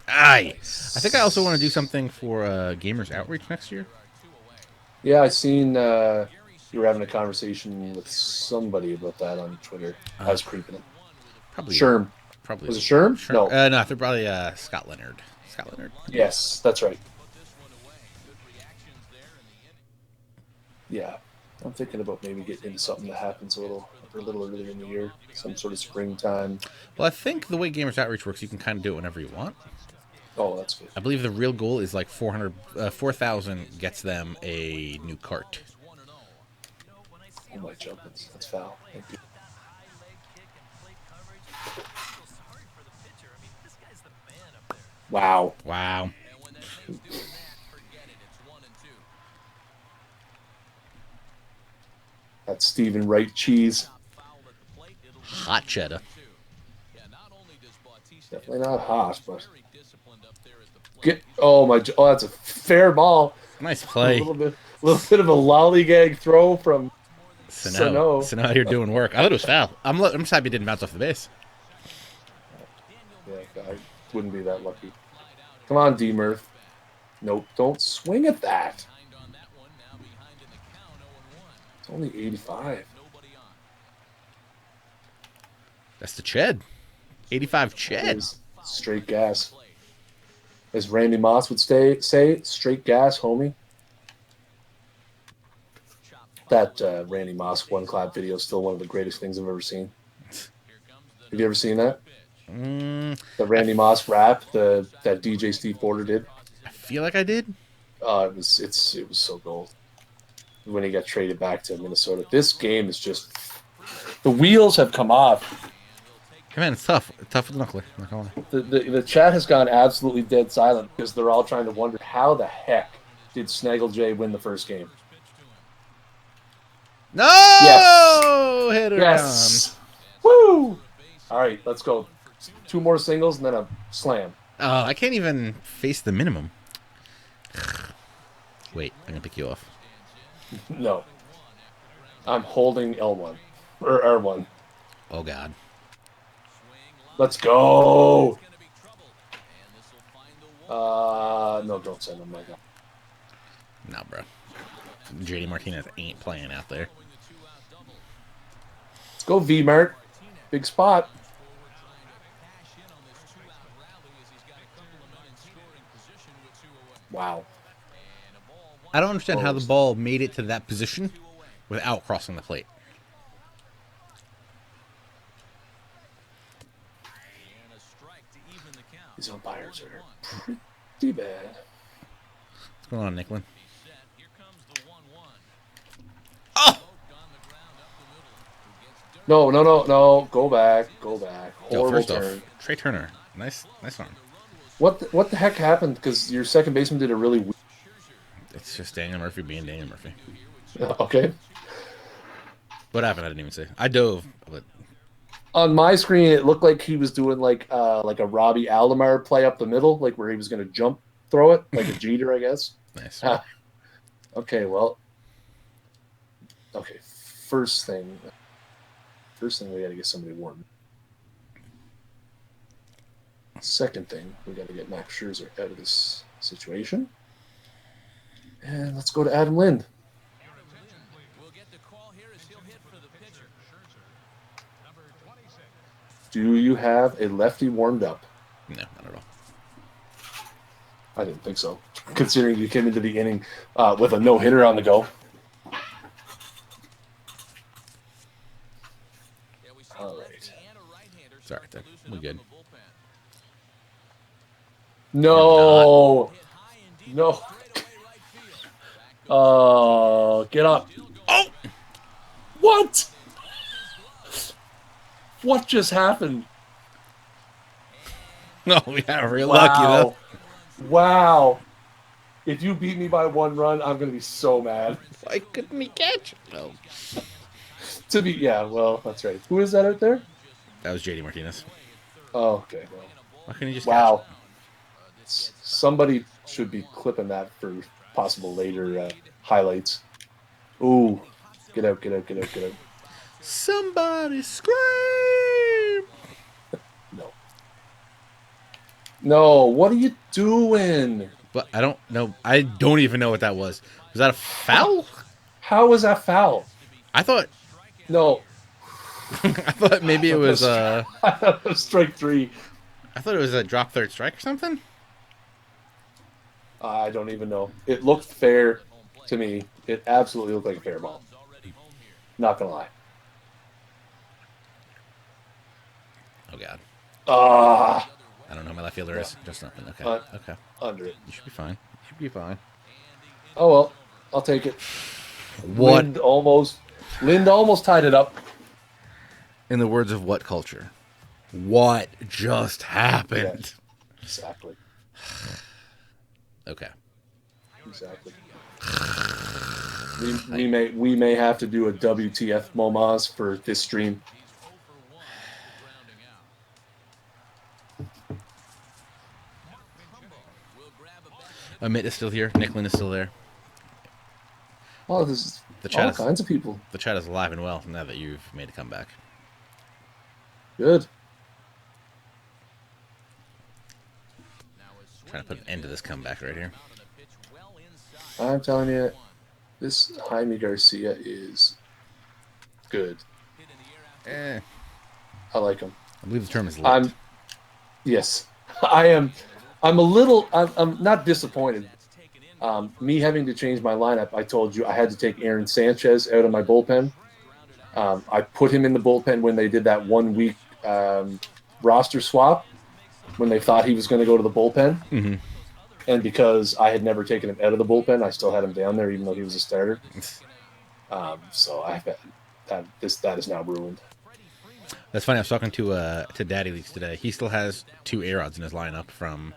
Aye. I think I also want to do something for Gamers Outreach next year. Yeah, I seen you were having a conversation with somebody about that on Twitter. I was creeping it. Probably Sherm. Probably was it Sherm? No, no, they're probably Scott Leonard. Scott Leonard. Yes, that's right. Yeah, I'm thinking about maybe getting into something that happens a little earlier in the year, some sort of springtime. Well, I think the way Gamers Outreach works, you can kind of do it whenever you want. Oh, that's good. I believe the real goal is like 4,000 gets them a new cart. Oh my jumpins, that's foul. Thank you. Wow. Wow. That's Stephen Wright cheese. Hot cheddar. Definitely not hot, but that's a fair ball. Nice play. A little bit of a lollygag throw from Sano. Sano out here doing work. I thought it was foul. I'm just happy it didn't bounce off the base. Yeah, I wouldn't be that lucky. Come on, D Murph. Nope, don't swing at that. It's only 85. That's the Ched. 85 Ched. Straight gas. As Randy Moss would say, straight gas, homie. That Randy Moss one clap video is still one of the greatest things I've ever seen. Have you ever seen that? The Randy Moss rap that DJ Steve Porter did. I feel like I did. It was so gold when he got traded back to Minnesota. This game is just the wheels have come off. Hey man, it's tough. Tough with the knuckler. The chat has gone absolutely dead silent because they're all trying to wonder how the heck did Snaggle J win the first game. No! Yes! Hit her Yes! Woo! All right, let's go. 2 more singles and then a slam. I can't even face the minimum. Wait, I'm going to pick you off. No. I'm holding L1. Or R1. Oh, God. Let's go! No, don't send him. My God. Nah, bro. JD Martinez ain't playing out there. Let's go, V-Mart. Big spot. Wow. I don't understand how the ball made it to that position without crossing the plate. These umpires are pretty bad. What's going on, Nicklin? Oh! No. Go back. Yo, Horrible first turn. off, Trey Turner. Nice arm. What the heck happened? Because your second baseman did a really weird... It's just Daniel Murphy being Daniel Murphy. Okay. What happened? I didn't even say. I dove, but on my screen, it looked like he was doing like a Robbie Alomar play up the middle, like where he was going to jump throw it, like a Jeter, I guess. Nice. Okay, well. Okay, first thing we got to get somebody warm. Second thing, we got to get Max Scherzer out of this situation. And let's go to Adam Lind. Do you have a lefty warmed up? No, not at all. I didn't think so, considering you came into the inning with a no-hitter on the go. All right. Sorry, there. We're good. No. Get up. Oh! What? What just happened? No, we got real lucky, though. Wow. If you beat me by 1 run, I'm going to be so mad. Why couldn't he catch? No. Yeah, well, that's right. Who is that out there? That was JD Martinez. Oh, okay. Well, why couldn't he just catch it? Somebody should be clipping that for possible later highlights. Ooh. Get out. Somebody scream! No, what are you doing? But I don't know. I don't even know what that was. Was that a foul? How was that foul? I thought... No. I thought maybe it was... strike 3. I thought it was a drop third strike or something. I don't even know. It looked fair to me. It absolutely looked like a fair ball. Not gonna lie. Oh, God. I don't know who my left fielder is. Just nothing. Okay. Okay. Under it. You should be fine. Oh, well. I'll take it. What? Lind almost tied it up. In the words of what culture? What just happened? Yeah, exactly. Okay. Exactly. We may have to do a WTF Momaz for this stream. Amit is still here. Nicklin is still there. Oh, this is all kinds of people. The chat is alive and well now that you've made a comeback. Good. Trying to put an end to this comeback right here. I'm telling you, this Jaime Garcia is good. I like him. I believe the term is lit. Yes, I am. I'm a little. I'm not disappointed. Me having to change my lineup, I told you I had to take Aaron Sanchez out of my bullpen. I put him in the bullpen when they did that 1 week roster swap when they thought he was going to go to the bullpen. Mm-hmm. And because I had never taken him out of the bullpen, I still had him down there, even though he was a starter. So that is now ruined. That's funny. I was talking to Daddy Leaks today. He still has 2 A-Rods in his lineup from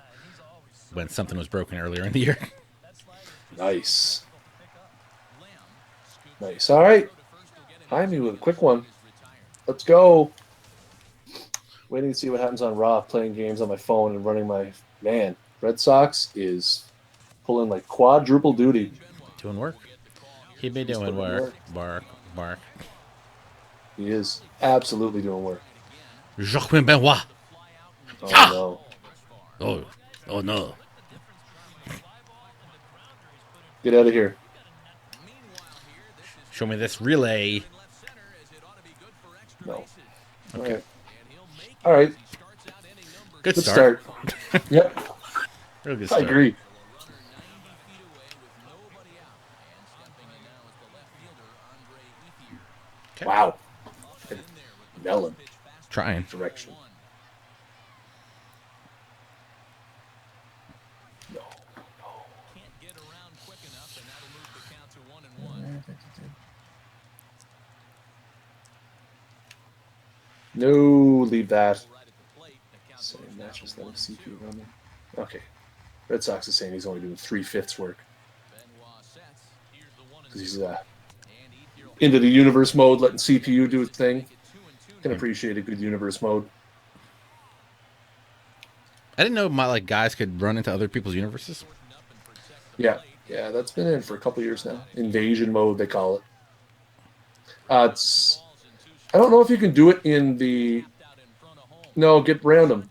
when something was broken earlier in the year. Nice. All right. Jaime with a quick one. Let's go. Waiting to see what happens on Raw, playing games on my phone and running my... Man, Red Sox is pulling like quadruple duty. Doing work. He be doing work. Bark. He is absolutely doing work. Joaquin Benoit. Oh, no. Oh, no. Get out of here. Show me this relay. No. Okay. All right. Good start. Yep. Real good start. I agree. Okay. Wow. Melon. Trying. Direction. No. No, leave that. Same matches, let me see if you run them. Okay. Red Sox is saying he's only doing 3/5 work. Because he's into the universe mode, letting CPU do its thing. Can appreciate a good universe mode. I didn't know my guys could run into other people's universes. Yeah, that's been in for a couple years now. Invasion mode, they call it. I don't know if you can do it in the... No, get random.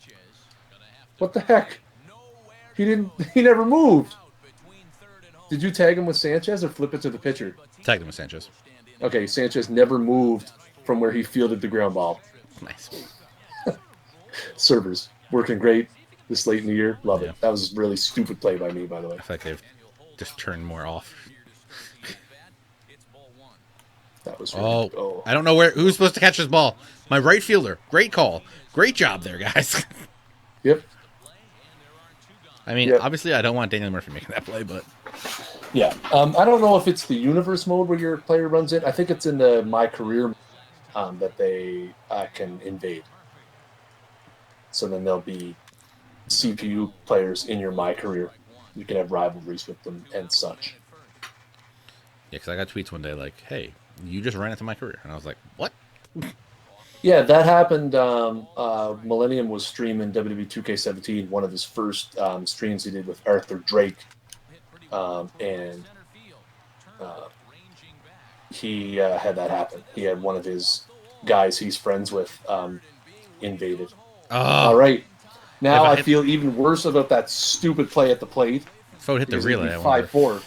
What the heck? He never moved. Did you tag him with Sanchez or flip it to the pitcher? Tagged him with Sanchez. Okay, Sanchez never moved from where he fielded the ground ball. Nice. Servers working great this late in the year. Love it. That was a really stupid play by me, by the way. I feel like they've just turned more off. That was really I don't know who's supposed to catch this ball. My right fielder. Great call. Great job there, guys. Yep. I mean, obviously I don't want Daniel Murphy making that play, but... Yeah. I don't know if it's the universe mode where your player runs in. I think it's in the My Career that they can invade. So then there'll be CPU players in your My Career. You can have rivalries with them and such. Yeah, because I got tweets one day like, hey, you just ran into my career. And I was like, what? Yeah, that happened. Millennium was streaming WWE 2K17, one of his first streams he did with Arthur Drake. And he had that happen. He had one of his guys he's friends with invaded. All right. Now I feel even worse about that stupid play at the plate. If I would hit the relay, I wonder. 5-4. If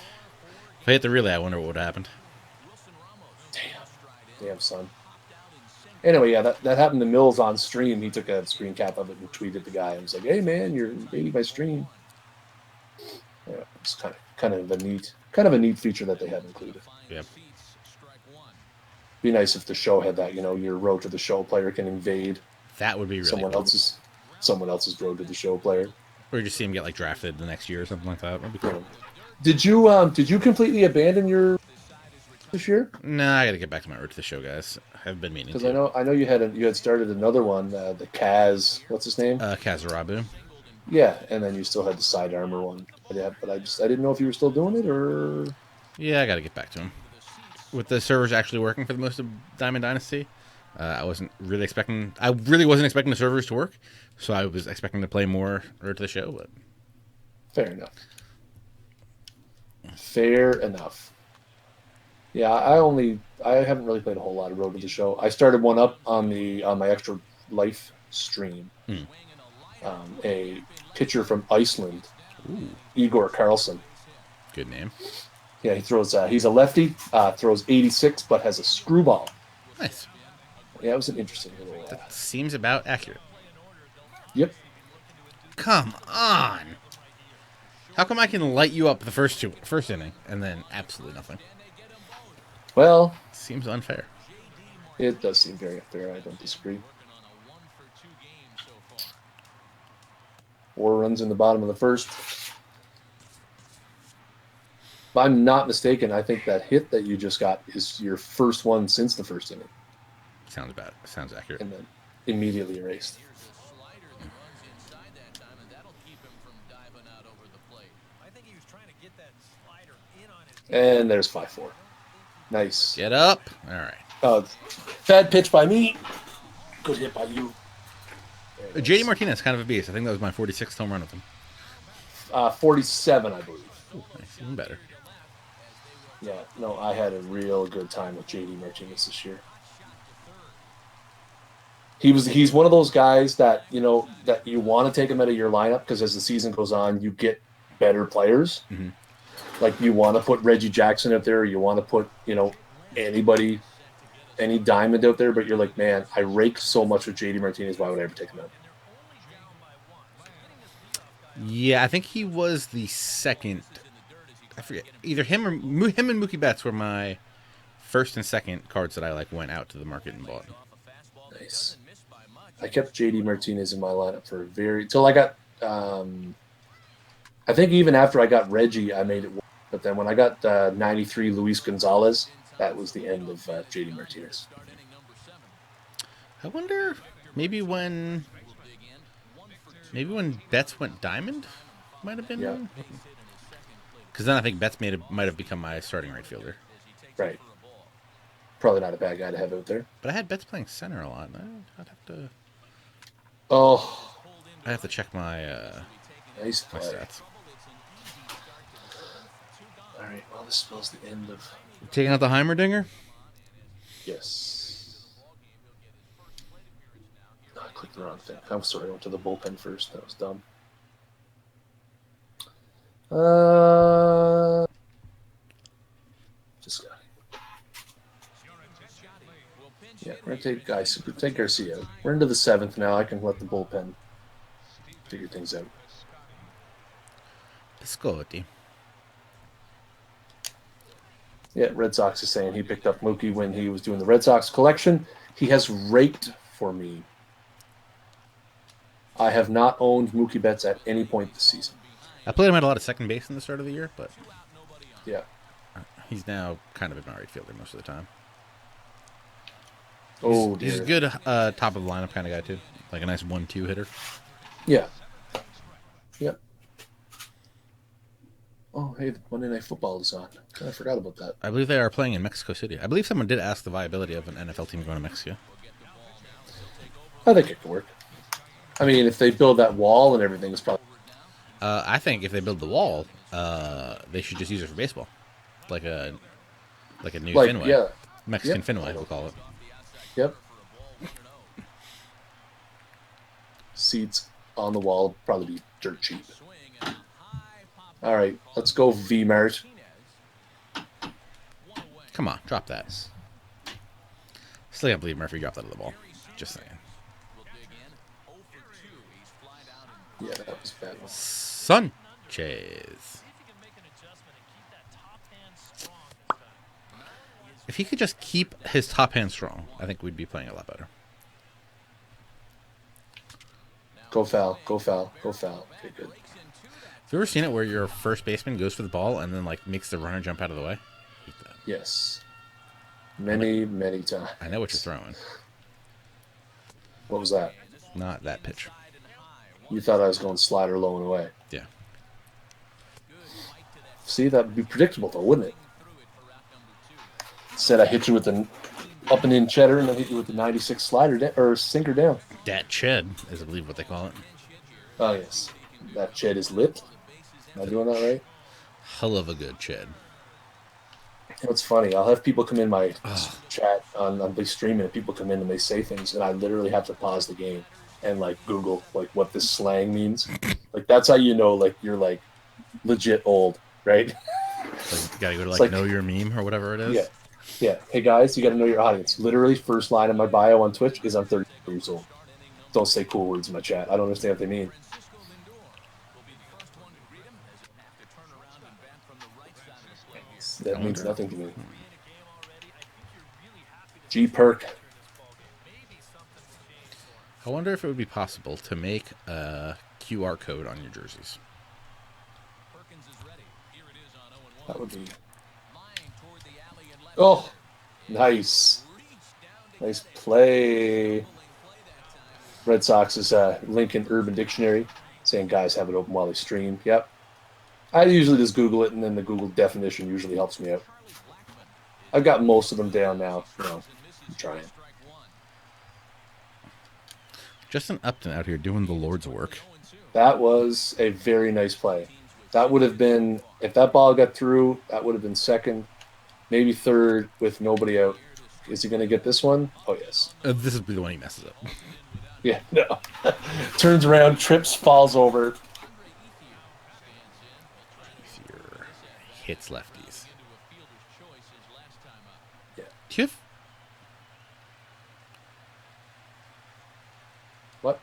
I hit the relay, I wonder what would have happened. Damn, son. Anyway, yeah, that happened to Mills on stream. He took a screen cap of it and tweeted the guy and was like, "Hey, man, you're invading my stream." Yeah, it's kind of a neat feature that they have included. Yeah. Be nice if the show had that. Your road to the show player can invade. That would be really someone else's road to the show player. Or just see him get drafted the next year or something like that. That'd be cool. Yeah. Did you completely abandon your this year? No, I got to get back to my road to the show, guys. I've been meaning to. Because I know you had started another one, the Kaz. What's his name? Kazarabu. Yeah, and then you still had the side armor one. But I didn't know if you were still doing it or. Yeah, I got to get back to him. With the servers actually working for the most of Diamond Dynasty, I wasn't really expecting. I really wasn't expecting the servers to work, so I was expecting to play more Road to the Show. But fair enough. Yeah, I haven't really played a whole lot of Road to the Show. I started one up on my Extra Life stream. A pitcher from Iceland, Igor Carlson. Good name. Yeah, he throws. He's a lefty. Throws 86, but has a screwball. Nice. Yeah, it was an interesting little. That seems about accurate. Yep. Come on. How come I can light you up the first inning, and then absolutely nothing? Well, Seems unfair. it does seem very unfair. I don't disagree. 4 runs in the bottom of the first. If I'm not mistaken, I think that hit that you just got is your first one since the first inning. Sounds bad. Sounds accurate. And then immediately erased. And there's 5-4. Nice. Get up. All right. Bad pitch by me. Good hit by you. JD Martinez, kind of a beast. I think that was my 46th home run with him. 47, I believe. Ooh, nice. Even better. Yeah, no, I had a real good time with JD Martinez this year. He's one of those guys that, that you want to take him out of your lineup because as the season goes on, you get better players. Mm-hmm. Like you want to put Reggie Jackson out there, you want to put, anybody, any diamond out there, but you're like, man, I rake so much with JD Martinez, why would I ever take him out? Yeah, I think he was the second. I forget. Either him and Mookie Betts were my first and second cards that I went out to the market and bought. Nice. I kept JD Martinez in my lineup for till I got. I think even after I got Reggie, I made it work. But then when I got 93 Luis Gonzalez, that was the end of JD Martinez. I wonder, maybe when Betts went diamond, might have been. Yeah. Because then I think Betts might have become my starting right fielder. Right. Probably not a bad guy to have out there. But I had Betts playing center a lot. I'd have to. Oh. I have to check my nice my play. stats. All right. Well, this spells the end of. Taking out the Heimerdinger? Yes. No, I clicked the wrong thing. I'm sorry. I went to the bullpen first. That was dumb. Just got it. Yeah, we're gonna take Garcia. We're into the 7th now. I can let the bullpen figure things out. Piscotti. Yeah, Red Sox is saying he picked up Mookie when he was doing the Red Sox collection. He has raked for me. I have not owned Mookie Betts at any point this season. I played him at a lot of second base in the start of the year, but yeah, he's now kind of in my right fielder most of the time. He's a good top of the lineup kind of guy too, like a nice 1-2 hitter. Yeah. Yep. Oh, hey, the Monday Night Football is on. I forgot about that. I believe they are playing in Mexico City. I believe someone did ask the viability of an NFL team going to Mexico. I think it could work. I mean, if they build that wall and everything, it's probably. I think if they build the wall, they should just use it for baseball, like a new Fenway. Yeah. Mexican Fenway, we'll call it. Yep. Seats on the wall probably be dirt cheap. All right, let's go V-Mart. Come on, drop that. Still can't believe Murphy dropped that of the ball. Just saying. Yeah, that was bad. Sanchez. If he could just keep his top hand strong, I think we'd be playing a lot better. Go foul, go foul, go foul. Okay, good. Have you ever seen it where your first baseman goes for the ball and then makes the runner jump out of the way? I hate that. Yes. Many times. I know what you're throwing. What was that? Not that pitch. You thought I was going slider low and away. Yeah. See, that would be predictable though, wouldn't it? Instead, I hit you with an up and in cheddar and then hit you with the 96 slider or sinker down. Dat Ched is, I believe, what they call it. Oh, yes. That Ched is lit. Am I doing that right? Hell of a good Ched. It's funny. I'll have people come in my chat on the stream, and people come in and they say things, and I literally have to pause the game and Google what this slang means. That's how you know you're legit old, right? You gotta go to know your meme or whatever it is. Yeah. Yeah. Hey guys, you got to know your audience. Literally, first line of my bio on Twitch is I'm 30 years old. Don't say cool words in my chat. I don't understand what they mean. that means nothing to me. G Perk. I wonder if it would be possible to make a QR code on your jerseys. That would be. Oh, nice. Nice play. Red Sox is Lincoln Urban Dictionary saying guys have it open while they stream. Yep. I usually just Google it, and then the Google definition usually helps me out. I've got most of them down now. I'm trying. Justin Upton out here doing the Lord's work. That was a very nice play. That would have been, if that ball got through, that would have been second, maybe third with nobody out. Is he going to get this one? Oh, yes. This is the one he messes up. Yeah, no. Turns around, trips, falls over. Hits lefties. Yeah. Do you have... What?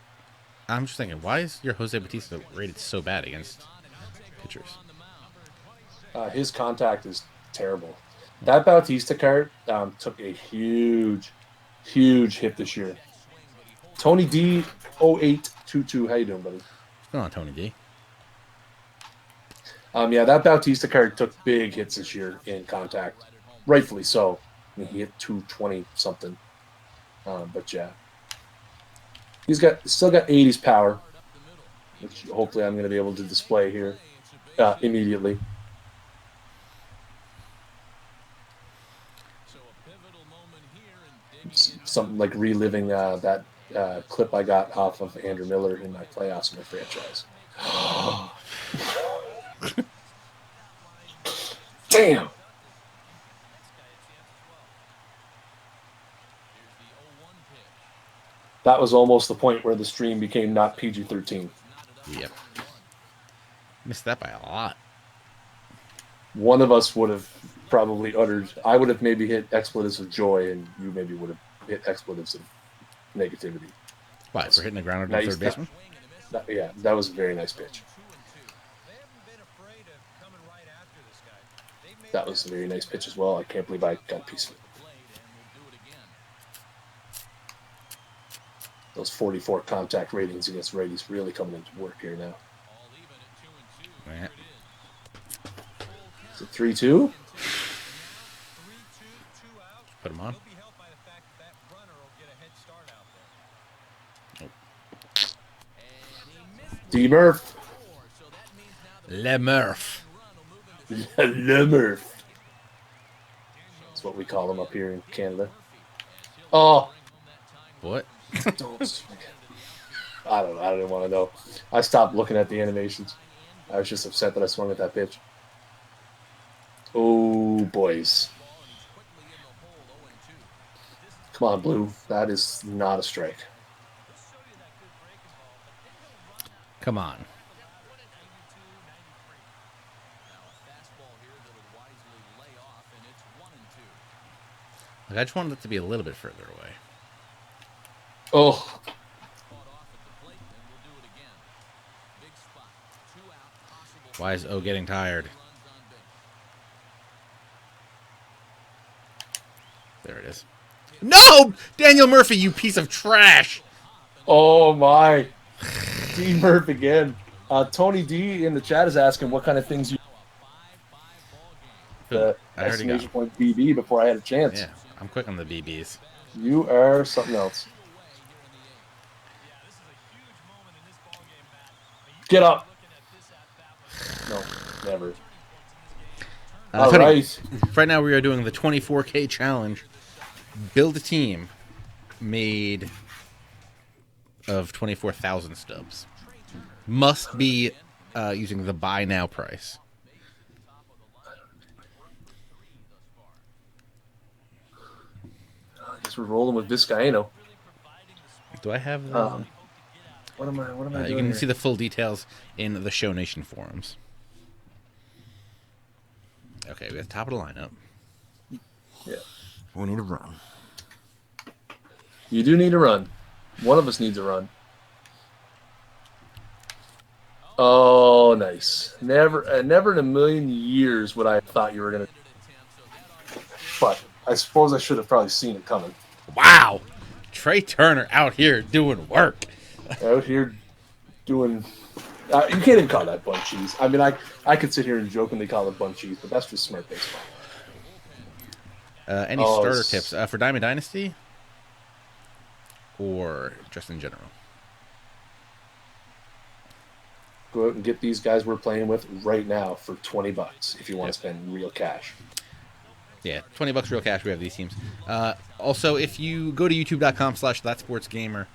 I'm just thinking, why is your Jose Bautista rated so bad against pitchers? His contact is terrible. That Bautista card took a huge hit this year. Tony D 0822. How you doing, buddy? What's going on, Tony D? Yeah, that Bautista card took big hits this year in contact. Rightfully so. I mean, he hit 220 something. But yeah. He's still got 80s power, which hopefully I'm going to be able to display here immediately. Something like reliving that clip I got off of Andrew Miller in my playoffs in my franchise. Damn. That was almost the point where the stream became not PG-13. Yep. Missed that by a lot. One of us would have probably uttered, I would have maybe hit expletives of joy, and you maybe would have hit expletives of negativity. Why, for hitting the ground to the third baseman? That was a very nice pitch. That was a very nice pitch as well. I can't believe I got a piece of it. Those 44 contact ratings against righties really coming into work here now. Yeah. Is it 3-2? Put him on. D-Murph. Le Murph. Le Murph. That's what we call him up here in Canada. Oh. What? I didn't want to know. I stopped looking at the animations. I was just upset that I swung at that pitch. Oh, boys. Come on, Blue. That is not a strike. Come on. Like, I just wanted it to be a little bit further away. Oh. Why is O getting tired? There it is. No! Daniel Murphy, you piece of trash! Oh, my. D. Murph again. Tony D in the chat is asking what kind of things you... The exclamation point BB before I had a chance. Yeah, I'm quick on the BBs. You are something else. Get up. No, never. All right. Right now we are doing the 24K challenge. Build a team made of 24,000 stubs. Must be using the buy now price. I guess we're rolling with Vizcaino. Do I have What am I doing? You can here? see the full details in the Show Nation forums. Okay, we have the top of the lineup. Yeah. We need to run. You do need a run. One of us needs a run. Oh, nice. Never in a million years would I have thought you were going to but I suppose I should have probably seen it coming. Wow. Trey Turner out here doing work. Out here doing. You can't even call that bunt cheese. I mean, I could sit here and jokingly call it bunt cheese, but that's just smart baseball. Any starter tips for Diamond Dynasty or just in general? Go out and get these guys we're playing with right now for $20 if you want to spend real cash. Yeah, $20 real cash. We have these teams. Also, if you go to youtube.com/ThatSportsGamer,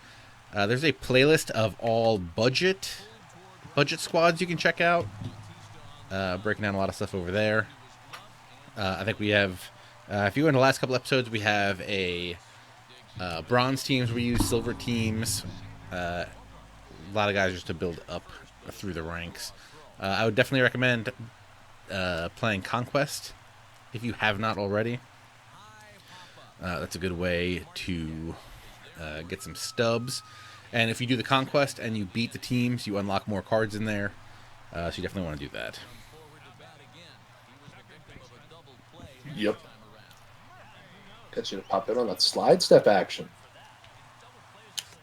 there's a playlist of all budget squads you can check out. Breaking down a lot of stuff over there. I think we have, if you go in the last couple episodes, we have a bronze teams we use, silver teams. A lot of guys just to build up through the ranks. I would definitely recommend playing Conquest if you have not already. That's a good way to get some stubs. And if you do the Conquest and you beat the teams, you unlock more cards in there. So you definitely want to do that. Yep. Got you to pop in on that slide step action.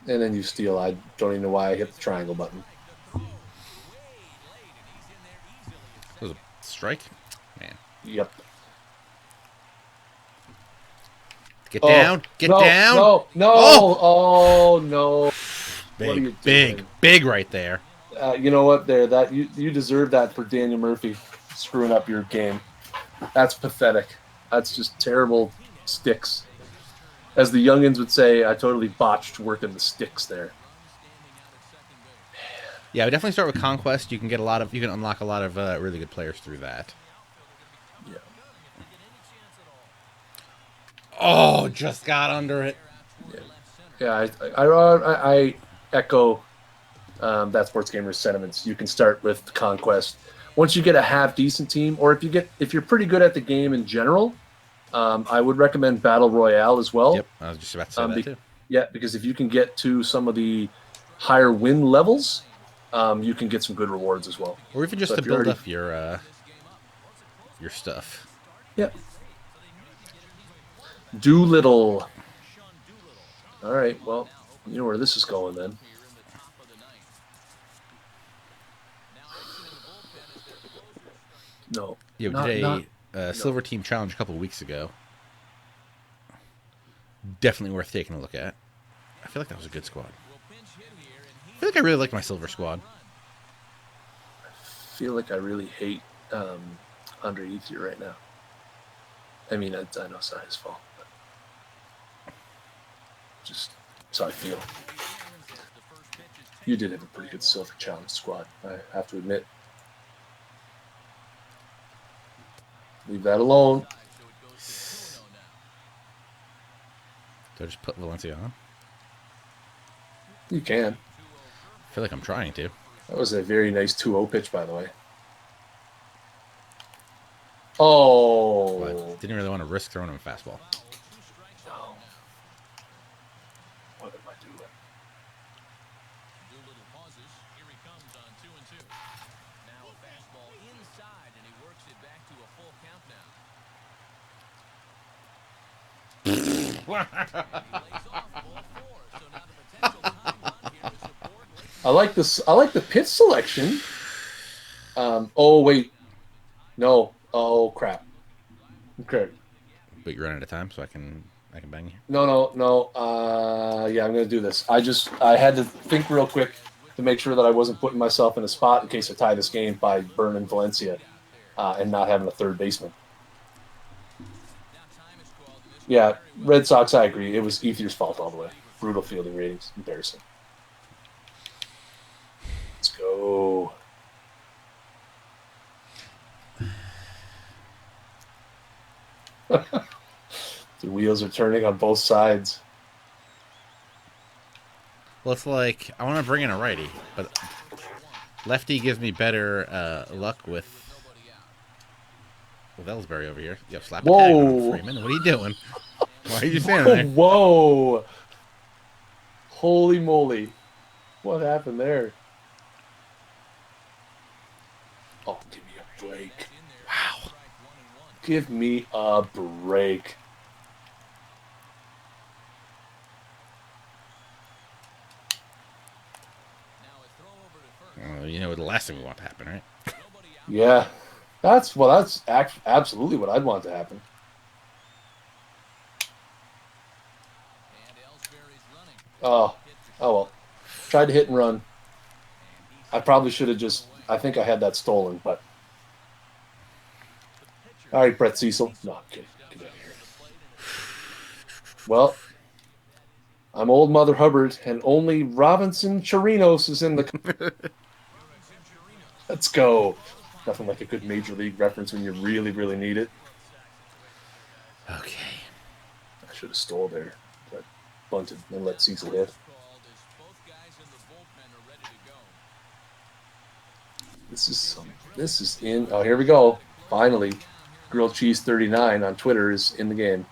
And then you steal. I don't even know why I hit the triangle button. That was a strike? Man. Yep. Get down. Get down. No. Oh, no. Big right there. You know what? You deserve that for Daniel Murphy screwing up your game. That's pathetic. That's just terrible sticks. As the youngins would say, I totally botched working the sticks there. Yeah, I would definitely start with Conquest. You can unlock a lot of really good players through that. Yeah. Oh, just got under it. Yeah, I echo ThatSportsGamer's sentiments. You can start with Conquest. Once you get a half decent team, or if you're pretty good at the game in general, I would recommend Battle Royale as well. Yep, I was just about to say that too. Yeah, because if you can get to some of the higher win levels, you can get some good rewards as well. Or even just to build up your stuff. Yep. Doolittle. All right, well, you know where this is going then. No. Yeah, we did a Silver Team Challenge a couple of weeks ago. Definitely worth taking a look at. I feel like that was a good squad. I feel like I really liked my Silver squad. I feel like I really hate Andre Ethier right now. I mean, I know it's not his fault, but just that's how I feel. You did have a pretty good Silver Challenge squad, I have to admit. Leave that alone. Do I just put Valencia on? You can. I feel like I'm trying to. That was a very nice 2-0 pitch, by the way. Oh. But didn't really want to risk throwing him a fastball. No. What am I doing? I like this. I like the pitch selection. Oh wait, no. Oh crap. Okay. But you're running out of time, so I can bang you. No. Yeah, I'm gonna do this. I had to think real quick to make sure that I wasn't putting myself in a spot in case I tie this game by burning Valencia and not having a third baseman. Yeah, Red Sox, I agree. It was Ethier's fault all the way. Brutal fielding ratings. Embarrassing. Let's go. The wheels are turning on both sides. Well, it's like, I want to bring in a righty, but lefty gives me better luck with Ellsbury over here. Yep, slap a tag on Freeman. What are you doing? Why are you standing there? Whoa. Holy moly. What happened there? Oh, give me a break. Wow. Give me a break. You know the last thing we want to happen, right? Yeah. That's absolutely what I'd want to happen. Oh, oh well. Tried to hit and run. I probably should have just. I think I had that stolen, but. All right, Brett Cecil. No, I'm kidding. Get out of here. Well, I'm old Mother Hubbard, and only Robinson Chirinos is in the. Let's go. Nothing like a good major league reference when you really, really need it. Okay. I should have stole there, but bunted and let Cecil hit. This is in. Oh, here we go. Finally, Grilled Cheese 39 on Twitter is in the game.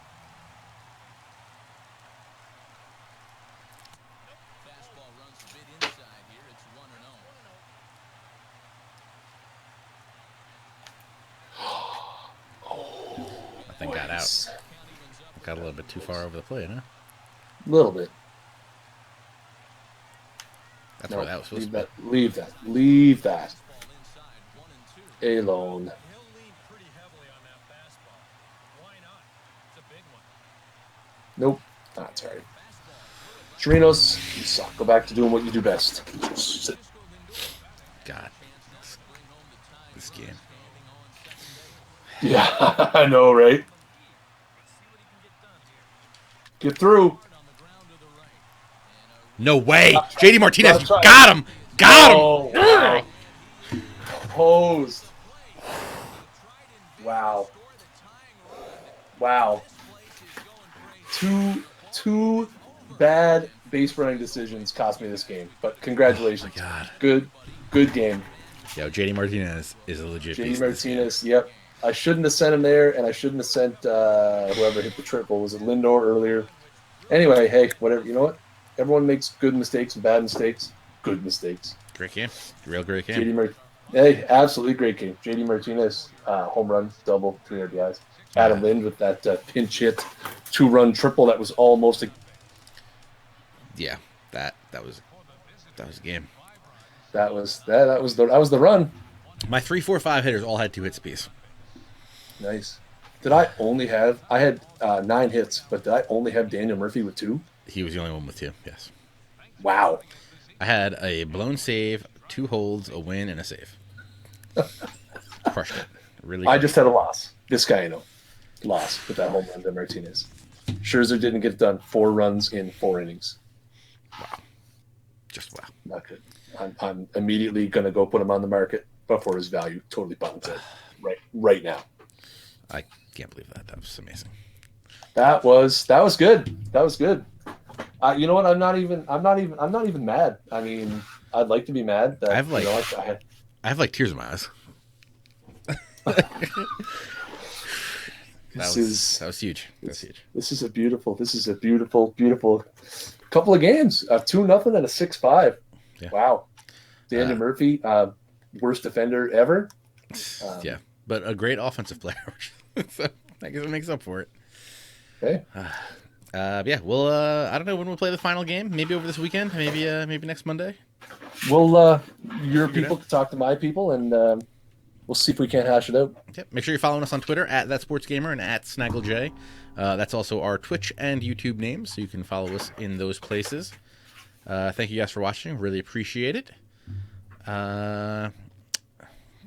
That thing got out. Got a little bit too far over the plate, huh? A little bit. That's where that was supposed to be. Leave that. Alone. Nope. That's all right. Chirinos, you suck. Go back to doing what you do best. God. This game. Yeah, I know, right? Get through. No way. JD Martinez, you got him. Got him. Wow. Hosed. Wow. Wow. Two bad base running decisions cost me this game, but congratulations. Oh my God. Good game. Yo, JD Martinez is a legit JD beast. Martinez, yep. I shouldn't have sent him there, and I shouldn't have sent whoever hit the triple. Was it Lindor earlier? Anyway, hey, whatever. You know what? Everyone makes good mistakes and bad mistakes. Good mistakes. Great game. Real great game. Hey, absolutely great game. JD Martinez, home run, double, 3 RBIs. Adam Lind with that pinch hit, 2-run triple that was almost a. Yeah, that was a game. That was the run. My 3, 4, 5 hitters all had 2 hits apiece. Nice. I had 9 hits, but did I only have Daniel Murphy with 2? He was the only one with 2, yes. Wow. I had a blown save, 2 holds, a win, and a save. Crushed it. Really. I just had a loss. This guy, you know, lost with that home run to Martinez. Scherzer didn't get done. 4 runs in 4 innings. Wow. Just wow. Not good. I'm immediately going to go put him on the market before his value totally buttons it right now. I can't believe that. That was amazing. That was good. That was good. You know what? I'm not even mad. I mean, I'd like to be mad. That, I have like, you know, I have like tears in my eyes. That was huge. That's huge. This is a beautiful couple of games. 2-0 and a 6-5. Yeah. Wow. Daniel Murphy, worst defender ever. Yeah, but a great offensive player. So I guess it makes up for it. Okay. Yeah. Well, I don't know when we'll play the final game. Maybe over this weekend. Maybe next Monday. Well, your people can talk to my people, and we'll see if we can't hash it out. Yep. Make sure you're following us on Twitter at ThatSportsGamer and at SnaggleJ. That's also our Twitch and YouTube names, so you can follow us in those places. Thank you guys for watching. Really appreciate it.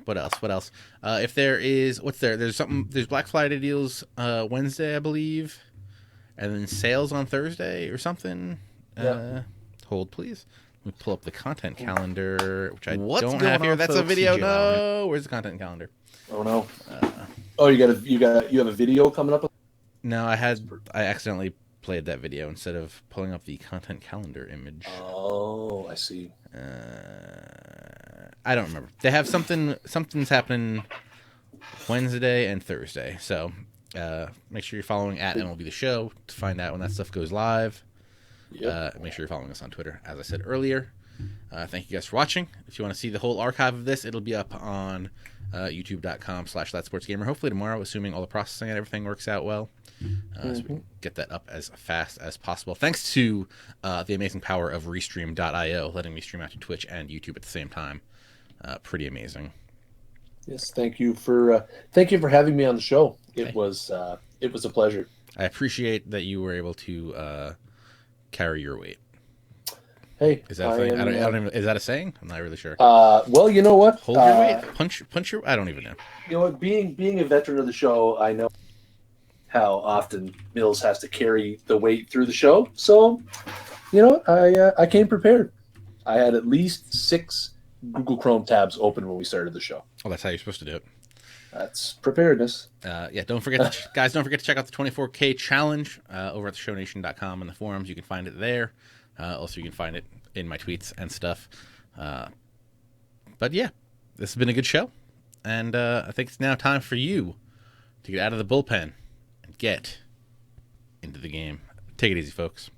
What else? If there is, there's Black Friday deals Wednesday, I believe, and then sales on Thursday or something. Yeah. Hold, please. Let me pull up the content calendar, which I What's don't going have here. on, That's folks? a video. CJ No, where's the content calendar? Oh no. You have a video coming up. No, I accidentally played that video instead of pulling up the content calendar image. Oh, I see. I don't remember. They have something's happening Wednesday and Thursday. So make sure you're following at MLB The Show to find out when that stuff goes live. Yep. Make sure you're following us on Twitter, as I said earlier. Thank you guys for watching. If you want to see the whole archive of this, it'll be up on youtube.com/ThatSportsGamer. Hopefully tomorrow, assuming all the processing and everything works out well. So we can get that up as fast as possible. Thanks to the amazing power of Restream.io, letting me stream out to Twitch and YouTube at the same time. Pretty amazing. Yes, thank you for having me on the show. It was a pleasure. I appreciate that you were able to carry your weight. Hey, is that a thing? I don't even, is that a saying? I'm not really sure. Well, you know what? Hold your weight, punch your. I don't even know. You know what? Being a veteran of the show, I know how often Mills has to carry the weight through the show. So, you know, I came prepared. I had at least 6 Google Chrome tabs open when we started the show. Oh, that's how you're supposed to do it. That's preparedness. Yeah, don't forget, guys, don't forget to check out the 24K challenge over at theshownation.com and the forums. You can find it there. Also, you can find it in my tweets and stuff. But yeah, this has been a good show. And I think it's now time for you to get out of the bullpen and get into the game. Take it easy, folks.